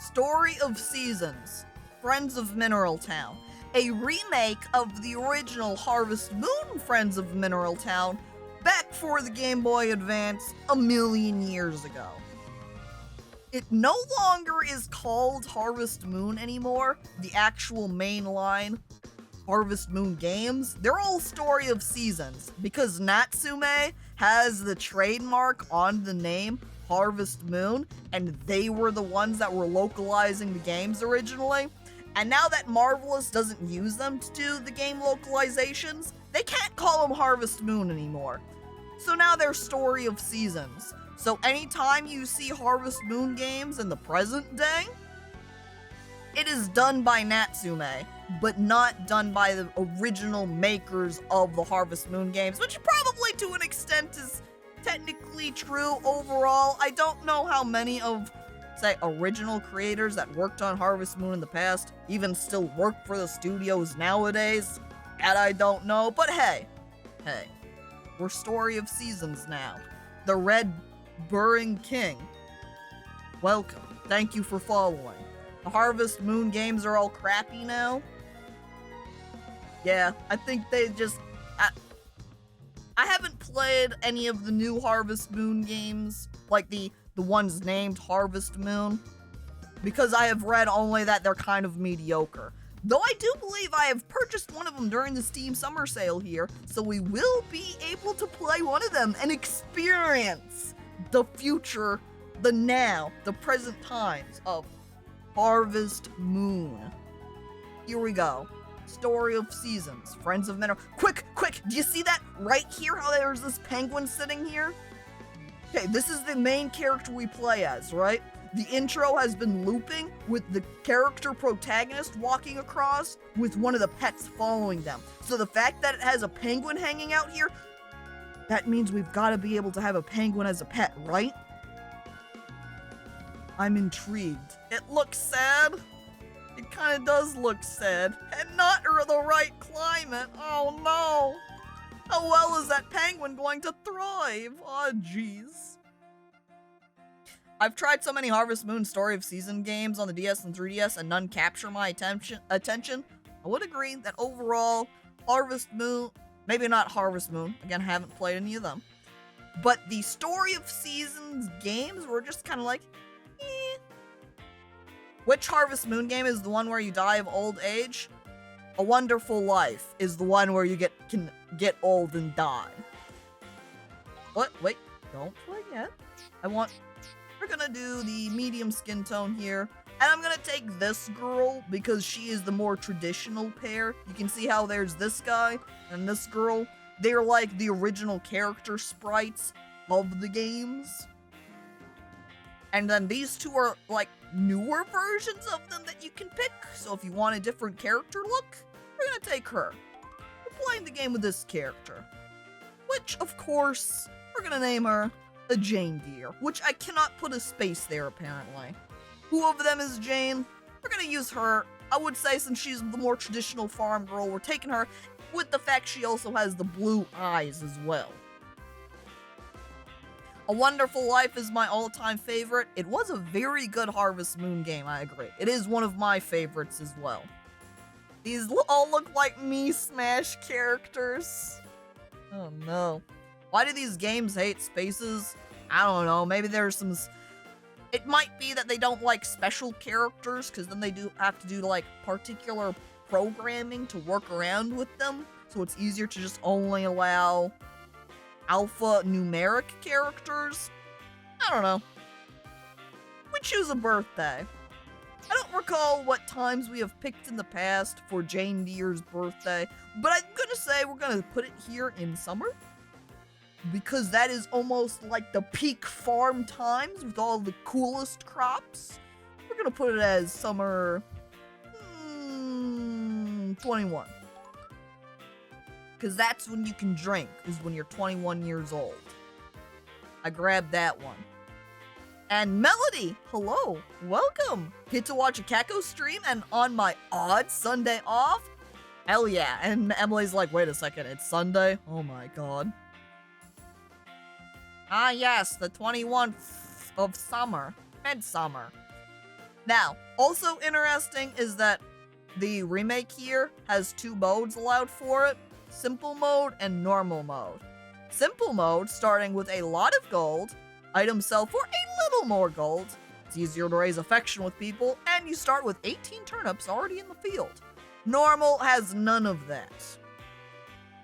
Story of Seasons, Friends of Mineral Town, a remake of the original Harvest Moon Friends of Mineral Town back for the Game Boy Advance a million years ago. It no longer is called Harvest Moon anymore, the actual main line Harvest Moon games. They're all Story of Seasons because Natsume has the trademark on the name Harvest Moon, and they were the ones that were localizing the games originally. And now that Marvelous doesn't use them to do the game localizations, they can't call them Harvest Moon anymore. So now they're Story of Seasons. So anytime you see Harvest Moon games in the present day, it is done by Natsume, but not done by the original makers of the Harvest Moon games, which probably to an extent is technically true overall. I don't know how many of, say, original creators that worked on Harvest Moon in the past even still work for the studios nowadays. That I don't know, but hey, we're Story of Seasons now. The Red Burring King. Welcome. Thank you for following. The Harvest Moon games are all crappy now. Yeah, I think they just... I haven't played any of the new Harvest Moon games, like the ones named Harvest Moon, because I have read only that they're kind of mediocre. Though I do believe I have purchased one of them during the Steam Summer Sale here, so we will be able to play one of them and experience the future, the now, the present times of Harvest Moon. Here we go. Story of Seasons, Friends of Mineral. Quick! Do you see that right here? How there's this penguin sitting here? Okay, this is the main character we play as, right? The intro has been looping with the character protagonist walking across with one of the pets following them. So the fact that it has a penguin hanging out here, that means we've got to be able to have a penguin as a pet, right? I'm intrigued. It looks sad. It kind of does look sad. And not the right climate. Oh no. How well is that penguin going to thrive? Oh jeez. I've tried so many Harvest Moon Story of Season games on the DS and 3DS and none capture my attention. I would agree that overall, Harvest Moon, maybe not Harvest Moon, again, I haven't played any of them, but the Story of Seasons games were just kind of like, eh. Which Harvest Moon game is the one where you die of old age? A Wonderful Life is the one where you can get old and die. What? Wait, don't play yet. We're gonna do the medium skin tone here, and I'm gonna take this girl because she is the more traditional pair. You can see how there's this guy and this girl. They're like the original character sprites of the games. And then these two are like newer versions of them that you can pick. So if you want a different character look, we're gonna take her. We're playing the game with this character, which of course we're gonna name her a Jane Deere, which I cannot put a space there apparently. Who of them is Jane? We're gonna use her. I would say since she's the more traditional farm girl, we're taking her with the fact she also has the blue eyes as well. A Wonderful Life is my all-time favorite. It was a very good Harvest Moon game, I agree. It is one of my favorites as well. These all look like me Smash characters. Oh no. Why do these games hate spaces? I don't know, maybe there's some... It might be that they don't like special characters, because then they do have to do like particular programming to work around with them, so it's easier to just only allow alphanumeric characters? I don't know. We choose a birthday. I don't recall what times we have picked in the past for Jane Deere's birthday, but I'm gonna say we're gonna put it here in summer, because that is almost like the peak farm times with all the coolest crops. We're gonna put it as summer 21. Because that's when you can drink, is when you're 21 years old. I grabbed that one. And Melody, hello, welcome. Get to watch a Caco stream and on my odd Sunday off? Hell yeah. And Emily's like, wait a second, it's Sunday? Oh my god. Ah yes, the 21st of summer. Midsummer. Now, also interesting is that the remake here has 2 modes allowed for it, simple mode and normal mode. Simple mode, starting with a lot of gold, items sell for a little more gold, it's easier to raise affection with people, and you start with 18 turnips already in the field. Normal has none of that.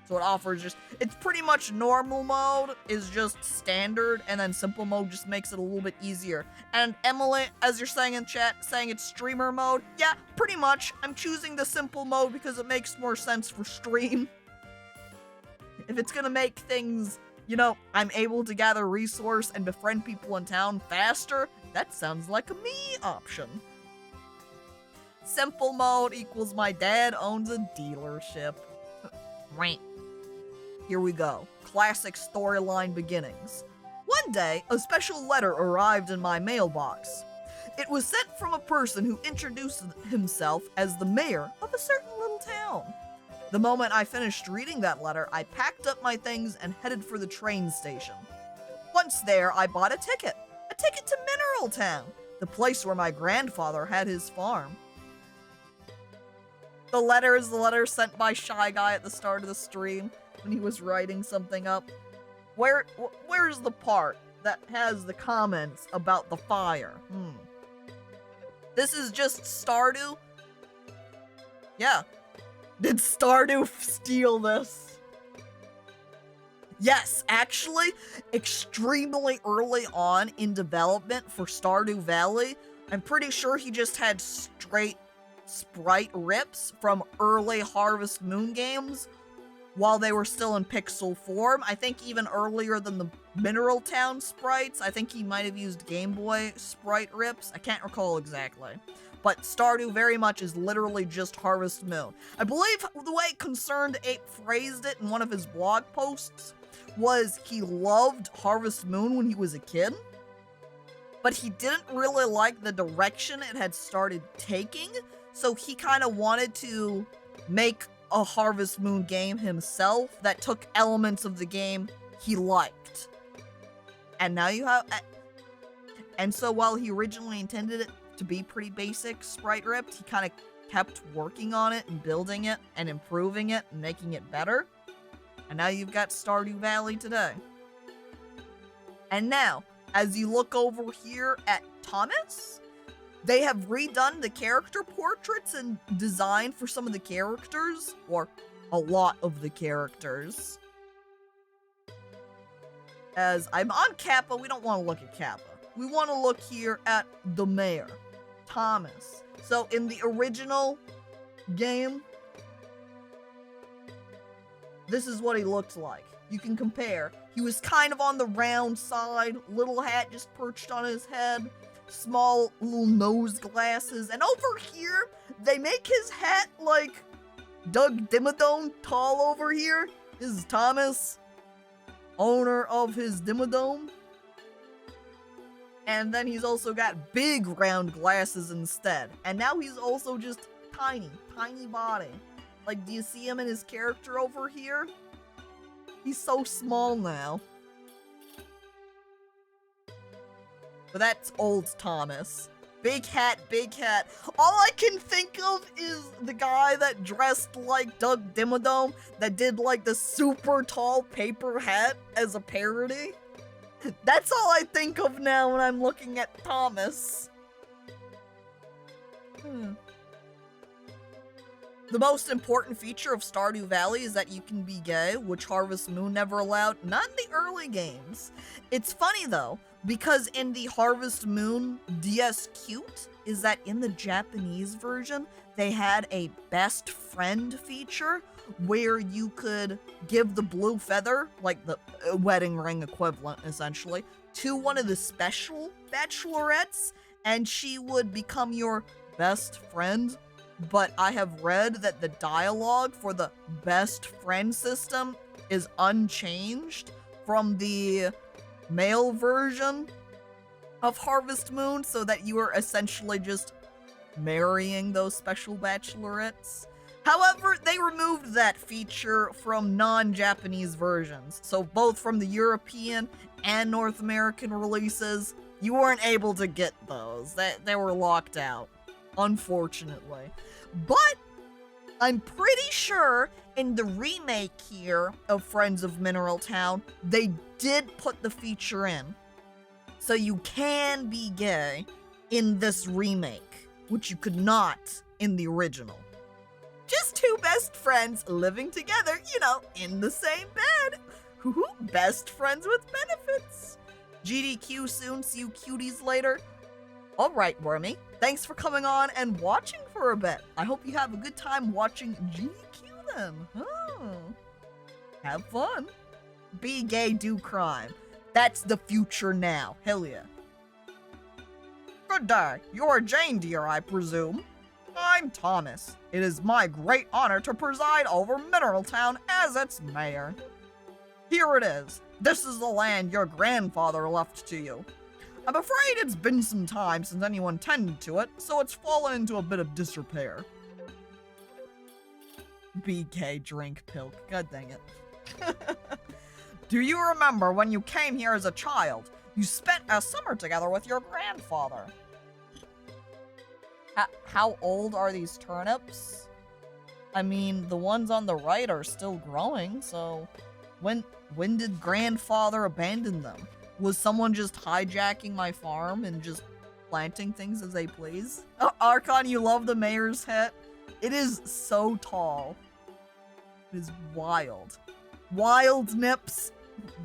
So it offers it's pretty much normal mode is just standard, and then simple mode just makes it a little bit easier. And Emily, as you're saying in chat, saying it's streamer mode, yeah, pretty much. I'm choosing the simple mode because it makes more sense for stream. If it's gonna make things, I'm able to gather resource and befriend people in town faster, that sounds like a me option. Simple mode equals my dad owns a dealership. Right. Here we go. Classic storyline beginnings. One day, a special letter arrived in my mailbox. It was sent from a person who introduced himself as the mayor of a certain little town. The moment I finished reading that letter, I packed up my things and headed for the train station. Once there, I bought a ticket to Mineral Town, the place where my grandfather had his farm. The letter is the letter sent by Shy Guy at the start of the stream when he was writing something up. Where's the part that has the comments about the fire? This is just Stardew? Yeah. Did Stardew steal this? Yes, actually, extremely early on in development for Stardew Valley, I'm pretty sure he just had straight sprite rips from early Harvest Moon games while they were still in pixel form. I think even earlier than the Mineral Town sprites. I think he might have used Game Boy sprite rips. I can't recall exactly. But Stardew very much is literally just Harvest Moon. I believe the way Concerned Ape phrased it in one of his blog posts was he loved Harvest Moon when he was a kid, but he didn't really like the direction it had started taking, so he kind of wanted to make a Harvest Moon game himself that took elements of the game he liked. And now you have... And so while he originally intended it to be pretty basic sprite ripped, he kind of kept working on it and building it and improving it and making it better. And now you've got Stardew Valley today. And now, as you look over here at Thomas, they have redone the character portraits and design for some of the characters, or a lot of the characters. As I'm on Kappa, we don't want to look at Kappa. We want to look here at the mayor, Thomas. So in the original game, this is what he looks like. You can compare. He was kind of on the round side, little hat just perched on his head, small little nose glasses, and over here, they make his hat like Doug Dimmadome tall over here. This is Thomas, owner of his Dimmadome. And then he's also got big round glasses instead. And now he's also just tiny body. Like, do you see him in his character over here? He's so small now. But that's old Thomas. Big hat, big hat. All I can think of is the guy that dressed like Doug Dimmadome that did like the super tall paper hat as a parody. That's all I think of now when I'm looking at Thomas. The most important feature of Stardew Valley is that you can be gay, which Harvest Moon never allowed, not in the early games. It's funny though, because in the Harvest Moon DS Cute, is that in the Japanese version, they had a best friend feature where you could give the blue feather, like the wedding ring equivalent essentially, to one of the special bachelorettes, and she would become your best friend. But I have read that the dialogue for the best friend system is unchanged from the male version of Harvest Moon, so that you are essentially just marrying those special bachelorettes. However, they removed that feature from non-Japanese versions, so both from the European and North American releases, You weren't able to get those. They were locked out, unfortunately. But I'm pretty sure in the remake here of Friends of Mineral Town, they did put the feature in. So you can be gay in this remake, which you could not in the original. Just two best friends living together, you know, in the same bed. Best friends with benefits. GDQ soon, see you cuties later. Alright, Wormy, thanks for coming on and watching for a bit. I hope you have a good time watching GDQ then. Oh. Have fun. Be gay, do crime. That's the future now. Hell yeah. Good day. You're Jane Deere, I presume. I'm Thomas. It is my great honor to preside over Mineral Town as its mayor. Here it is. This is the land your grandfather left to you. I'm afraid it's been some time since anyone tended to it, so it's fallen into a bit of disrepair. BK drink pilk. God dang it. Do you remember when you came here as a child? You spent a summer together with your grandfather. How old are these turnips? I mean, the ones on the right are still growing, so when did grandfather abandon them? Was someone just hijacking my farm and just planting things as they please? Oh, Archon, you love the mayor's hat? It is so tall. It is wild. Wild nips.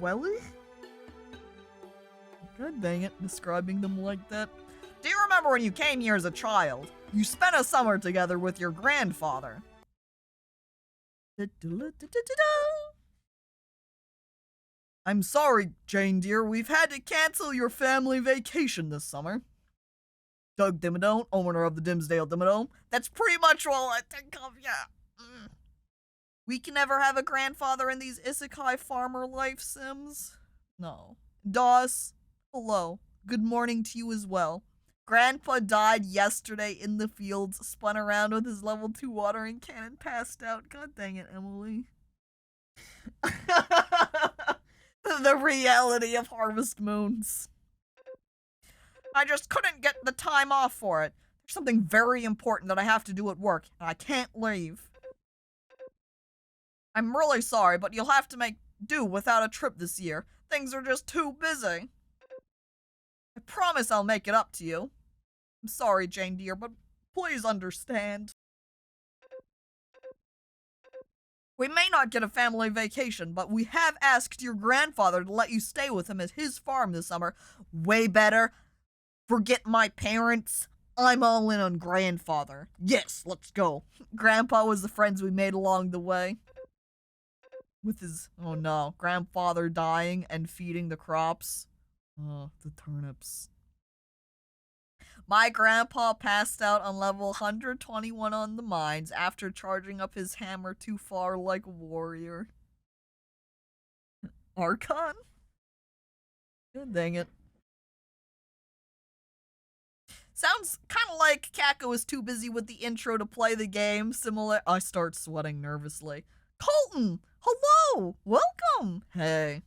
Welly? God dang it, describing them like that. Do you remember when you came here as a child? You spent a summer together with your grandfather. I'm sorry, Jane dear, we've had to cancel your family vacation this summer. Doug Dimmadome, owner of the Dimsdale Dimmadome. That's pretty much all I think of, yeah. We can never have a grandfather in these isekai farmer life sims? No. Doss, hello. Good morning to you as well. Grandpa died yesterday in the fields, spun around with his level 2 watering can and passed out. God dang it, Emily. The reality of Harvest Moons. I just couldn't get the time off for it. There's something very important that I have to do at work, and I can't leave. I'm really sorry, but you'll have to make do without a trip this year. Things are just too busy. I promise I'll make it up to you. I'm sorry, Jane dear, but please understand. We may not get a family vacation, but we have asked your grandfather to let you stay with him at his farm this summer. Way better. Forget my parents. I'm all in on grandfather. Yes, let's go. Grandpa was the friends we made along the way. With his, oh no, grandfather dying and feeding the crops. Oh, the turnips. My grandpa passed out on level 121 on the mines after charging up his hammer too far like a warrior. Archon? God dang it. Sounds kind of like Kako is too busy with the intro to play the game. Similar. I start sweating nervously. Colton! Hello! Welcome! Hey.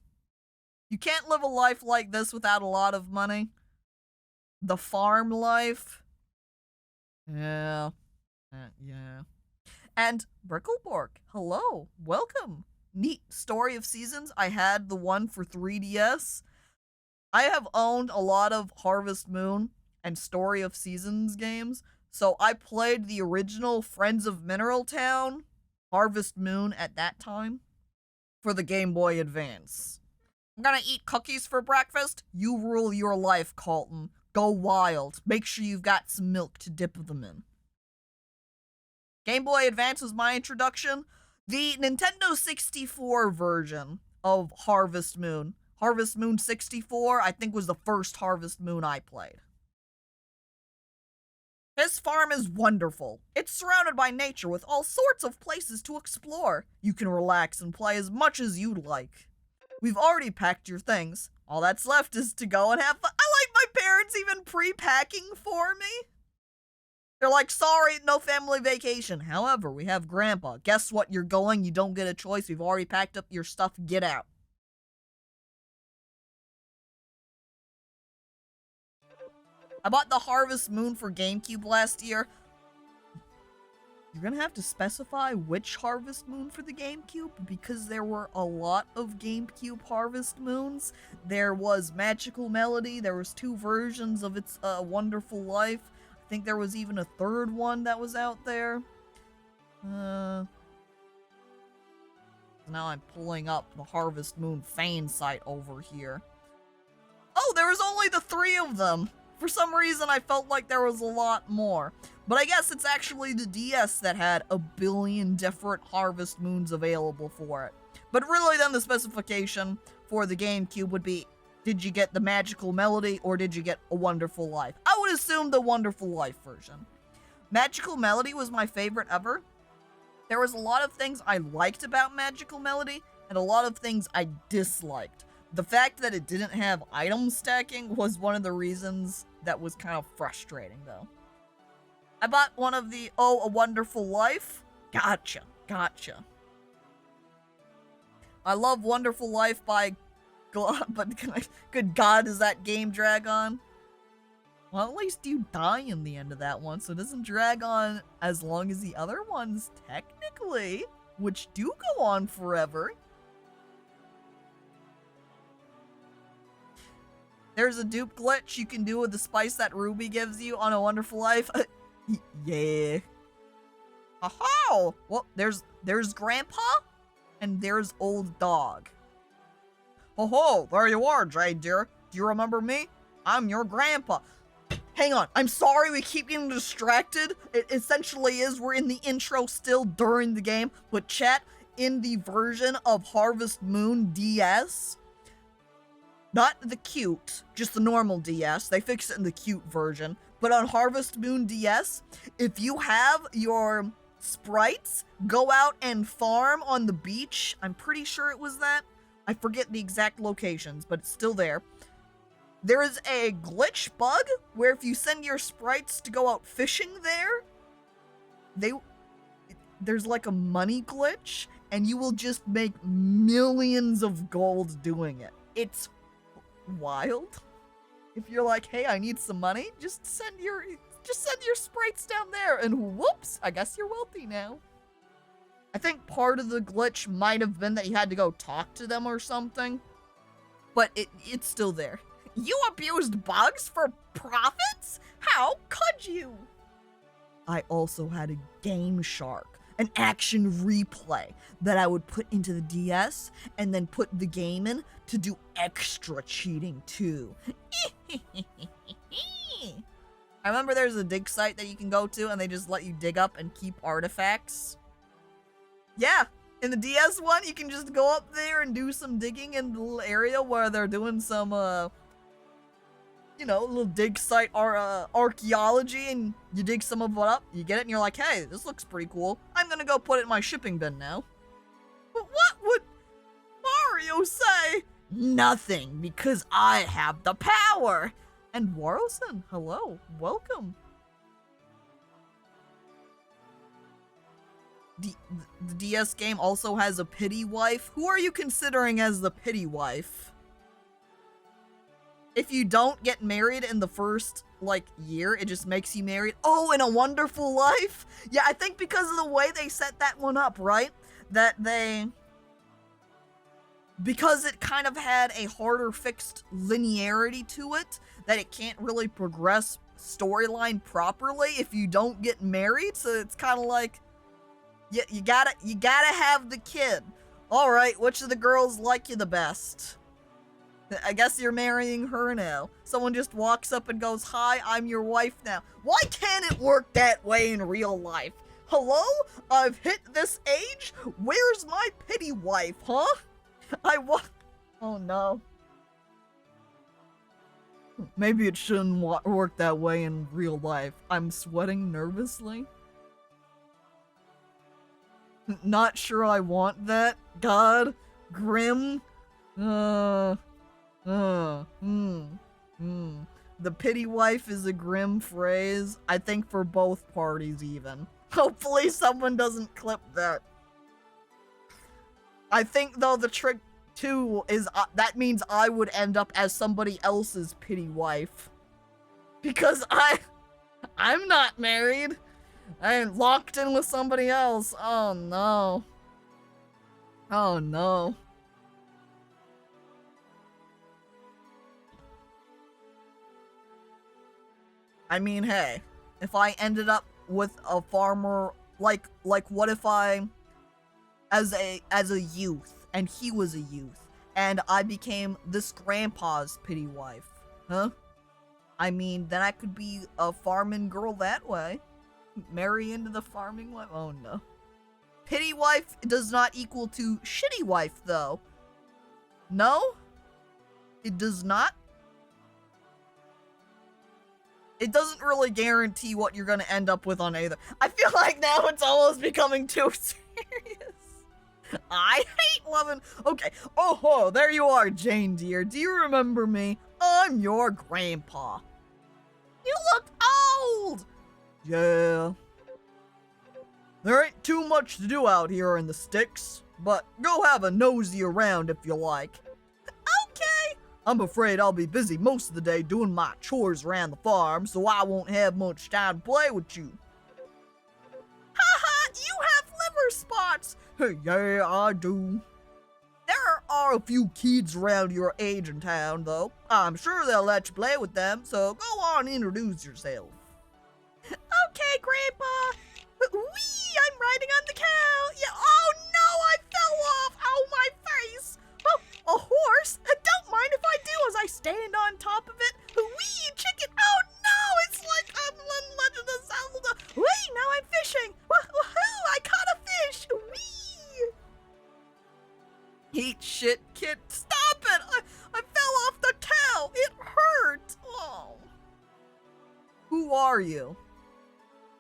You can't live a life like this without a lot of money. The farm life. Yeah. Yeah. And Bricklebork, hello. Welcome. Neat Story of Seasons. I had the one for 3DS. I have owned a lot of Harvest Moon and Story of Seasons games, so I played the original Friends of Mineral Town, Harvest Moon at that time, for the Game Boy Advance. I'm gonna eat cookies for breakfast? You rule your life, Colton. Go wild. Make sure you've got some milk to dip them in. Game Boy Advance was my introduction. The Nintendo 64 version of Harvest Moon, Harvest Moon 64, I think was the first Harvest Moon I played. His farm is wonderful. It's surrounded by nature with all sorts of places to explore. You can relax and play as much as you'd like. We've already packed your things. All that's left is to go and have fun. I like my parents even pre-packing for me. They're like, sorry, no family vacation. However, we have Grandpa. Guess what? You're going. You don't get a choice. We've already packed up your stuff. Get out. I bought the Harvest Moon for GameCube last year. You're gonna have to specify which Harvest Moon for the GameCube, because there were a lot of GameCube Harvest Moons. There was Magical Melody, there was 2 versions of It's a Wonderful Life. I think there was even a 3rd one that was out there. Now I'm pulling up the Harvest Moon fan site over here. Oh, there was only the 3 of them! For some reason, I felt like there was a lot more. But I guess it's actually the DS that had a billion different Harvest Moons available for it. But really then the specification for the GameCube would be, did you get the Magical Melody or did you get A Wonderful Life? I would assume the Wonderful Life version. Magical Melody was my favorite ever. There was a lot of things I liked about Magical Melody and a lot of things I disliked. The fact that it didn't have item stacking was one of the reasons that was kind of frustrating, though. I bought one of the A Wonderful Life. Gotcha. I love Wonderful Life by but good God, does that game drag on? Well, at least you die in the end of that one, so it doesn't drag on as long as the other ones, technically, which do go on forever. There's a dupe glitch you can do with the spice that Ruby gives you on A Wonderful Life. Yeah. Oh, well, there's Grandpa, and there's Old Dog. Oh, there you are, Jade dear. Do you remember me? I'm your grandpa. Hang on, I'm sorry we keep getting distracted. It essentially is, we're in the intro still during the game, but chat, in the version of Harvest Moon DS, not the cute, just the normal DS. They fixed it in the cute version. But on Harvest Moon DS, if you have your sprites go out and farm on the beach, I'm pretty sure it was that. I forget the exact locations, but it's still there. There is a glitch bug where if you send your sprites to go out fishing there, there's like a money glitch, and you will just make millions of gold doing it. It's wild. If you're like, hey, I need some money, just send your sprites down there, and whoops, I guess you're wealthy now. I think part of the glitch might have been that you had to go talk to them or something, but it's still there. You abused bugs for profits? How could you? I also had a Game Shark, an action replay that I would put into the DS and then put the game in to do extra cheating too. I remember there's a dig site that you can go to and they just let you dig up and keep artifacts. Yeah, in the DS one, you can just go up there and do some digging in the little area where they're doing some, little dig site archaeology, and you dig some of it up, you get it, and you're like, hey, this looks pretty cool. I'm gonna go put it in my shipping bin now. But what would Mario say? Nothing, because I have the power. And Waroson, hello, welcome. The DS game also has a pity wife. Who are you considering as the pity wife? If you don't get married in the first, year, it just makes you married. Oh, in A Wonderful Life? Yeah, I think because of the way they set that one up, right? Because it kind of had a harder fixed linearity to it, that it can't really progress storyline properly if you don't get married, so it's kind of like, yeah, you gotta have the kid. Alright, which of the girls like you the best? I guess you're marrying her now. Someone just walks up and goes, hi, I'm your wife now. Why can't it work that way in real life? Hello? I've hit this age? Where's my pity wife, huh? Oh no. Maybe it shouldn't work that way in real life. I'm sweating nervously. Not sure I want that. God. Grim. The pity wife is a grim phrase, I think, for both parties even. Hopefully someone doesn't clip that. I think, though, the trick, too, is that means I would end up as somebody else's pity wife. Because I'm not married. I'm locked in with somebody else. Oh no. Oh no. I mean, hey, if I ended up with a farmer, like what if I, as a youth, and he was a youth, and I became this grandpa's pity wife, huh? I mean, then I could be a farming girl that way. Marry into the farming life? Oh no. Pity wife does not equal to shitty wife, though. No? It does not? It doesn't really guarantee what you're gonna end up with on either. I feel like now it's almost becoming too serious. I hate loving. Okay. Oh, there you are, Jane dear. Do you remember me? I'm your grandpa. You look old! Yeah. There ain't too much to do out here in the sticks, but go have a nosy around if you like. Okay. I'm afraid I'll be busy most of the day doing my chores around the farm, so I won't have much time to play with you. Haha, you have liver spots! Yeah, I do. There are a few kids around your age in town, though. I'm sure they'll let you play with them, so go on, introduce yourself. Okay, Grandpa. Whee! I'm riding on the cow. Yeah. Oh no! I fell off. Oh my face. Oh, a horse? Don't mind if I do, as I stand on top of it. Whee! Chicken. Oh no! It's like Legend of Zelda. Whee! Now I'm fishing. Woohoo! I caught a fish. Whee! Eat shit, kid. Stop it! I fell off the cow. It hurt. Oh. Who are you?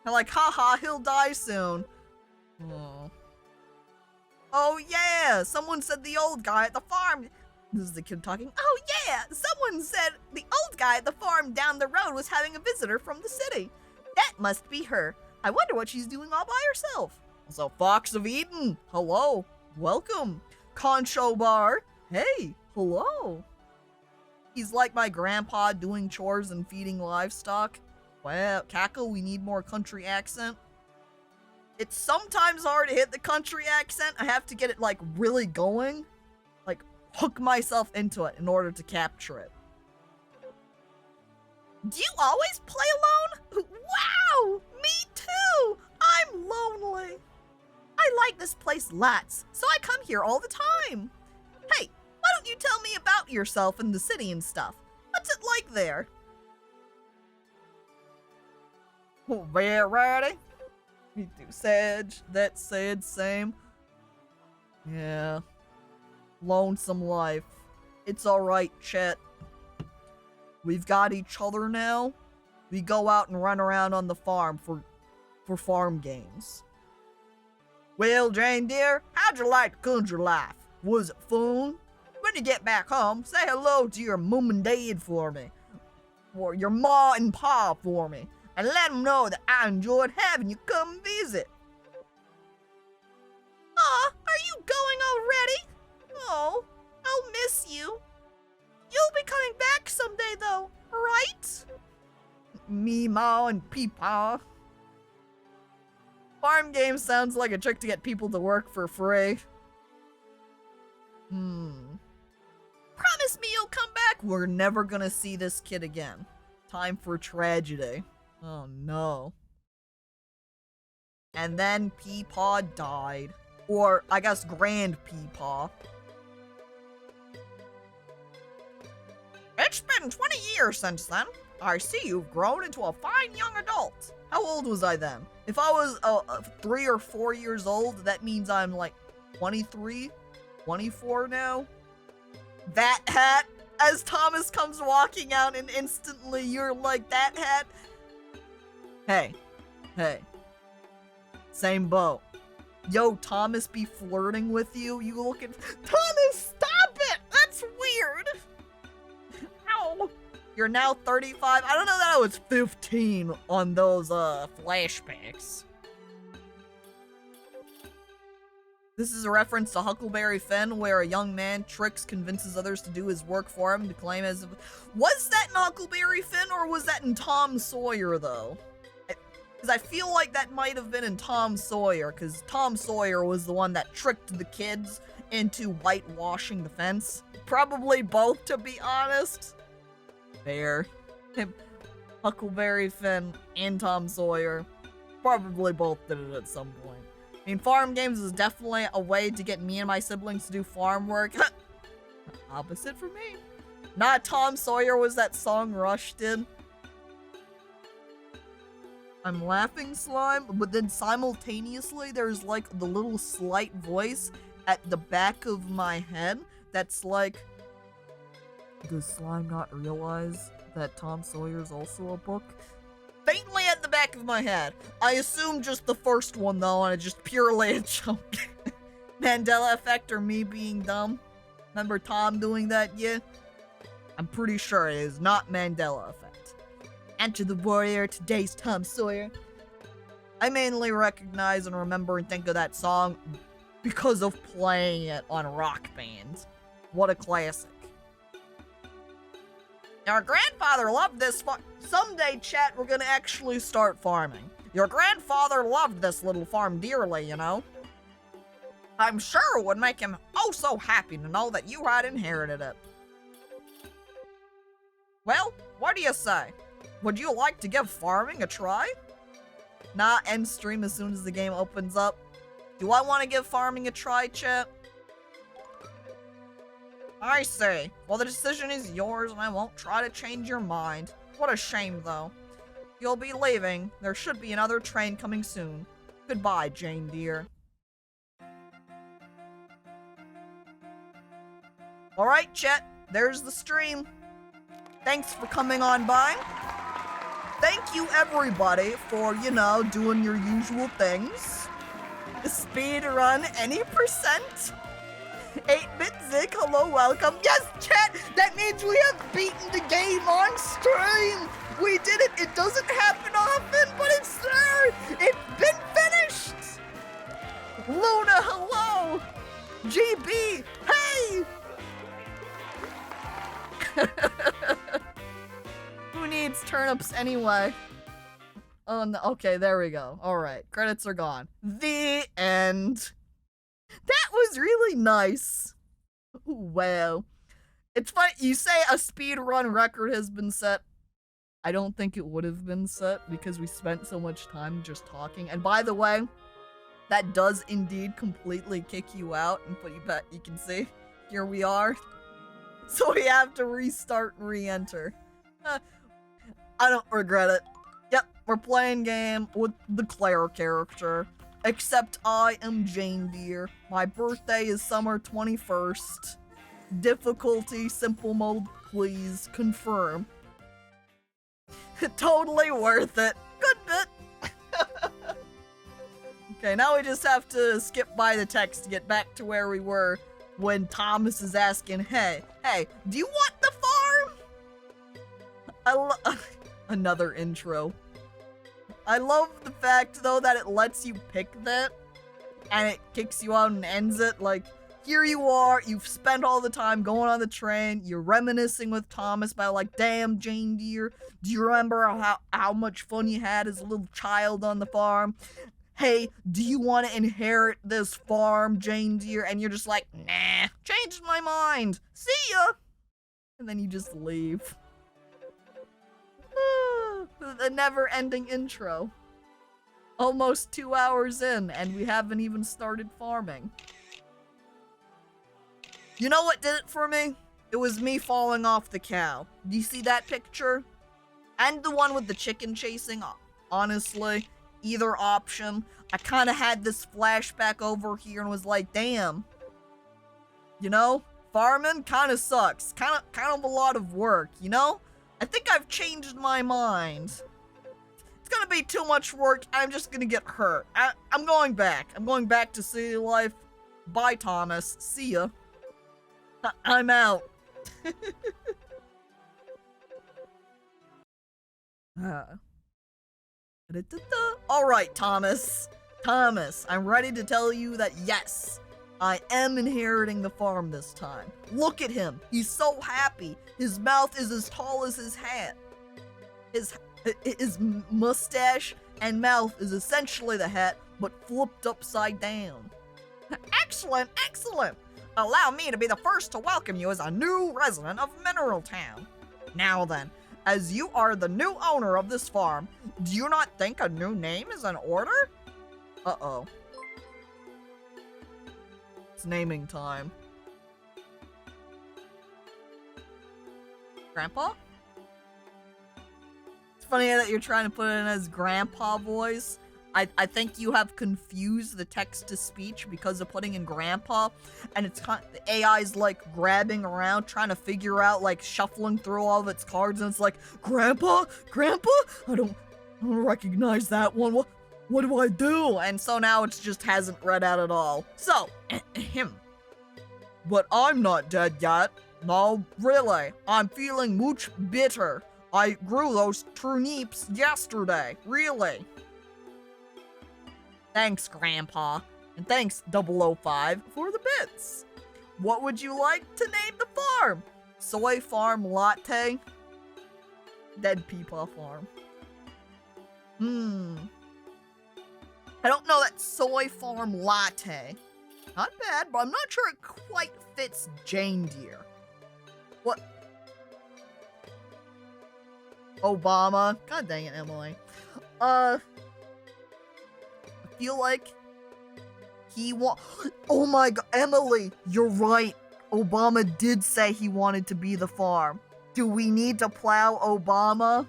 I'm like, haha, he'll die soon. Oh. Oh yeah, someone said the old guy at the farm. This is the kid talking. Oh yeah, someone said the old guy at the farm down the road was having a visitor from the city. That must be her. I wonder what she's doing all by herself. So Fox of Eden, hello, welcome. Concho Bar, hey, hello. He's like my grandpa doing chores and feeding livestock. Well, Caco, we need more country accent. It's sometimes hard to hit the country accent. I have to get it, like, really going. Like, hook myself into it in order to capture it. Do you always play alone? Wow! Me too! I'm lonely. I like this place lots, so I come here all the time. Hey, why don't you tell me about yourself and the city and stuff? What's it like there? Oh, very ready. Me too, Sag. That sad same. Yeah. Lonesome life. It's alright, chat. We've got each other now. We go out and run around on the farm for farm games. Well, Jane dear, how'd you like the country life? Was it fun? When you get back home, say hello to your mom and dad for me. Or your ma and pa for me. And let them know that I enjoyed having you come visit. Aw, are you going already? Oh, I'll miss you. You'll be coming back someday though, right? Me, ma, and Peepaw. Farm game sounds like a trick to get people to work for free. Promise me you'll come back. We're never gonna see this kid again. Time for tragedy. Oh no. And then Peepaw died. Or, I guess, Grand Peepaw. It's been 20 years since then. I see you've grown into a fine young adult. How old was I then? If I was 3 or 4 years old, that means I'm like 23, 24 now. That hat, as Thomas comes walking out and instantly you're like, that hat. Hey. Same boat. Yo, Thomas be flirting with you? You look at- Thomas, stop it! That's weird! Ow! You're now 35? I don't know that I was 15 on those, flashbacks. This is a reference to Huckleberry Finn, where a young man convinces others to do his work for him to claim as... Was that in Huckleberry Finn, or was that in Tom Sawyer, though? Because I feel like that might have been in Tom Sawyer, because Tom Sawyer was the one that tricked the kids into whitewashing the fence. Probably both, to be honest. Fair. Huckleberry Finn and Tom Sawyer probably both did it at some point. I mean, farm games is definitely a way to get me and my siblings to do farm work. Opposite for me. Not Tom Sawyer was that song Rush did. I'm laughing, Slime, but then simultaneously there's like the little slight voice at the back of my head that's like, does Slime not realize that Tom Sawyer's also a book? Faintly at the back of my head. I assume just the first one though, and it's just purely a joke. Mandela effect or me being dumb. Remember Tom doing that, yeah? I'm pretty sure it is not Mandela effect. Enter the Warrior, today's Tom Sawyer. I mainly recognize and remember and think of that song because of playing it on Rock Band. What a classic. Your grandfather loved this someday, chat, we're gonna actually start farming. Your grandfather loved this little farm dearly, you know? I'm sure it would make him oh so happy to know that you had inherited it. Well, what do you say? Would you like to give farming a try? Nah, end stream as soon as the game opens up. Do I want to give farming a try, chat? I see. Well, the decision is yours, and I won't try to change your mind. What a shame, though. You'll be leaving. There should be another train coming soon. Goodbye, Jane dear. Alright, chat. There's the stream. Thanks for coming on by. Thank you, everybody, for, you know, doing your usual things. The speed run any percent. 8-bit Zik, hello, welcome. Yes, chat! That means we have beaten the game on stream! We did it! It doesn't happen often, but it's there! It's been finished! Luna, hello! GB, hey! Who needs turnips anyway? Oh, no. Okay, there we go. Alright, credits are gone. The end. That was really nice. Ooh, wow. It's funny, you say a speedrun record has been set. I don't think it would have been set because we spent so much time just talking. And by the way, that does indeed completely kick you out and put you back. You can see, here we are. So we have to restart and re-enter. I don't regret it. Yep, we're playing game with the Claire character. Except I am Jane dear. My birthday is summer 21st. Difficulty, simple mode, please. Confirm. Totally worth it. Good bit. Okay, now we just have to skip by the text to get back to where we were when Thomas is asking, hey, do you want the farm? Another intro. I love the fact, though, that it lets you pick that, and it kicks you out and ends it. Like, here you are, you've spent all the time going on the train, you're reminiscing with Thomas about, like, damn, Jane dear, do you remember how much fun you had as a little child on the farm? Hey, do you want to inherit this farm, Jane dear? And you're just like, nah, changed my mind, see ya! And then you just leave. The never-ending intro. Almost 2 hours in, and we haven't even started farming. You know what did it for me? It was me falling off the cow. Do you see that picture? And the one with the chicken chasing. Honestly, either option. I kind of had this flashback over here and was like, damn. You know, farming kind of sucks. Kind of a lot of work, you know? I think I've changed my mind. It's gonna be too much work. I'm just gonna get hurt. I'm going back. I'm going back to city life. Bye, Thomas. See ya. I'm out. Alright, Thomas. Thomas, I'm ready to tell you that yes, I am inheriting the farm this time. Look at him. He's so happy. His mouth is as tall as his hat. His mustache and mouth is essentially the hat, but flipped upside down. Excellent, excellent. Allow me to be the first to welcome you as a new resident of Mineral Town. Now then, as you are the new owner of this farm, do you not think a new name is in order? Uh-oh. It's naming time. Grandpa? It's funny that you're trying to put it in as grandpa voice. I think you have confused the text-to-speech because of putting in grandpa, and it's kind of, the AI's like grabbing around, trying to figure out, like shuffling through all of its cards, and it's like, Grandpa? Grandpa? I don't recognize that one. What do I do? And so now it just hasn't read out at all. So, but I'm not dead yet. No, really. I'm feeling much bitter. I grew those turnips yesterday. Really. Thanks, Grandpa. And thanks, 005, for the bits. What would you like to name the farm? Soy Farm Latte? Dead Peepaw Farm. I don't know that Soy Farm Latte. Not bad, but I'm not sure it quite fits Jane Deere. What? Obama? God dang it, Emily. I feel like he oh my god, Emily, you're right. Obama did say he wanted to be the farm. Do we need to plow Obama?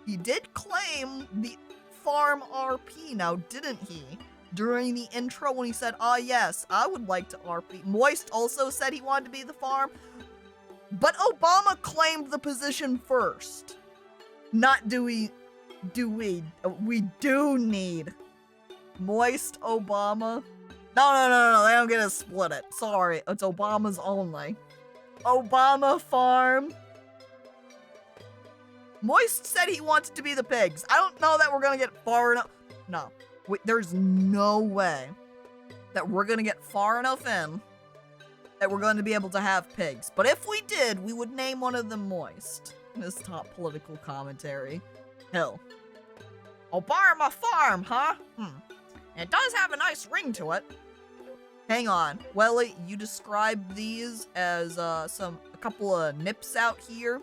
He did claim the farm RP now, didn't he? During the intro when he said, yes, I would like to RP. Moist also said he wanted to be the farm. But Obama claimed the position first. Not we do need Moist Obama. No, they don't get to split it. Sorry, it's Obama's only. Obama farm. Moist said he wants to be the pigs. I don't know that we're gonna get far enough. No, there's no way that we're gonna get far enough in that we're going to be able to have pigs. But if we did, we would name one of them Moist. This top political commentary. Hill. Obama farm, huh? It does have a nice ring to it. Hang on. Welly, you described these as a couple of nips out here.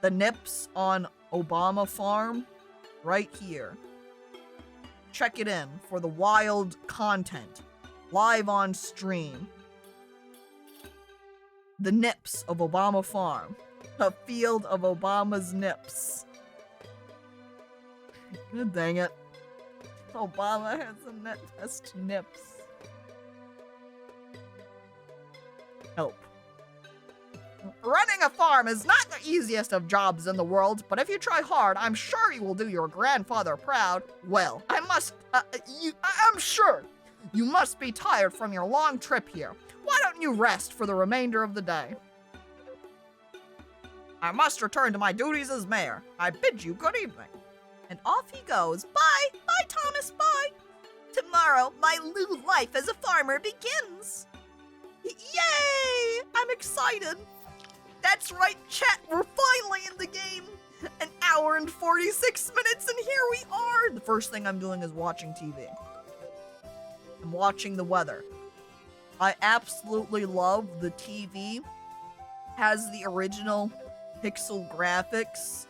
The nips on Obama farm, right here. Check it in for the wild content. Live on stream. The nips of Obama farm. A field of Obama's nips. God dang it. Obama has a net test nips. Help. Running a farm is not the easiest of jobs in the world, but if you try hard, I'm sure you will do your grandfather proud. Well, I'm sure you must be tired from your long trip here. Why don't you rest for the remainder of the day? I must return to my duties as mayor. I bid you good evening. And off he goes. Bye! Bye, Thomas, bye! Tomorrow, my new life as a farmer begins. Yay! I'm excited. That's right, chat, we're finally in the game. An hour and 46 minutes, and here we are. The first thing I'm doing is watching TV. I'm watching the weather. I absolutely love the TV. Has the original pixel graphics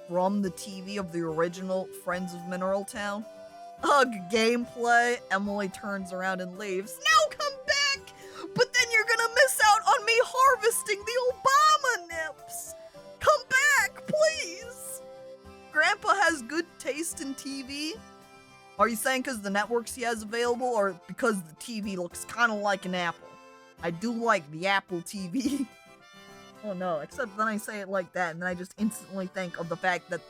from the TV of the original Friends of Mineral Town. Ugh, gameplay. Emily turns around and leaves. Now come back! But then you're gonna miss out on me harvesting the Obama nips! Come back, please! Grandpa has good taste in TV. Are you saying because the networks he has available, or because the TV looks kind of like an apple? I do like the Apple TV. Oh no, except then I say it like that, and then I just instantly think of the fact that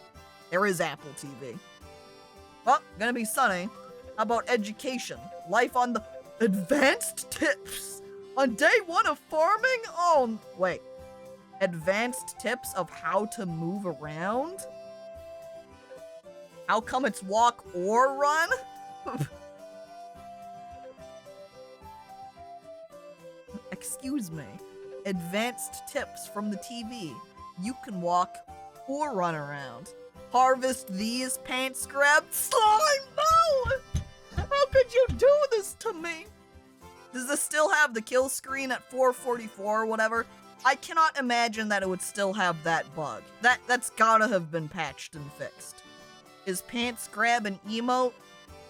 there is Apple TV. Well, gonna be sunny. How about education? Life on the advanced tips. On day 1 of farming? Oh, wait. Advanced tips of how to move around? How come it's walk or run? Excuse me. Advanced tips from the TV. You can walk or run around. Harvest these pants grab slime. No! How could you do this to me? Does this still have the kill screen at 444 or whatever? I cannot imagine that it would still have that bug. That's gotta have been patched and fixed. Is pants grab an emote?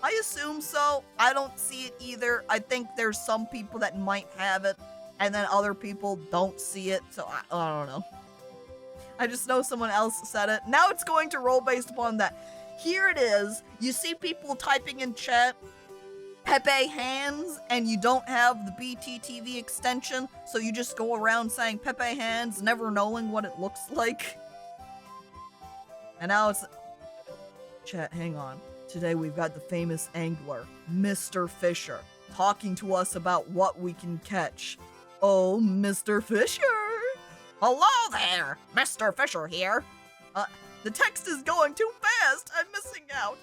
I assume so. I don't see it either. I think there's some people that might have it, and then other people don't see it, so I don't know. I just know someone else said it. Now it's going to roll based upon that. Here it is. You see people typing in chat, Pepe hands, and you don't have the BTTV extension, so you just go around saying Pepe hands, never knowing what it looks like. And now it's... Chat, hang on. Today we've got the famous angler, Mr. Fisher, talking to us about what we can catch. Oh, Mr. Fisher! Hello there! Mr. Fisher here. The text is going too fast. I'm missing out.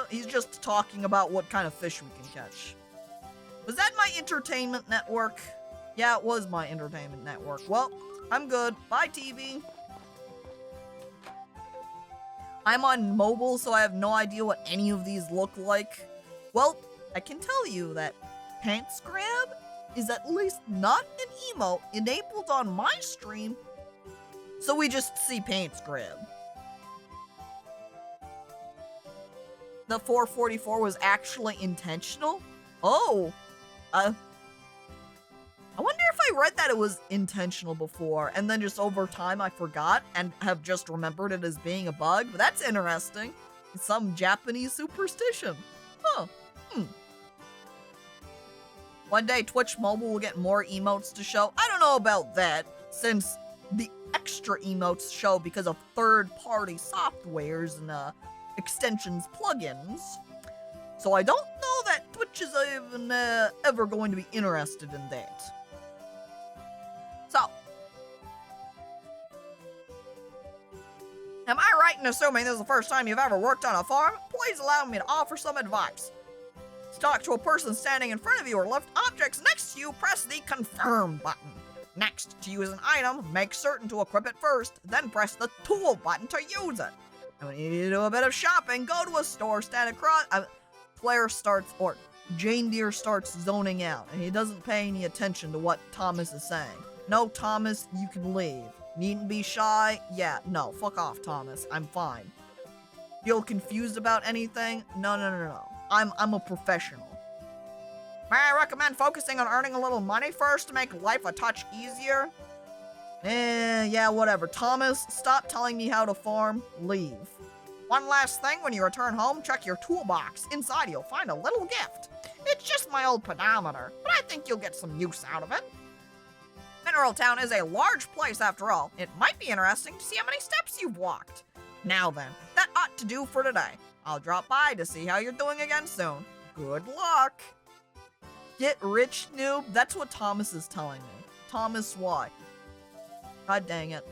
He's just talking about what kind of fish we can catch. Was that my entertainment network? Yeah, it was my entertainment network. Well, I'm good. Bye, TV. I'm on mobile, so I have no idea what any of these look like. Well, I can tell you that pants grab is at least not an emote enabled on my stream, so we just see pants grab. The 444 was actually intentional? Oh, I wonder if I read that it was intentional before, and then just over time I forgot and have just remembered it as being a bug, but that's interesting. It's some Japanese superstition. Huh. One day Twitch Mobile will get more emotes to show. I don't know about that, since the extra emotes show because of third-party softwares and extensions plugins. So I don't know that Twitch is even ever going to be interested in that. So, am I right in assuming this is the first time you've ever worked on a farm? Please allow me to offer some advice. To talk to a person standing in front of you or lift objects next to you, press the confirm button. Next, to use an item, make certain to equip it first, then press the tool button to use it. And when you need to do a bit of shopping, go to a store, stand across... Jane Deere starts zoning out, and he doesn't pay any attention to what Thomas is saying. No, Thomas, you can leave. Needn't be shy? Yeah, no, fuck off, Thomas. I'm fine. Feel confused about anything? No. I'm a professional. May I recommend focusing on earning a little money first to make life a touch easier? Yeah, whatever. Thomas, stop telling me how to farm. Leave. One last thing, when you return home, check your toolbox. Inside, you'll find a little gift. It's just my old pedometer, but I think you'll get some use out of it. Mineral Town is a large place after all. It might be interesting to see how many steps you've walked. Now then, that ought to do for today. I'll drop by to see how you're doing again soon. Good luck. Get rich, noob? That's what Thomas is telling me. Thomas, why? God dang it.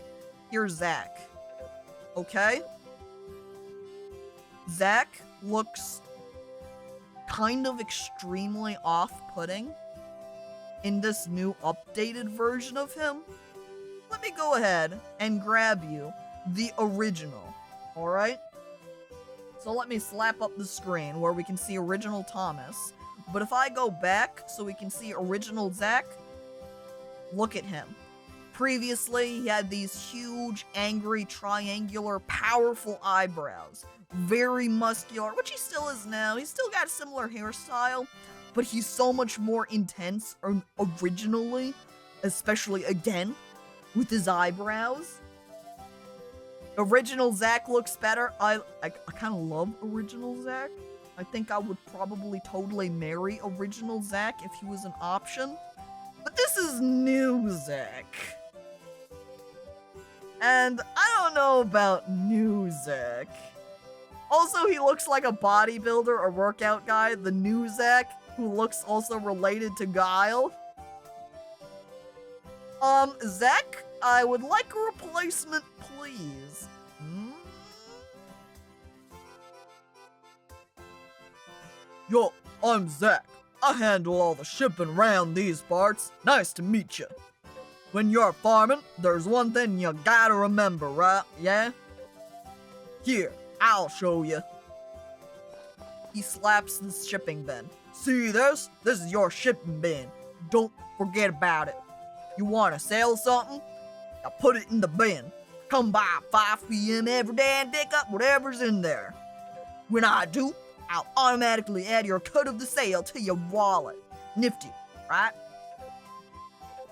Here's Zach. Okay? Zach looks kind of extremely off-putting in this new updated version of him. Let me go ahead and grab you the original, alright? So let me slap up the screen where we can see original Thomas. But if I go back so we can see original Zach, look at him. Previously, he had these huge, angry, triangular, powerful eyebrows. Very muscular, which he still is now. He's still got a similar hairstyle, but he's so much more intense originally, especially again, with his eyebrows. Original Zach looks better. I kind of love original Zach. I think I would probably totally marry original Zach if he was an option. But this is new Zach. And I don't know about new Zach. Also, he looks like a bodybuilder or workout guy, the new Zach, who looks also related to Guile. Zach, I would like a replacement, please. Yo, I'm Zach. I handle all the shipping around these parts. Nice to meet you. When you're farming, there's one thing you gotta remember, right? Yeah? Here, I'll show you. He slaps the shipping bin. See this? This is your shipping bin. Don't forget about it. You wanna sell something? Now put it in the bin. Come by 5 p.m. every day and pick up whatever's in there. When I do, I'll automatically add your cut of the sale to your wallet. Nifty, right?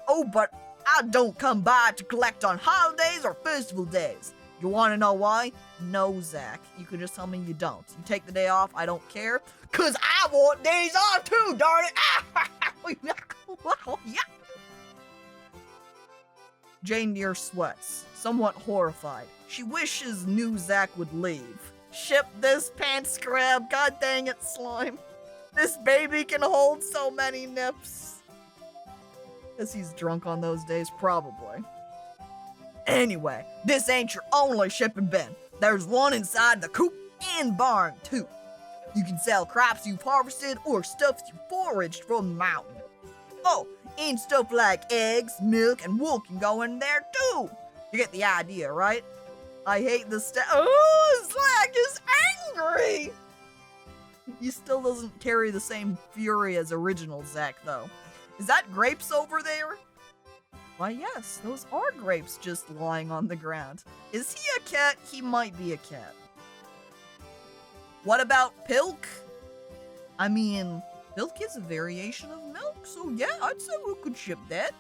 Oh, but I don't come by to collect on holidays or festival days. You wanna know why? No, Zach. You can just tell me you don't. You take the day off, I don't care. Cause I want days off too, darn it! Yeah. Jane Deere sweats, somewhat horrified. She wishes new Zach would leave. Ship this pants grab, god dang it, slime. This baby can hold so many nips. Guess he's drunk on those days, probably. Anyway, this ain't your only shipping bin. There's one inside the coop and barn, too. You can sell crops you've harvested or stuff you foraged from the mountain. Oh, and stuff like eggs, milk, and wool can go in there, too. You get the idea, right? I hate this Oh, Slack is angry! He still doesn't carry the same fury as original Zach, though. Is that grapes over there? Why, yes, those are grapes just lying on the ground. Is he a cat? He might be a cat. What about Pilk? I mean, Pilk is a variation of milk, so yeah, I'd say we could ship that.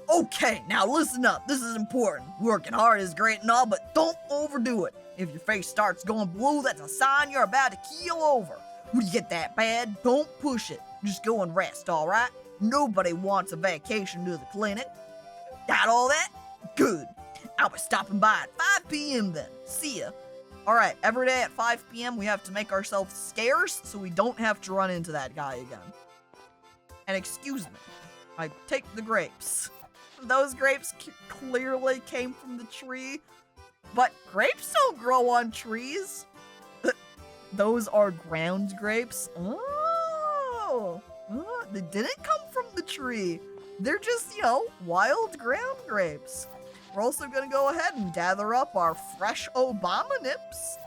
Okay, now listen up. This is important. Working hard is great and all, but don't overdo it. If your face starts going blue, that's a sign you're about to keel over. When you get that bad, don't push it. Just go and rest, alright? Nobody wants a vacation to the clinic. Got all that? Good. I'll be stopping by at 5 p.m. then. See ya. Alright, every day at 5 p.m. we have to make ourselves scarce so we don't have to run into that guy again. And excuse me, I take the grapes. Those grapes clearly came from the tree, but grapes don't grow on trees. Those are ground grapes. Oh, they didn't come from the tree. They're just, wild ground grapes. We're also gonna go ahead and gather up our fresh Obama nips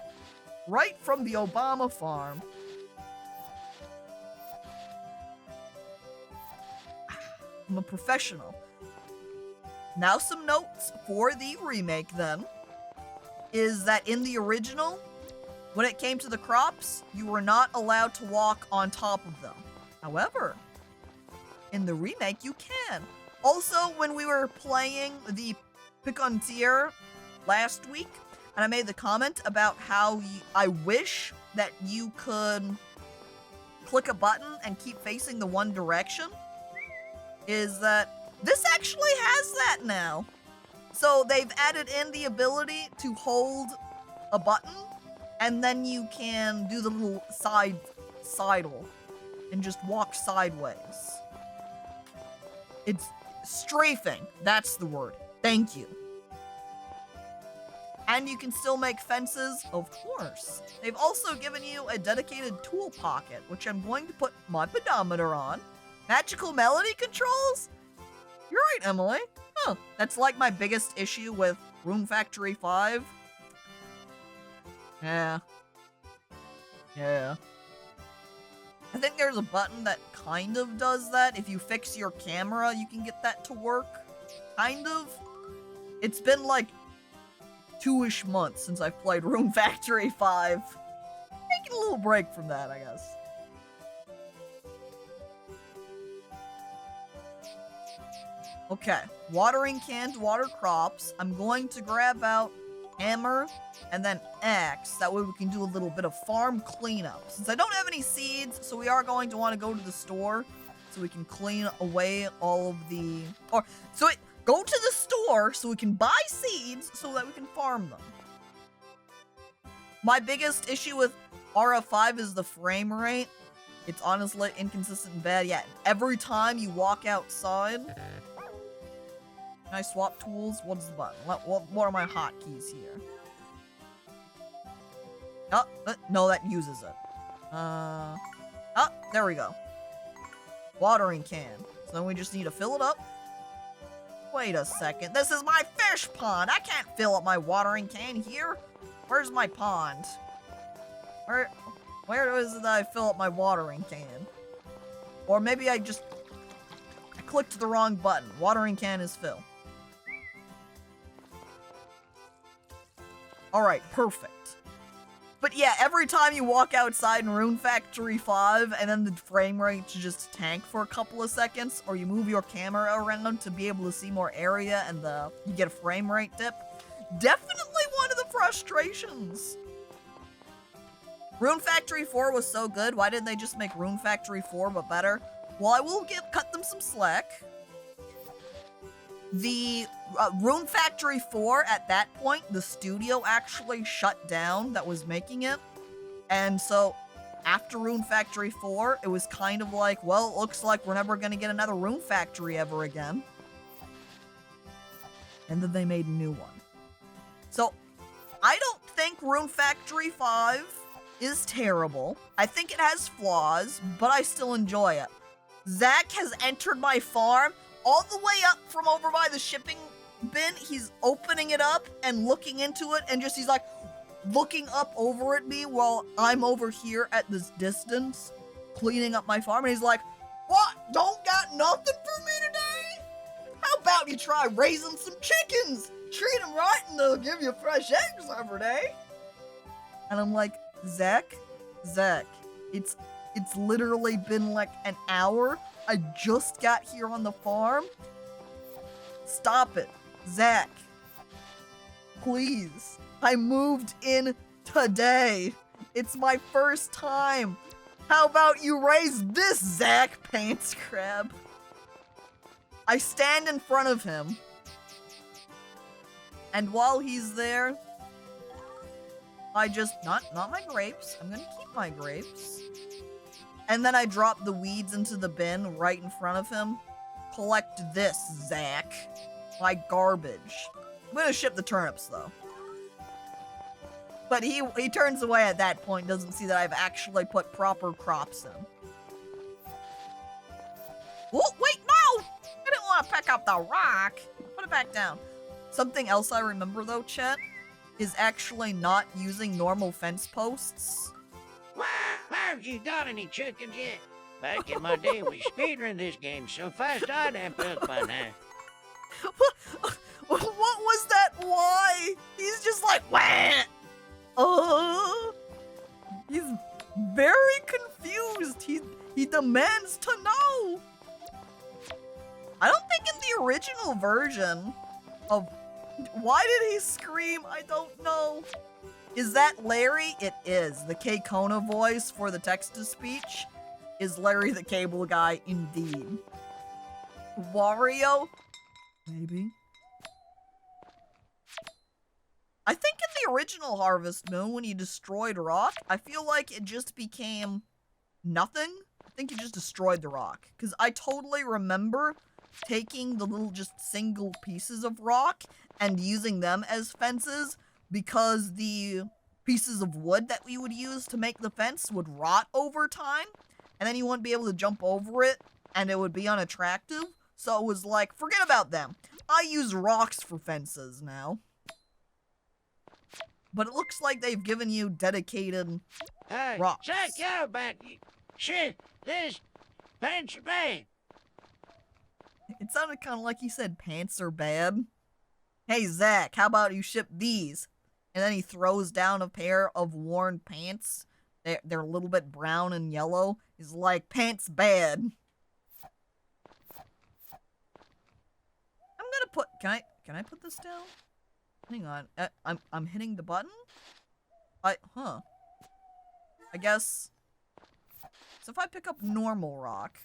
right from the Obama farm. I'm a professional. Now some notes for the remake then, is that in the original, when it came to the crops, you were not allowed to walk on top of them. However, in the remake, you can. Also, when we were playing the Picantier last week, and I made the comment about how I wish that you could click a button and keep facing the one direction, is that this actually has that now. So they've added in the ability to hold a button, and then you can do the little sidle and just walk sideways. It's strafing. That's the word. Thank you. And you can still make fences, of course. They've also given you a dedicated tool pocket, which I'm going to put my pedometer on. Magical melody controls? You're right, Emily. Huh, that's like my biggest issue with Room Factory 5. Yeah. I think there's a button that kind of does that. If you fix your camera, you can get that to work. Kind of. It's been like 2-ish months since I've played Room Factory 5. Taking a little break from that, I guess. Okay, watering can to water crops. I'm going to grab out hammer and then axe. That way we can do a little bit of farm cleanup. Since I don't have any seeds, so we are going to want to go to the store so we can clean away all of the... Go to the store so we can buy seeds so that we can farm them. My biggest issue with RF5 is the frame rate. It's honestly inconsistent and bad. Yeah, every time you walk outside... Can I swap tools? What is the button? What are my hotkeys here? Oh, no, that uses it. Oh, there we go. Watering can. So then we just need to fill it up. Wait a second. This is my fish pond. I can't fill up my watering can here. Where's my pond? Where is it that I fill up my watering can? Or maybe I clicked the wrong button. Watering can is fill. Alright, perfect. But yeah, every time you walk outside in Rune Factory 5 and then the frame rate just tank for a couple of seconds, or you move your camera around to be able to see more area and you get a frame rate dip, definitely one of the frustrations. Rune Factory 4 was so good, why didn't they just make Rune Factory 4 but better? Well, I will cut them some slack. The Rune Factory 4, at that point, the studio actually shut down that was making it. And so, after Rune Factory 4, it was kind of like, well, it looks like we're never going to get another Rune Factory ever again. And then they made a new one. So, I don't think Rune Factory 5 is terrible. I think it has flaws, but I still enjoy it. Zach has entered my farm all the way up from over by the shipping bin. He's opening it up and looking into it, and he's like looking up over at me while I'm over here at this distance cleaning up my farm, and he's like, "What? Don't got nothing for me today? How about you try raising some chickens? Treat them right and they'll give you fresh eggs every day." And I'm like, Zach, it's literally been like an hour. I just got here on the farm. Stop it, Zach. Please. I moved in today. It's my first time. How about you raise this, Zach Pants Crab? I stand in front of him. And while he's there, I just, not my grapes. I'm gonna keep my grapes. And then I drop the weeds into the bin right in front of him. Collect this, Zach. My garbage. I'm gonna ship the turnips, though. But he turns away at that point, doesn't see that I've actually put proper crops in. Oh, wait, no! I didn't want to pick up the rock. Put it back down. Something else I remember, though, chat, is actually not using normal fence posts. Wow, have you got any chickens yet? Back in my day, we speedrun this game so fast I'd have built by now. What was that? Why? He's just like, wah! He's very confused. He demands to know. I don't think in the original version of... Why did he scream? I don't know. Is that Larry? It is. The Kona voice for the text-to-speech is Larry the Cable Guy indeed. Wario? Maybe. I think in the original Harvest Moon, when he destroyed rock, I feel like it just became nothing. I think he just destroyed the rock. Because I totally remember taking the little just single pieces of rock and using them as fences, because the pieces of wood that we would use to make the fence would rot over time, and then you wouldn't be able to jump over it, and it would be unattractive. So it was like, forget about them. I use rocks for fences now. But it looks like they've given you dedicated rocks. Check out about shit, this pants are bad. It sounded kind of like he said pants are bad. Hey, Zach, how about you ship these? And then he throws down a pair of worn pants. They're a little bit brown and yellow. He's like, pants bad. I'm gonna put, can I put this down? Hang on, I'm hitting the button? I guess, so if I pick up normal rock.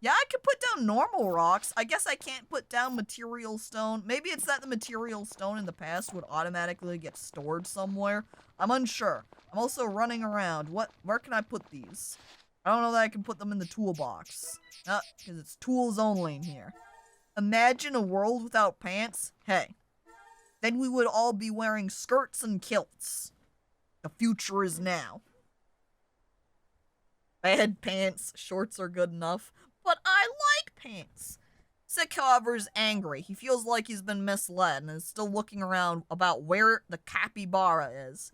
Yeah, I could put down normal rocks. I guess I can't put down material stone. Maybe it's that the material stone in the past would automatically get stored somewhere. I'm unsure. I'm also running around. Where can I put these? I don't know that I can put them in the toolbox. Because it's tools only in here. Imagine a world without pants. Hey. Then we would all be wearing skirts and kilts. The future is now. Bad pants, shorts are good enough, but I like pants. Sick, however, is angry. He feels like he's been misled and is still looking around about where the capybara is.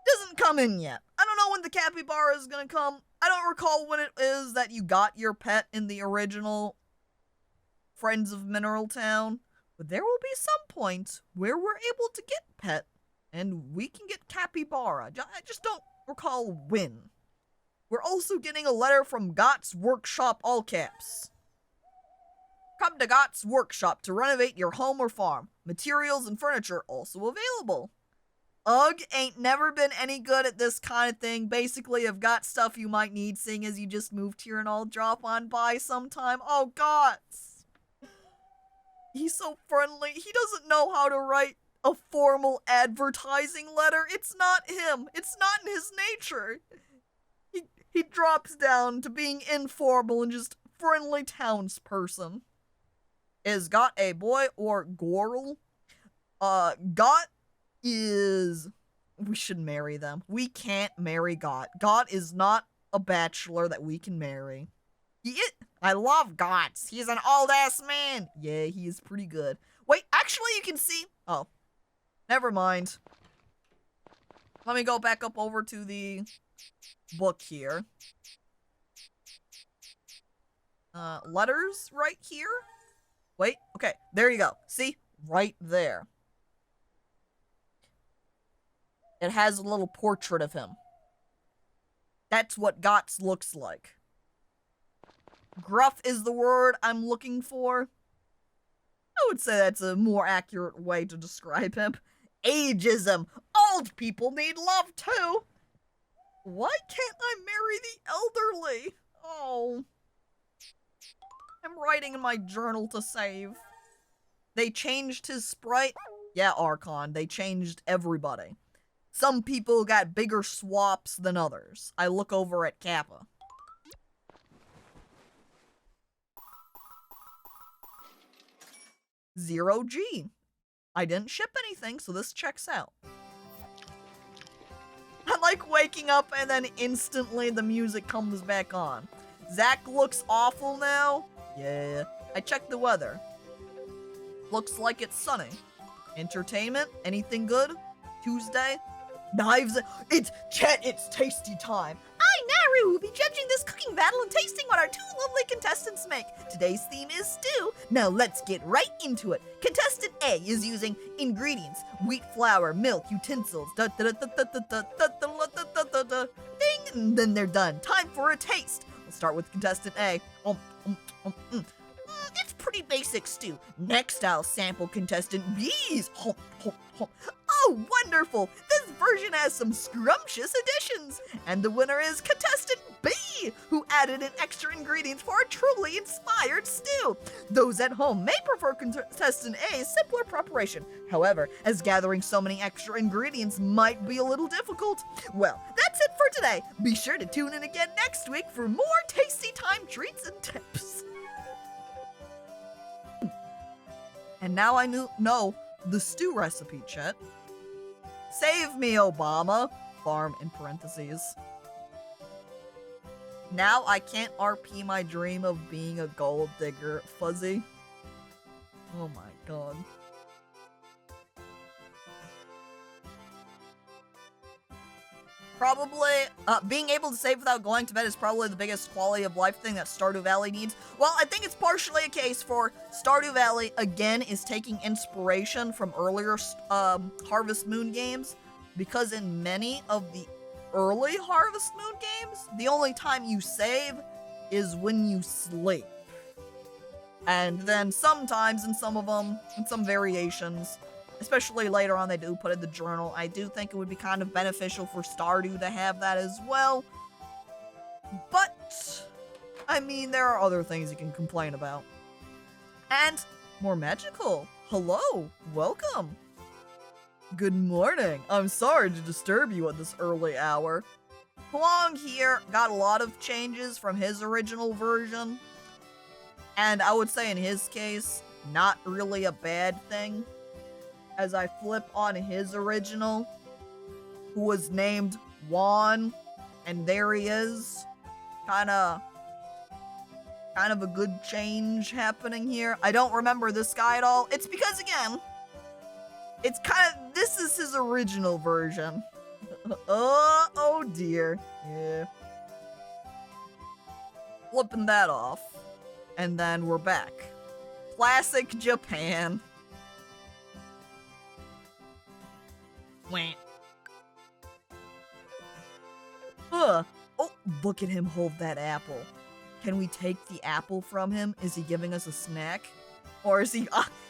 Doesn't come in yet. I don't know when the capybara is gonna come. I don't recall when it is that you got your pet in the original Friends of Mineral Town, but there will be some point where we're able to get pet and we can get capybara. I just don't recall when. We're also getting a letter from Gott's Workshop, all caps. Come to Gott's Workshop to renovate your home or farm. Materials and furniture also available. Ugh, ain't never been any good at this kind of thing. Basically, I've got stuff you might need, seeing as you just moved here and I'll drop on by sometime. Oh, Gotts. He's so friendly. He doesn't know how to write a formal advertising letter. It's not him. It's not in his nature. He drops down to being informal and just friendly townsperson. Is Gott a boy or girl? Gott is... We should marry them. We can't marry Gott. Gott is not a bachelor that we can marry. I love Gotts. He's an old-ass man. Yeah, he is pretty good. Wait, actually you can see... Oh. Never mind. Let me go back up over to the book here. Letters right here? Wait, okay, there you go. See? Right there. It has a little portrait of him. That's what Gotts looks like. Gruff is the word I'm looking for. I would say that's a more accurate way to describe him. Ageism. Old people need love too. Why can't I marry the elderly? Oh. I'm writing in my journal to save. They changed his sprite. Yeah, Archon, they changed everybody. Some people got bigger swaps than others. I look over at Kappa. Zero G. I didn't ship anything, so this checks out. I like waking up and then instantly the music comes back on. Zach looks awful now. Yeah. I checked the weather. Looks like it's sunny. Entertainment? Anything good? Tuesday? Knives? It's Chet, it's tasty time. I, Naru, will be judging this cooking battle and tasting what our two lovely contestants make. Today's theme is stew. Now let's get right into it. Contestant A is using ingredients: wheat flour, milk, utensils, ding, and then they're done. Time for a taste. Let's start with contestant A. It's pretty basic stew. Next, I'll sample contestant B's. Oh, wonderful! This version has some scrumptious additions. And the winner is contestant B, who added in extra ingredients for a truly inspired stew. Those at home may prefer contestant A's simpler preparation. However, as gathering so many extra ingredients might be a little difficult. Well, that's it for today. Be sure to tune in again next week for more tasty time treats and tips. And now I know the stew recipe, Chet. Save me, Obama. Farm in parentheses. Now I can't RP my dream of being a gold digger. Fuzzy. Oh my god. Probably, being able to save without going to bed is probably the biggest quality of life thing that Stardew Valley needs. Well, I think it's partially a case for Stardew Valley, again, is taking inspiration from earlier Harvest Moon games, because in many of the early Harvest Moon games, the only time you save is when you sleep. And then sometimes in some of them, in some variations, especially later on, they do put in the journal. I do think it would be kind of beneficial for Stardew to have that as well. But, I mean, there are other things you can complain about. And more magical. Hello, welcome. Good morning. I'm sorry to disturb you at this early hour. Huang here got a lot of changes from his original version. And I would say in his case, not really a bad thing. As I flip on his original, who was named Juan, and there he is. kind of a good change happening here. I don't remember this guy at all. It's because, again, it's this is his original version. Oh dear. Yeah. Flipping that off. And then we're back. Classic Japan. Wah. Oh, look at him hold that apple. Can we take the apple from him? Is he giving us a snack? Or is he...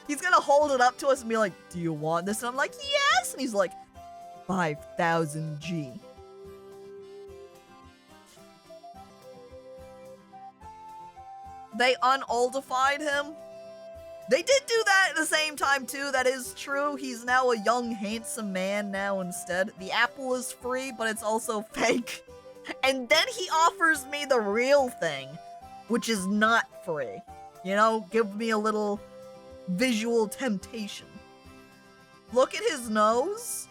he's gonna hold it up to us and be like, do you want this? And I'm like, yes! And he's like, 5,000 G. They unoldified him. They did do that at the same time, too. That is true. He's now a young, handsome man now instead. The apple is free, but it's also fake. And then he offers me the real thing, which is not free. You know, give me a little visual temptation. Look at his nose.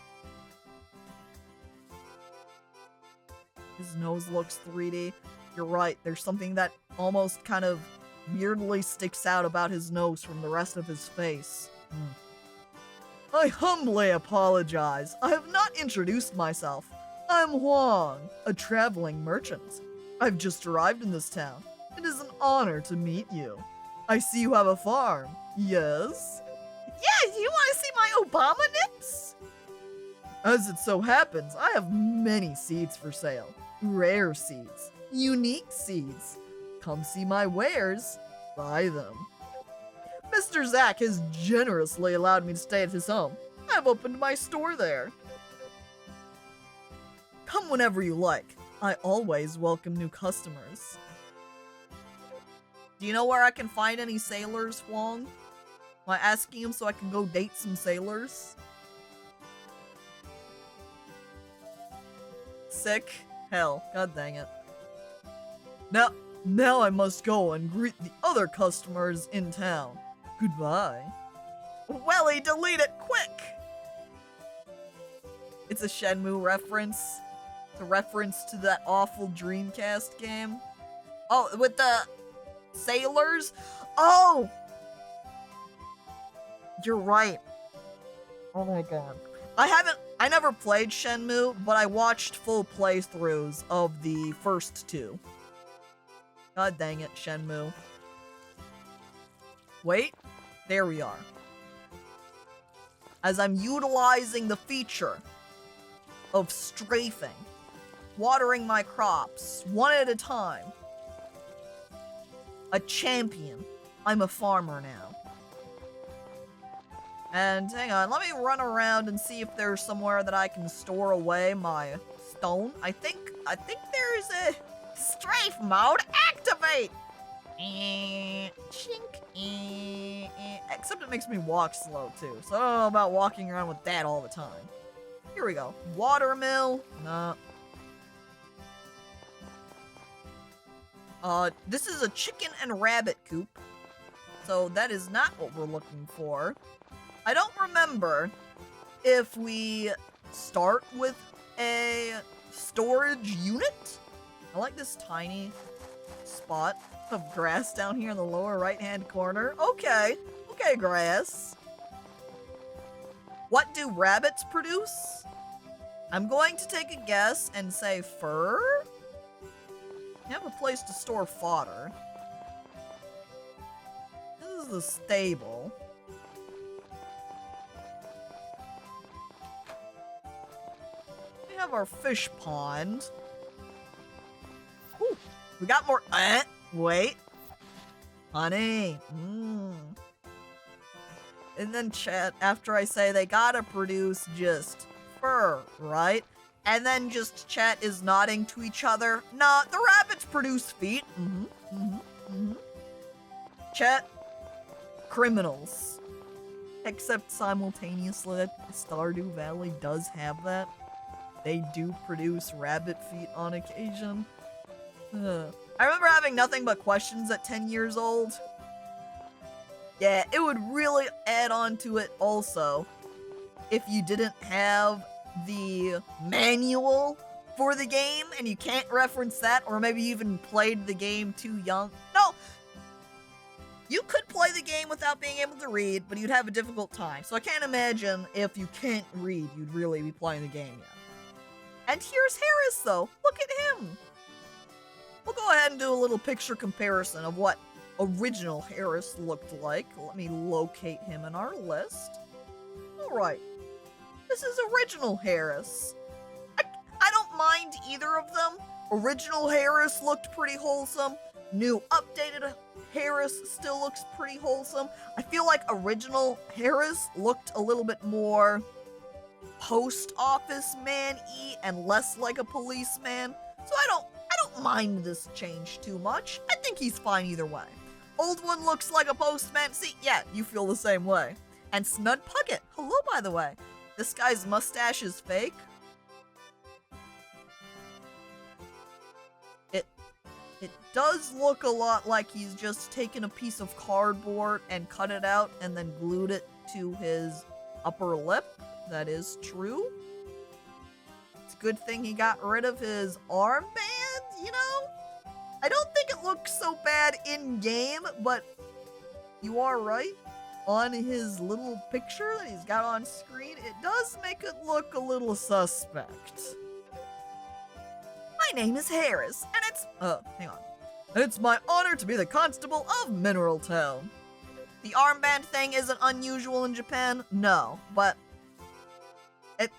His nose looks 3D. You're right, there's something that almost kind of weirdly sticks out about his nose from the rest of his face. I humbly apologize. I have not introduced myself. I'm Huang, a traveling merchant. I've just arrived in this town. It is an honor to meet you. I see you have a farm. Yes? Yeah, you want to see my Obama nips? As it so happens, I have many seeds for sale. Rare seeds. Unique seeds. Come see my wares. Buy them. Mr. Zach has generously allowed me to stay at his home. I've opened my store there. Come whenever you like. I always welcome new customers. Do you know where I can find any sailors, Huang? Am I asking him so I can go date some sailors? Sick? Hell, god dang it. Now I must go and greet the other customers in town. Goodbye. Welly, delete it quick! It's a Shenmue reference. It's a reference to that awful Dreamcast game. Oh, with the sailors? Oh! You're right. Oh my god. I never played Shenmue, but I watched full playthroughs of the first two. God dang it, Shenmue. Wait, there we are. As I'm utilizing the feature of strafing, watering my crops one at a time. A champion. I'm a farmer now. And hang on, let me run around and see if there's somewhere that I can store away my stone. I think there's a strafe mode. Activate! Chink. Except it makes me walk slow too, so I don't know about walking around with that all the time. Here we go. Watermill. No. This is a chicken and rabbit coop. So that is not what we're looking for. I don't remember if we start with a storage unit. I like this tiny spot of grass down here in the lower right-hand corner. Okay, grass. What do rabbits produce? I'm going to take a guess and say fur. You have a place to store fodder. This is the stable. We have our fish pond. Ooh, we got more. Wait. Honey. And then chat, after I say they gotta produce just fur, right? And then just chat is nodding to each other. Nah, the rabbits produce feet. Chat, criminals. Except simultaneously, Stardew Valley does have that. They do produce rabbit feet on occasion. I remember having nothing but questions at 10 years old. Yeah, it would really add on to it also if you didn't have the manual for the game and you can't reference that, or maybe you even played the game too young. No, you could play the game without being able to read, but you'd have a difficult time. So I can't imagine if you can't read, you'd really be playing the game yet. And here's Harris, though. Look at him. We'll go ahead and do a little picture comparison of what original Harris looked like. Let me locate him in our list. All right. This is original Harris. I don't mind either of them. Original Harris looked pretty wholesome. New updated Harris still looks pretty wholesome. I feel like original Harris looked a little bit more post office man-y and less like a policeman. So I don't mind this change too much. I think he's fine either way. Old one looks like a postman. See, yeah, you feel the same way. And Snud Puckett. Hello, by the way. This guy's mustache is fake. It does look a lot like he's just taken a piece of cardboard and cut it out and then glued it to his upper lip. That is true. It's a good thing he got rid of his armband, you know? I don't think it looks so bad in-game, but you are right. On his little picture that he's got on screen, it does make it look a little suspect. My name is Harris, and it's... hang on. It's my honor to be the constable of Mineral Town. The armband thing isn't unusual in Japan, no, but... It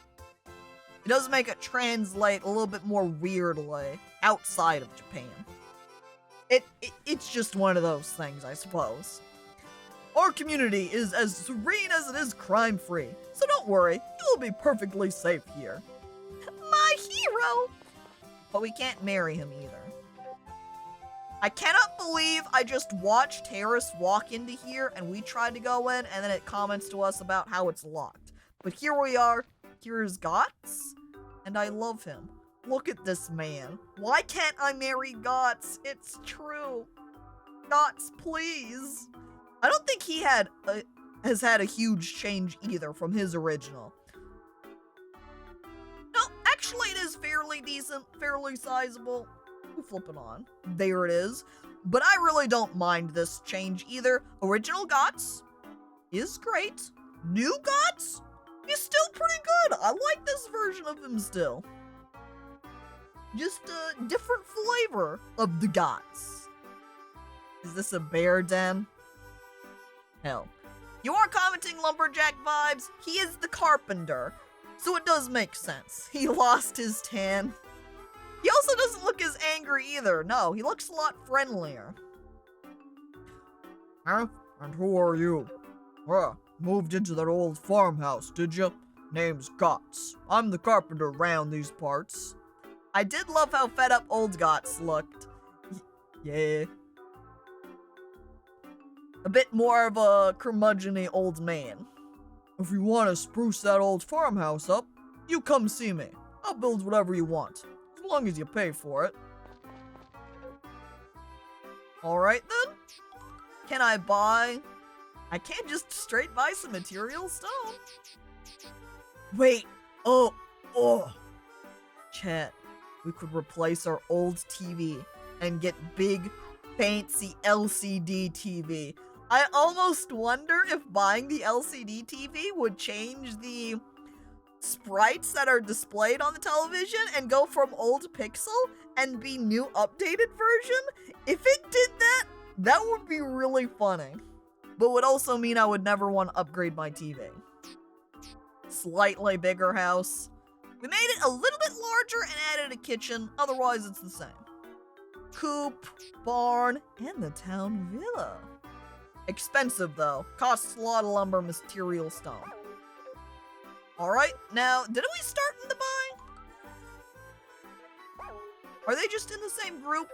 does make it translate a little bit more weirdly outside of Japan. It's just one of those things, I suppose. Our community is as serene as it is crime-free, so don't worry, you will be perfectly safe here. My hero! But we can't marry him either. I cannot believe I just watched Harris walk into here and we tried to go in and then it comments to us about how it's locked. But here we are, here's Gotts, and I love him. Look at this man. Why can't I marry Gotts? It's true. Gotts, please. I don't think he has had a huge change either from his original. No, actually it is fairly decent, fairly sizable. We're flipping on. There it is. But I really don't mind this change either. Original Gotts is great. New Gotts is still pretty good. I like this version of him still. Just a different flavor of the Gotts. Is this a bear den? Hell. You are commenting lumberjack vibes. He is the carpenter. So it does make sense. He lost his tan. He also doesn't look as angry either. No, he looks a lot friendlier. Huh? And who are you? Moved into that old farmhouse, did you? Name's Gotts. I'm the carpenter around these parts. I did love how fed up old Gotts looked. Yeah. A bit more of a curmudgeon-y old man. If you want to spruce that old farmhouse up, you come see me. I'll build whatever you want, as long as you pay for it. Alright then. Can I buy... I can't just straight buy some material stone. Wait. Oh. Chat. We could replace our old TV and get big, fancy LCD TV. I almost wonder if buying the LCD TV would change the sprites that are displayed on the television and go from old pixel and be new updated version. If it did that, that would be really funny. But would also mean I would never want to upgrade my TV. Slightly bigger house. We made it a little bit larger and added a kitchen, otherwise it's the same. Coop, barn, and the town villa. Expensive though, costs a lot of lumber, material, stone. Alright, now, didn't we start in the buy? Are they just in the same group?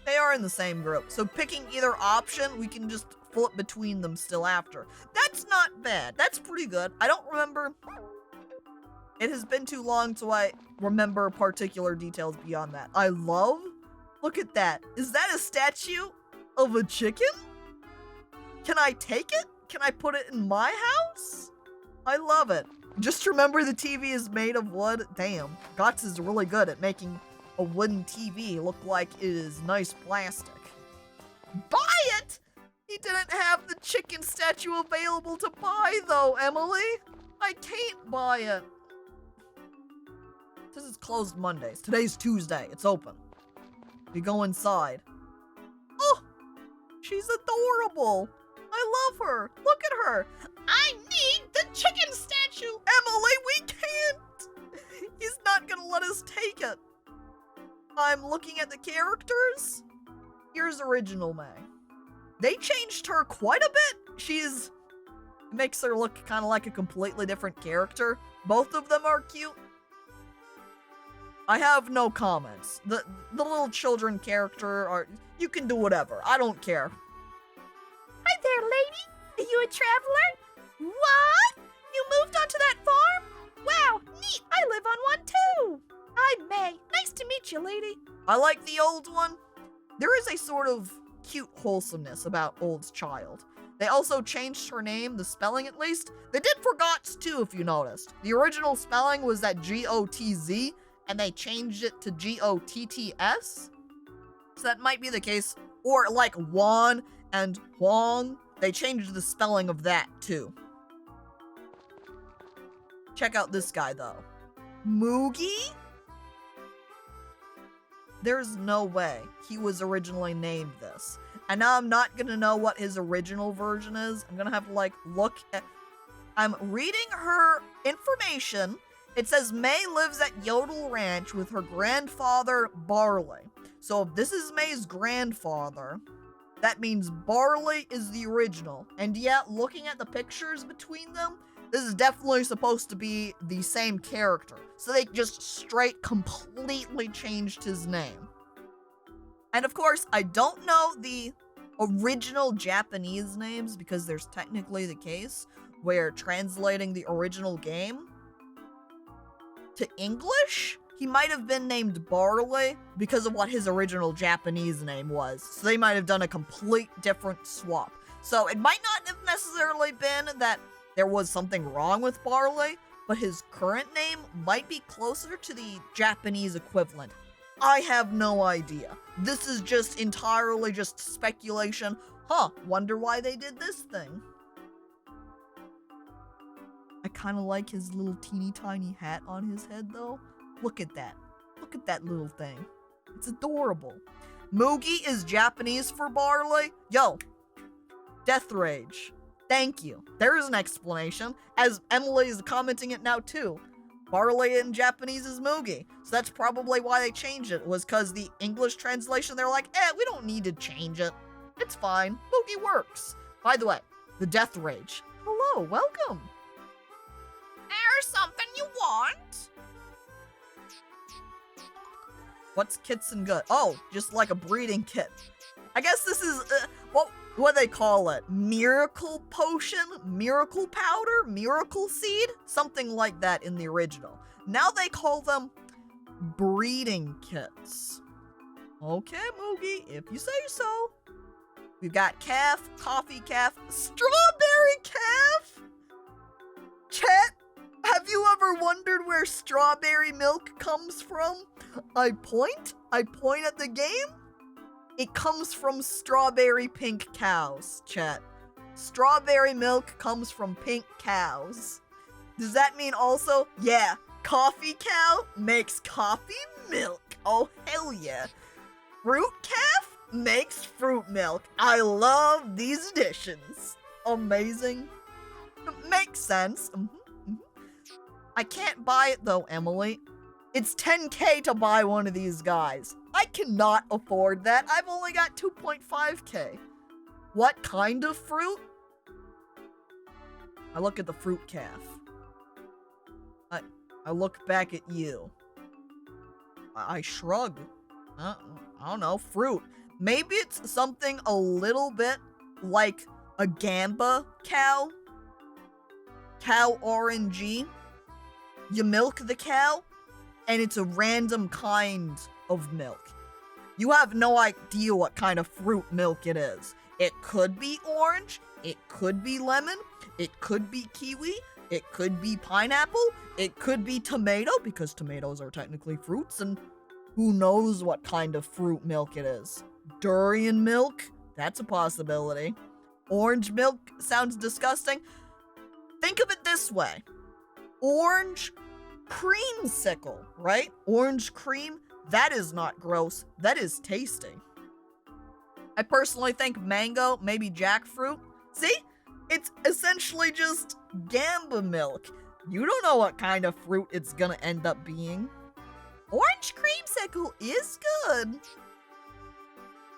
They are in the same group, so picking either option, we can just flip between them still after. That's not bad, that's pretty good. I don't remember... It has been too long so I remember particular details beyond that. I love... Look at that. Is that a statue of a chicken? Can I take it? Can I put it in my house? I love it. Just remember the TV is made of wood. Damn, Guts is really good at making a wooden TV look like it is nice plastic. Buy it! He didn't have the chicken statue available to buy though, Emily. I can't buy it. This is closed Mondays. Today's Tuesday. It's open. We go inside. Oh, she's adorable. I love her. Look at her. I need the chicken statue. Emily, we can't. He's not gonna let us take it. I'm looking at the characters. Here's original May. They changed her quite a bit. Makes her look kind of like a completely different character. Both of them are cute. I have no comments. The little children character you can do whatever. I don't care. Hi there, lady. Are you a traveler? What? You moved onto that farm? Wow, neat. I live on one too. I'm May. Nice to meet you, lady. I like the old one. There is a sort of cute wholesomeness about Old's child. They also changed her name, the spelling at least. They did for Gotts too, if you noticed. The original spelling was that G-O-T-Z, and they changed it to G-O-T-T-S. So that might be the case. Or like Juan and Huang, they changed the spelling of that too. Check out this guy though. Moogie? There's no way he was originally named this. And now I'm not gonna know what his original version is. I'm gonna have to like look at... I'm reading her information. It says May lives at Yodel Ranch with her grandfather, Barley. So if this is May's grandfather, that means Barley is the original. And yeah, looking at the pictures between them, this is definitely supposed to be the same character. So they just straight completely changed his name. And of course, I don't know the original Japanese names because there's technically the case where translating the original game to English, he might have been named Barley because of what his original Japanese name was. So they might have done a complete different swap. So it might not have necessarily been that there was something wrong with Barley, but his current name might be closer to the Japanese equivalent. I have no idea. This is just entirely just speculation. Wonder why they did this thing. I kind of like his little teeny tiny hat on his head though. Look at that. Look at that little thing. It's adorable. Moogie is Japanese for Barley. Yo, Death Rage. Thank you. There's an explanation, as Emily is commenting it now too. Barley in Japanese is Moogie. So that's probably why they changed it, was because the English translation, they're like, we don't need to change it. It's fine. Moogie works. By the way, the Death Rage. Hello, welcome. There's something you want? What's kits and good? Oh, just like a breeding kit. I guess this is, what do they call it? Miracle potion? Miracle powder? Miracle seed? Something like that in the original. Now they call them breeding kits. Okay, Moogie, if you say so. We've got calf, coffee calf, strawberry calf. Chat, have you ever wondered where strawberry milk comes from? I point at the game. It comes from strawberry pink cows, chat. Strawberry milk comes from pink cows. Does that mean also, yeah, coffee cow makes coffee milk? Oh, hell yeah. Fruit calf makes fruit milk. I love these additions. Amazing. Makes sense. I can't buy it though, Emily. It's 10K to buy one of these guys. I cannot afford that. I've only got 2.5K. What kind of fruit? I look at the fruit calf. I look back at you. I shrug. I don't know, fruit. Maybe it's something a little bit like a Gamba cow. Cow RNG. You milk the cow, and it's a random kind of milk. You have no idea what kind of fruit milk it is. It could be orange, it could be lemon, it could be kiwi, It could be pineapple. It could be tomato, because tomatoes are technically fruits, and who knows what kind of fruit milk it is. Durian milk? That's a possibility. Orange milk sounds disgusting. Think of it this way. Orange creamsicle, right? Orange cream, that is not gross. That is tasty. I personally think mango, maybe jackfruit. See? It's essentially just Gamba milk. You don't know what kind of fruit it's gonna end up being. Orange creamsicle is good.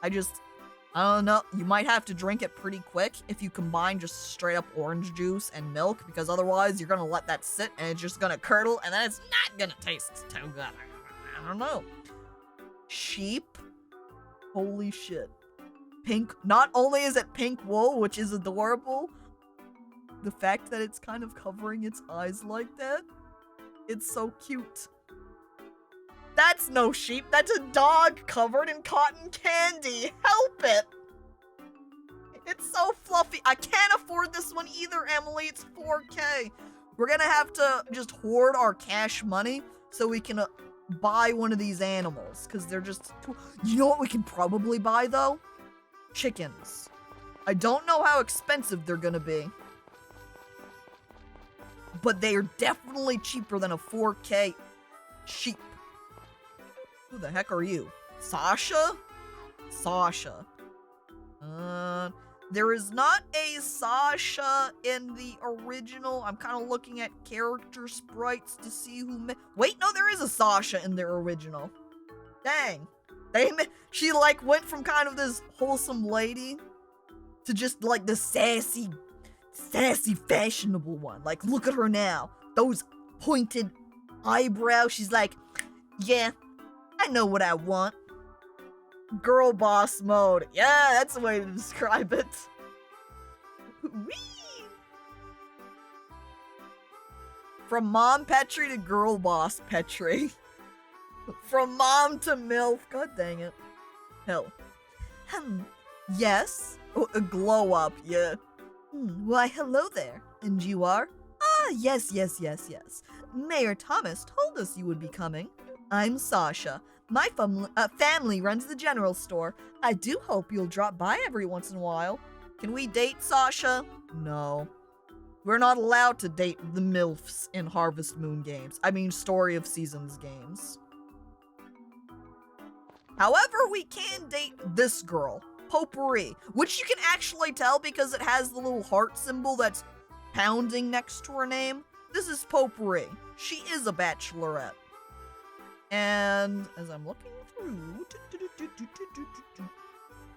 I don't know. You might have to drink it pretty quick if you combine just straight up orange juice and milk, because otherwise you're gonna let that sit and it's just gonna curdle and then it's not gonna taste too good. I don't know. Sheep? Holy shit. Pink. Not only is it pink wool, which is adorable, the fact that it's kind of covering its eyes like that, it's so cute. That's no sheep, that's a dog covered in cotton candy. Help it! It's so fluffy. I can't afford this one either, Emily. It's 4K. We're gonna have to just hoard our cash money so we can buy one of these animals, because they're just too... You know what we can probably buy, though? Chickens. I don't know how expensive they're gonna be, but they are definitely cheaper than a 4K sheep. Who the heck are you? Sasha? Sasha. There is not a Sasha in the original. I'm kind of looking at character sprites to see who wait, no, there is a Sasha in their original. Dang. She, like, went from kind of this wholesome lady to just, like, the sassy, fashionable one. Like, look at her now. Those pointed eyebrows. She's like, yeah, I know what I want. Girl boss mode. Yeah, that's the way to describe it. Whee! From mom Petri to girl boss Petri. From mom to MILF. God dang it. Hell. Yes? Oh, a glow up, yeah. Why, hello there. And you are? Ah, yes. Mayor Thomas told us you would be coming. I'm Sasha. My family runs the general store. I do hope you'll drop by every once in a while. Can we date Sasha? No. We're not allowed to date the MILFs in Harvest Moon games. I mean, Story of Seasons games. However, we can date this girl, Potpourri, which you can actually tell because it has the little heart symbol that's pounding next to her name. This is Potpourri. She is a bachelorette. And as I'm looking through,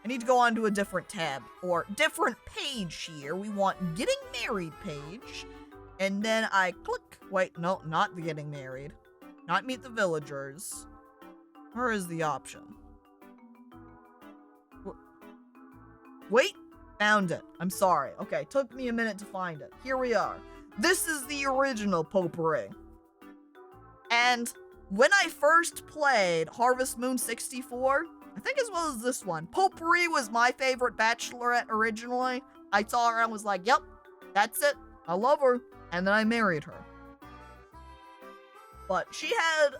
I need to go on to a different tab or different page here. We want Getting Married page. And then I click, wait, no, not the Getting Married. Not Meet the Villagers. Where is the option? Wait, found it. I'm sorry. Okay, took me a minute to find it. Here we are. This is the original Potpourri. And when I first played Harvest Moon 64, I think as well as this one, Potpourri was my favorite bachelorette originally. I saw her and was like, yep, that's it. I love her. And then I married her. But she had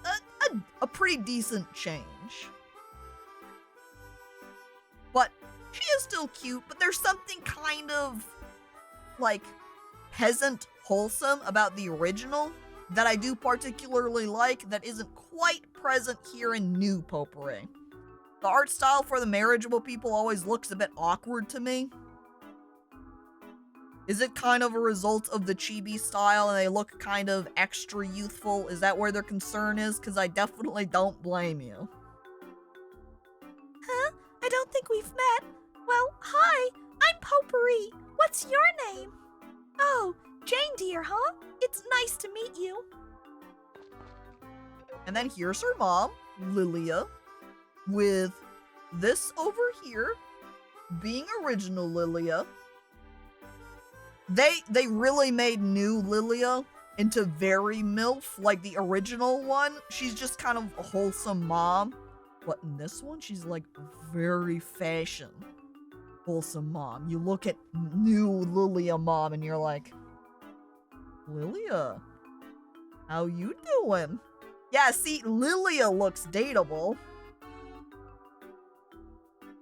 a pretty decent change. But she is still cute, but there's something kind of, like, peasant wholesome about the original that I do particularly like that isn't quite present here in New Potpourri. The art style for the marriageable people always looks a bit awkward to me. Is it kind of a result of the chibi style and they look kind of extra youthful? Is that where their concern is? Because I definitely don't blame you. Huh? I don't think we've met. Well, hi, I'm Potpourri. What's your name? Oh, Jane dear, huh? It's nice to meet you. And then here's her mom, Lilia, with this over here being original Lilia. They really made new Lilia into very MILF, like the original one. She's just kind of a wholesome mom. But in this one, she's like very fashion wholesome mom. You look at new Lilia mom and you're like, Lilia, how you doing? Yeah, see, Lilia looks dateable.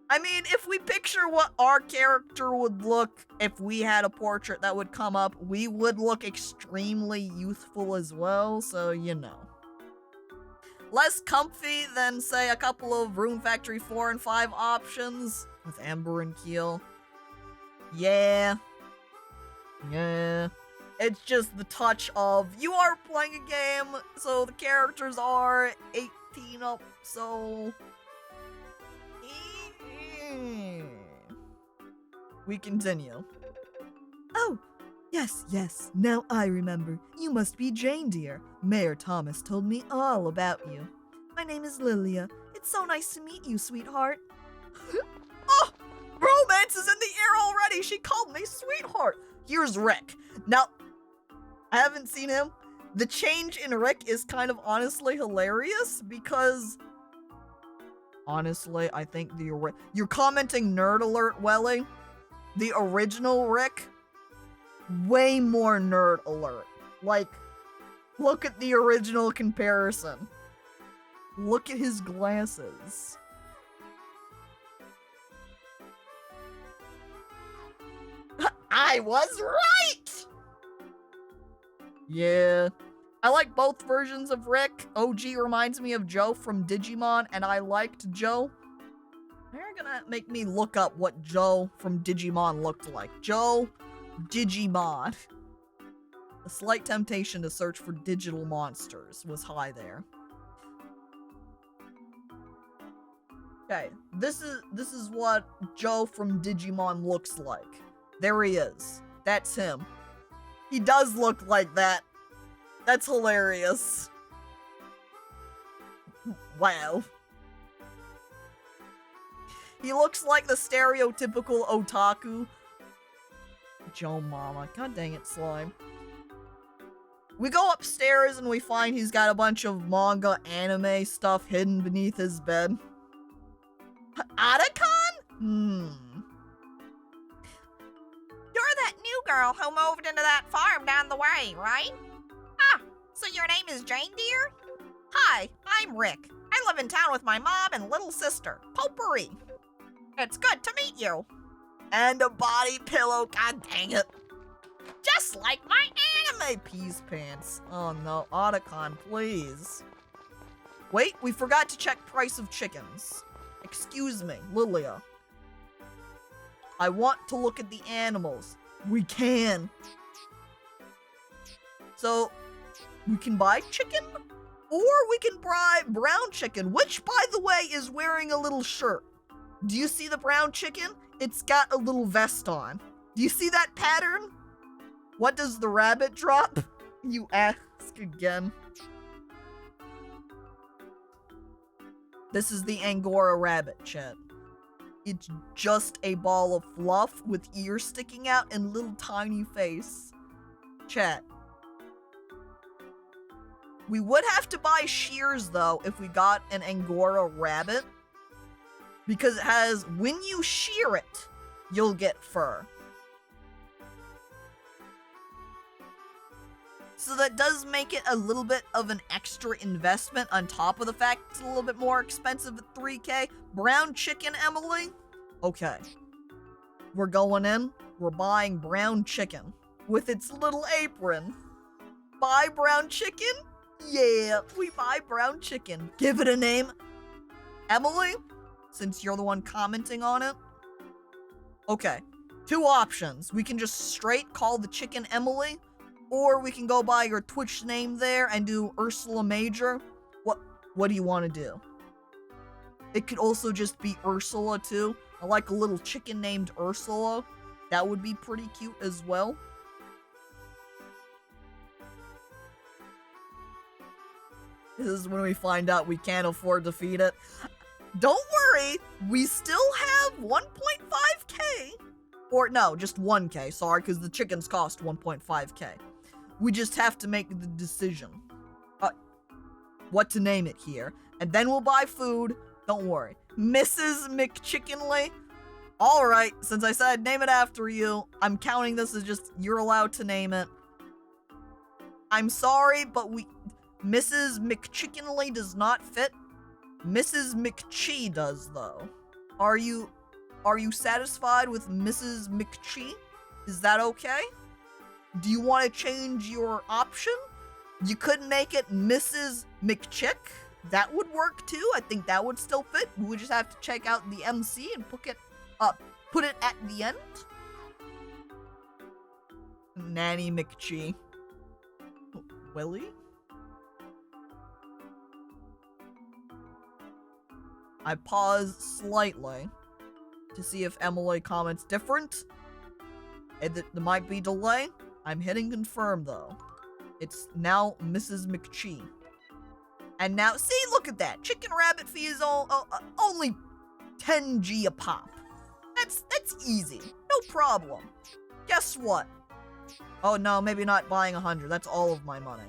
I mean, if we picture what our character would look if we had a portrait that would come up, we would look extremely youthful as well, so you know. Less comfy than, say, a couple of Rune Factory 4 and 5 options with Amber and Keel. Yeah. It's just the touch of, you are playing a game, so the characters are 18 up, so... We continue. Oh, yes, now I remember. You must be Jane, dear. Mayor Thomas told me all about you. My name is Lilia. It's so nice to meet you, sweetheart. Oh, romance is in the air already. She called me sweetheart. Here's Rick. Now, I haven't seen him. The change in Rick is kind of honestly hilarious because... Honestly, I think you're commenting nerd alert, Welly. The original Rick, way more nerd alert. Like, look at the original comparison. Look at his glasses. I was right! Yeah. I like both versions of Rick. OG reminds me of Joe from Digimon, and I liked Joe. They're gonna make me look up what Joe from Digimon looked like. Joe, Digimon. A slight temptation to search for digital monsters was high there. Okay, this is what Joe from Digimon looks like. There he is. That's him. He does look like that. That's hilarious. Wow. He looks like the stereotypical otaku. Joe Mama. God dang it, Slime. We go upstairs and we find he's got a bunch of manga anime stuff hidden beneath his bed. Otacon? You're that new girl who moved into that farm down the way, right? Ah, so your name is Jane, dear? Hi, I'm Rick. I live in town with my mom and little sister, Potpourri. It's good to meet you. And a body pillow, god dang it. Just like my Anime peas pants. Oh no, Otacon, please. Wait, we forgot to check price of chickens. Excuse me, Lilia. I want to look at the animals. We can. So, we can buy chicken, or we can buy brown chicken, which, by the way, is wearing a little shirt. Do you see the brown chicken? It's got a little vest on. Do you see that pattern? What does the rabbit drop? You ask again. This is the Angora rabbit, chat. It's just a ball of fluff with ears sticking out and little tiny face. Chat. We would have to buy shears, though, if we got an Angora rabbit. Because it has, when you shear it, you'll get fur. So that does make it a little bit of an extra investment on top of the fact it's a little bit more expensive at 3K. Brown chicken, Emily? Okay. We're going in. We're buying brown chicken with its little apron. Buy brown chicken? Yeah, we buy brown chicken. Give it a name. Emily, since you're the one commenting on it. Okay, 2 options. We can just straight call the chicken Emily, or we can go by your Twitch name there and do Ursula Major. What do you want to do? It could also just be Ursula too. I like a little chicken named Ursula. That would be pretty cute as well. This is when we find out we can't afford to feed it. Don't worry, we still have 1.5K. Or no, just 1K, sorry, because the chickens cost 1.5K. We just have to make the decision. What to name it here. And then we'll buy food. Don't worry. Mrs. McChickenly. Alright, since I said name it after you, I'm counting this as just you're allowed to name it. I'm sorry, but Mrs. McChickenly does not fit. Mrs. McChee does, though. Are you satisfied with Mrs. McChee? Is that okay? Do you want to change your option? You could make it Mrs. McChick. That would work too. I think that would still fit. We would just have to check out the MC and put it at the end. Nanny McChee. Willie? I pause slightly to see if Emily comments different. There might be delay. I'm hitting confirm though. It's now Mrs. McChee. And now, see, look at that. Chicken rabbit fee is only 10G a pop. That's easy. No problem. Guess what? Oh no, maybe not buying 100. That's all of my money.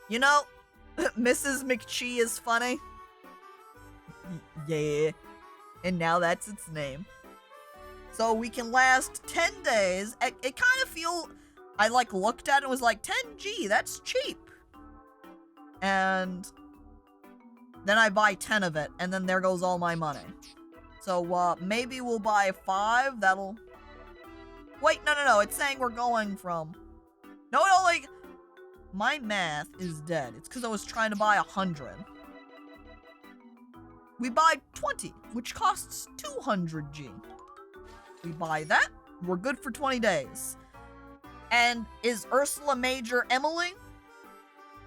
You know, Mrs. McChee is funny. Yeah. And now that's its name. So we can last 10 days. It kind of I looked at it and was like, 10G, that's cheap. And then I buy 10 of it, and then there goes all my money. So, maybe we'll buy 5, wait, no, it's saying we're going from... No, my math is dead. It's because I was trying to buy 100. We buy 20, which costs 200G. We buy that, we're good for 20 days. And is Ursula Major Emily?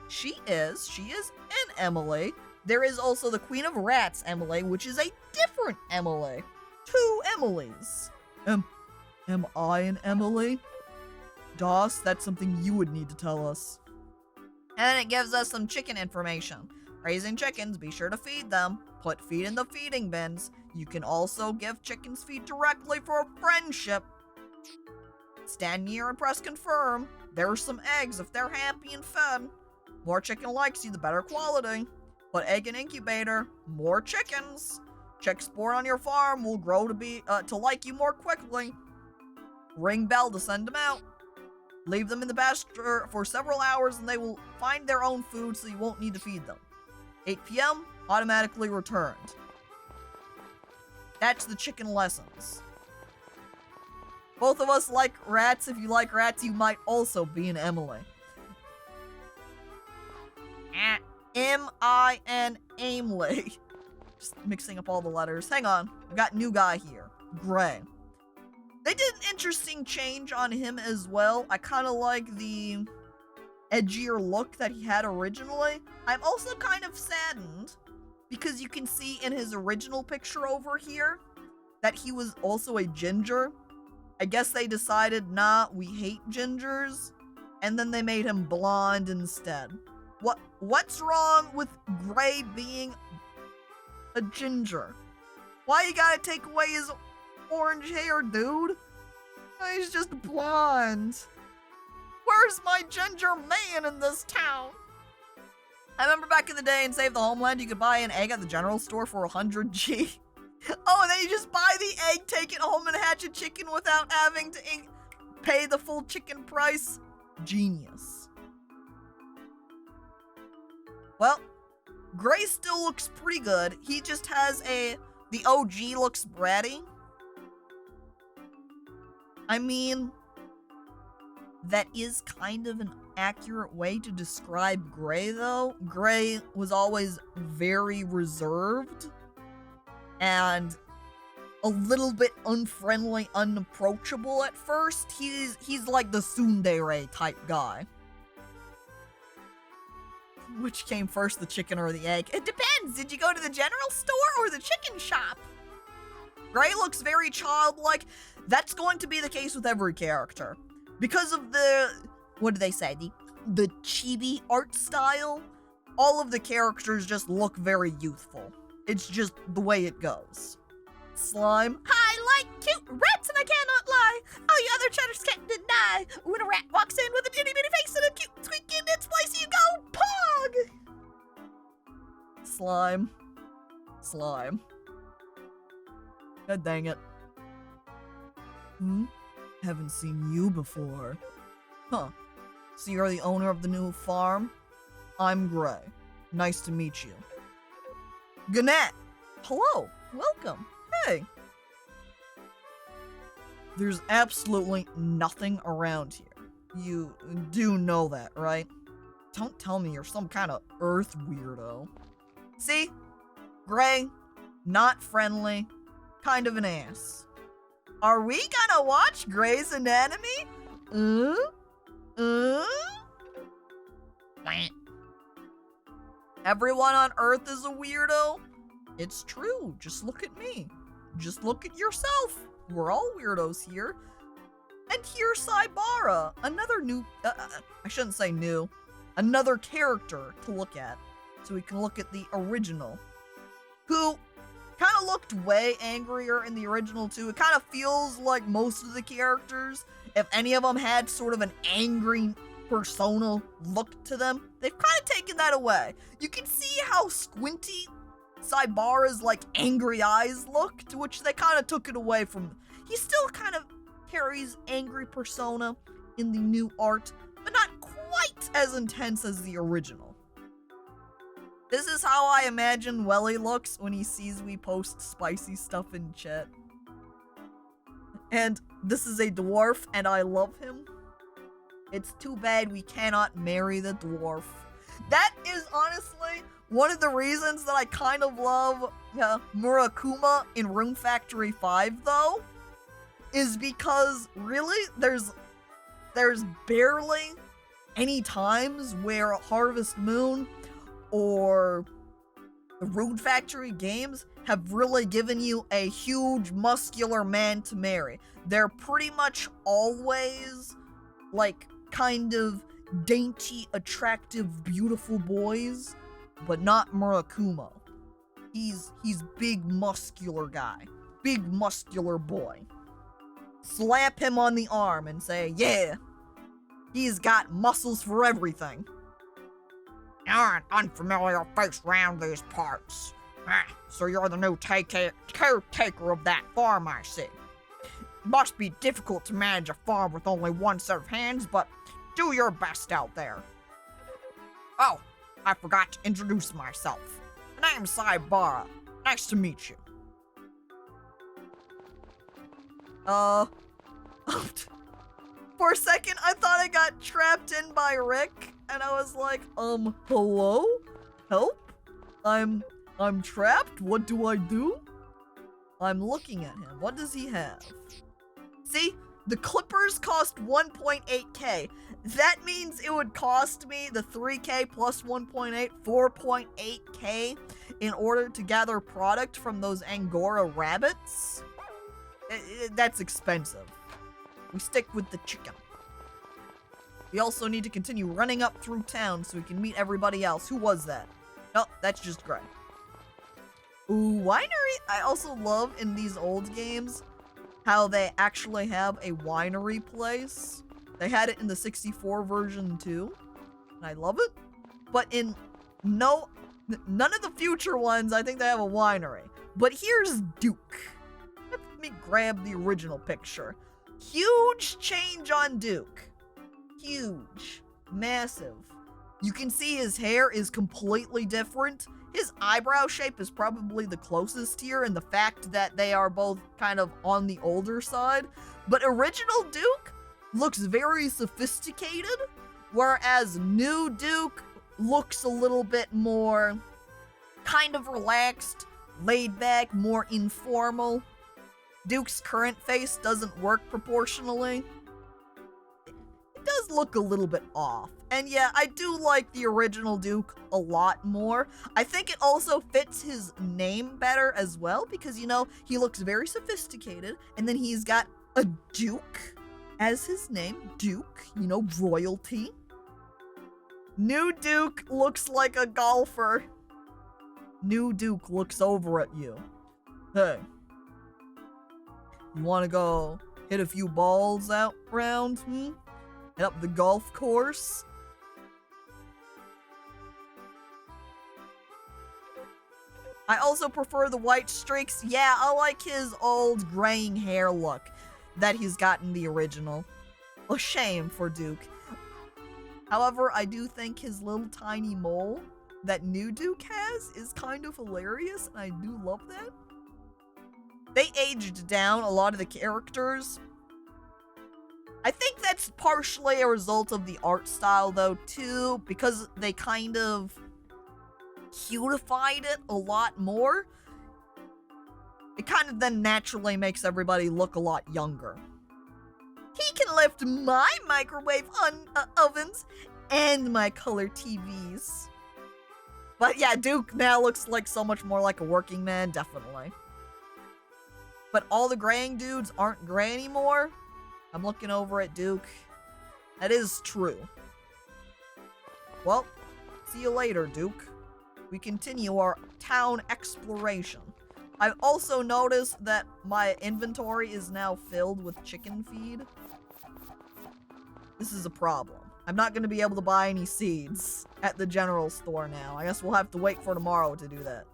She is an Emily. There is also the Queen of Rats Emily, which is a different Emily. 2 Emilys. Am I an Emily? Doss, that's something you would need to tell us. And it gives us some chicken information. Raising chickens, be sure to feed them. Put feed in the feeding bins. You can also give chickens feed directly for friendship. Stand near and press confirm. There are some eggs if they're happy and fed. More chicken likes you, the better quality. Put egg in incubator. More chickens. Chicks born on your farm will grow to like you more quickly. Ring bell to send them out. Leave them in the pasture for several hours and they will find their own food so you won't need to feed them. 8 p.m. automatically returned. That's the chicken lessons. Both of us like rats. If you like rats, you might also be an Emily. M-I-N Aimley. Just mixing up all the letters. Hang on. We got new guy here. Gray. They did an interesting change on him as well. I kind of like the edgier look that he had originally. I'm also kind of saddened because you can see in his original picture over here that he was also a ginger. I guess they decided, nah, we hate gingers, and then they made him blonde instead. What's wrong with Gray being a ginger? Why you gotta take away his orange hair, dude? He's just blonde. Where's my ginger man in this town? I remember back in the day in Save the Homeland, you could buy an egg at the general store for 100G. Oh, and then you just buy the egg, take it home, and hatch a chicken without having to pay the full chicken price. Genius. Well, Gray still looks pretty good. He just has the OG looks bratty. I mean, that is kind of an accurate way to describe Gray, though. Gray was always very reserved and a little bit unfriendly, unapproachable at first. He's like the tsundere type guy. Which came first, the chicken or the egg? It depends. Did you go to the general store or the chicken shop? Gray looks very childlike. That's going to be the case with every character. Because of the, what do they say? The chibi art style. All of the characters just look very youthful. It's just the way it goes. Slime. I like cute rats and I cannot lie. All you other chatters can't deny. When a rat walks in with an itty bitty face and a cute squeak in its place, you go pog. Slime. Slime. God dang it. Haven't seen you before. Huh. So you're the owner of the new farm? I'm Gray. Nice to meet you. Gannett! Hello! Welcome! Hey! There's absolutely nothing around here. You do know that, right? Don't tell me you're some kind of Earth weirdo. See? Gray, not friendly, kind of an ass. Are we gonna watch Grey's Anatomy? Everyone on Earth is a weirdo? It's true, just look at me. Just look at yourself. We're all weirdos here. And here's Saibara, another new, I shouldn't say new, another character to look at. So we can look at the original, who kind of looked way angrier in the original too. It kind of feels like most of the characters, if any of them had sort of an angry persona look to them, they've kind of taken that away. You can see how squinty Saibara's like angry eyes look, to which they kind of took it away from. He still kind of carries angry persona in the new art, but not quite as intense as the original. This is how I imagine Welly looks when he sees we post spicy stuff in chat. And this is a dwarf, and I love him. It's too bad we cannot marry the dwarf. That is honestly one of the reasons that I kind of love Murakuma in Room Factory 5, though, is because really there's barely any times where Harvest Moon or the Rune Factory games have really given you a huge muscular man to marry. They're pretty much always like kind of dainty, attractive, beautiful boys, but not Murakuma. He's big muscular guy, big muscular boy. Slap him on the arm and say, yeah, he's got muscles for everything. You're an unfamiliar face round these parts. So you're the new caretaker of that farm, I see. Must be difficult to manage a farm with only one set of hands, but do your best out there. Oh, I forgot to introduce myself. My name's Saibara. Nice to meet you. For a second, I thought I got trapped in by Rick, and I was like, hello? Help? I'm trapped? What do I do? I'm looking at him. What does he have? See? The clippers cost 1.8k. That means it would cost me the 3k plus 1.8, 4.8k in order to gather product from those Angora rabbits. That's expensive. We stick with the chicken. We also need to continue running up through town so we can meet everybody else. Who was that? No, that's just Greg. Ooh, winery. I also love in these old games how they actually have a winery place. They had it in the 64 version too, and I love it. But in none of the future ones, I think they have a winery. But here's Duke. Let me grab the original picture. Huge change on Duke. Huge. Massive. You can see his hair is completely different. His eyebrow shape is probably the closest here, and the fact that they are both kind of on the older side. But original Duke looks very sophisticated, whereas new Duke looks a little bit more kind of relaxed, laid back, more informal. Duke's current face doesn't work proportionally. It does look a little bit off. And yeah, I do like the original Duke a lot more. I think it also fits his name better as well, because, you know, he looks very sophisticated, and then he's got a Duke as his name. Duke, you know, royalty. New Duke looks like a golfer. New Duke looks over at you. Hey, you want to go hit a few balls out round, Hit up the golf course? I also prefer the white streaks. Yeah, I like his old graying hair look. that he's got in the original. A shame for Duke. However, I do think his little tiny mole that new Duke has is kind of hilarious, and I do love that. They aged down a lot of the characters. I think that's partially a result of the art style, though, too, because they kind of cutified it a lot more. It kind of then naturally makes everybody look a lot younger. He can lift my microwave ovens and my color TVs. But yeah, Duke now looks like so much more like a working man, definitely. But all the graying dudes aren't gray anymore. I'm looking over at Duke. That is true. Well, see you later, Duke. We continue our town exploration. I've also noticed that my inventory is now filled with chicken feed. This is a problem. I'm not going to be able to buy any seeds at the general store now. I guess we'll have to wait for tomorrow to do that.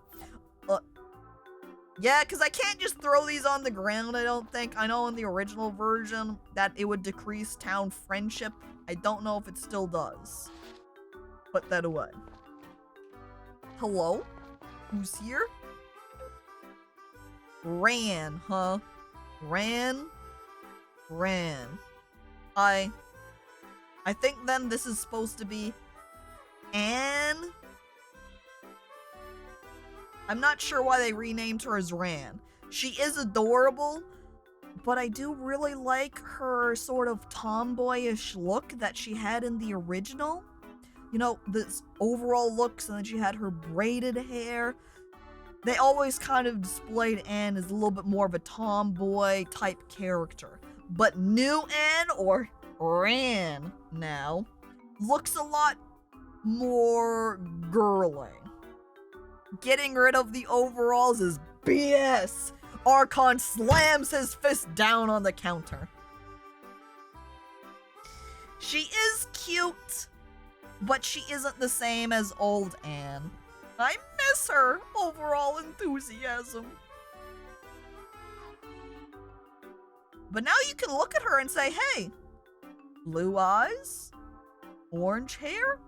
Yeah, because I can't just throw these on the ground, I don't think. I know in the original version that it would decrease town friendship. I don't know if it still does. Put that away. Hello? Who's here? Ran, huh? Ran? I think then this is supposed to be Anne? I'm not sure why they renamed her as Ran. She is adorable, but I do really like her sort of tomboyish look that she had in the original. You know, this overall looks, and then she had her braided hair. They always kind of displayed Anne as a little bit more of a tomboy type character. But new Anne, or Ran now, looks a lot more girly. Getting rid of the overalls is BS. Archon slams his fist down on the counter. She is cute, but she isn't the same as old Anne. I miss her overall enthusiasm. But now you can look at her and say, hey, blue eyes, orange hair?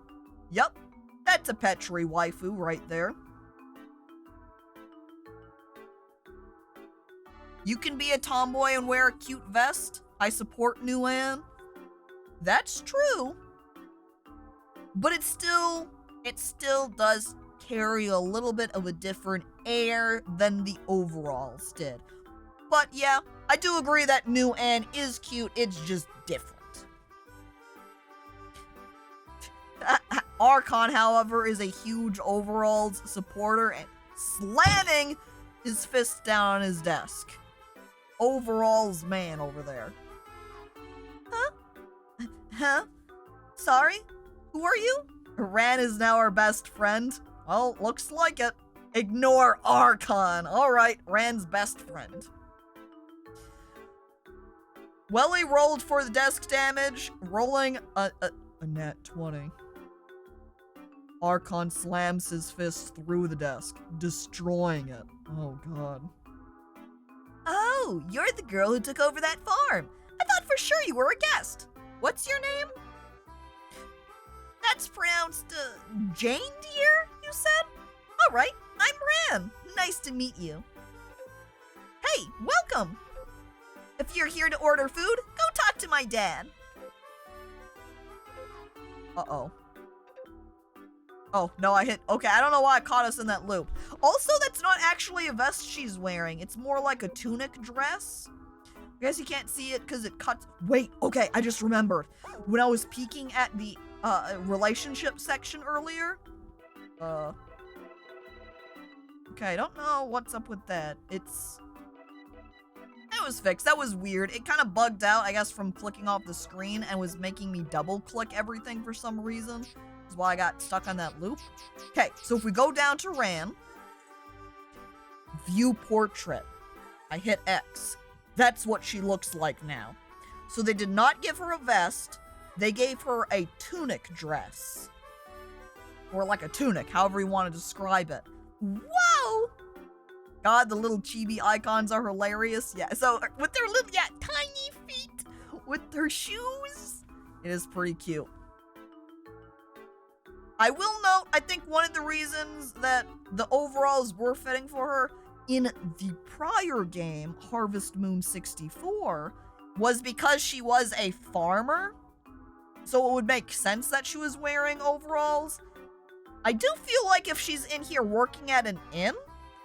Yup, that's a Petri waifu right there. You can be a tomboy and wear a cute vest. I support new Anne. That's true. But it still does carry a little bit of a different air than the overalls did. But yeah, I do agree that new Anne is cute, it's just different. Archon, however, is a huge overalls supporter and slamming his fist down on his desk. Overalls man over there. Huh? Sorry? Who are you? Ran is now our best friend. Well, looks like it. Ignore Archon. Alright, Ran's best friend. Welly rolled for the desk damage, rolling a nat 20. Archon slams his fist through the desk, destroying it. Oh god. Oh, you're the girl who took over that farm. I thought for sure you were a guest. What's your name? That's pronounced, Jane Deere, you said? Alright, I'm Ran. Nice to meet you. Hey, welcome. If you're here to order food, go talk to my dad. Uh-oh. Oh, no, I hit... Okay, I don't know why I caught us in that loop. Also, that's not actually a vest she's wearing. It's more like a tunic dress. I guess you can't see it because it cuts... Wait, okay, I just remembered. When I was peeking at the relationship section earlier... Okay, I don't know what's up with that. It's... That was fixed. That was weird. It kind of bugged out, I guess, from clicking off the screen and was making me double-click everything for some reason. That's why I got stuck on that loop. Okay, so if we go down to Ran, view portrait. I hit X. That's what she looks like now. So they did not give her a vest. They gave her a tunic dress. Or like a tunic, however you want to describe it. Whoa! God, the little chibi icons are hilarious. Yeah, so with their little, tiny with her shoes. It is pretty cute. I will note, I think one of the reasons that the overalls were fitting for her in the prior game, Harvest Moon 64, was because she was a farmer. So it would make sense that she was wearing overalls. I do feel like if she's in here working at an inn,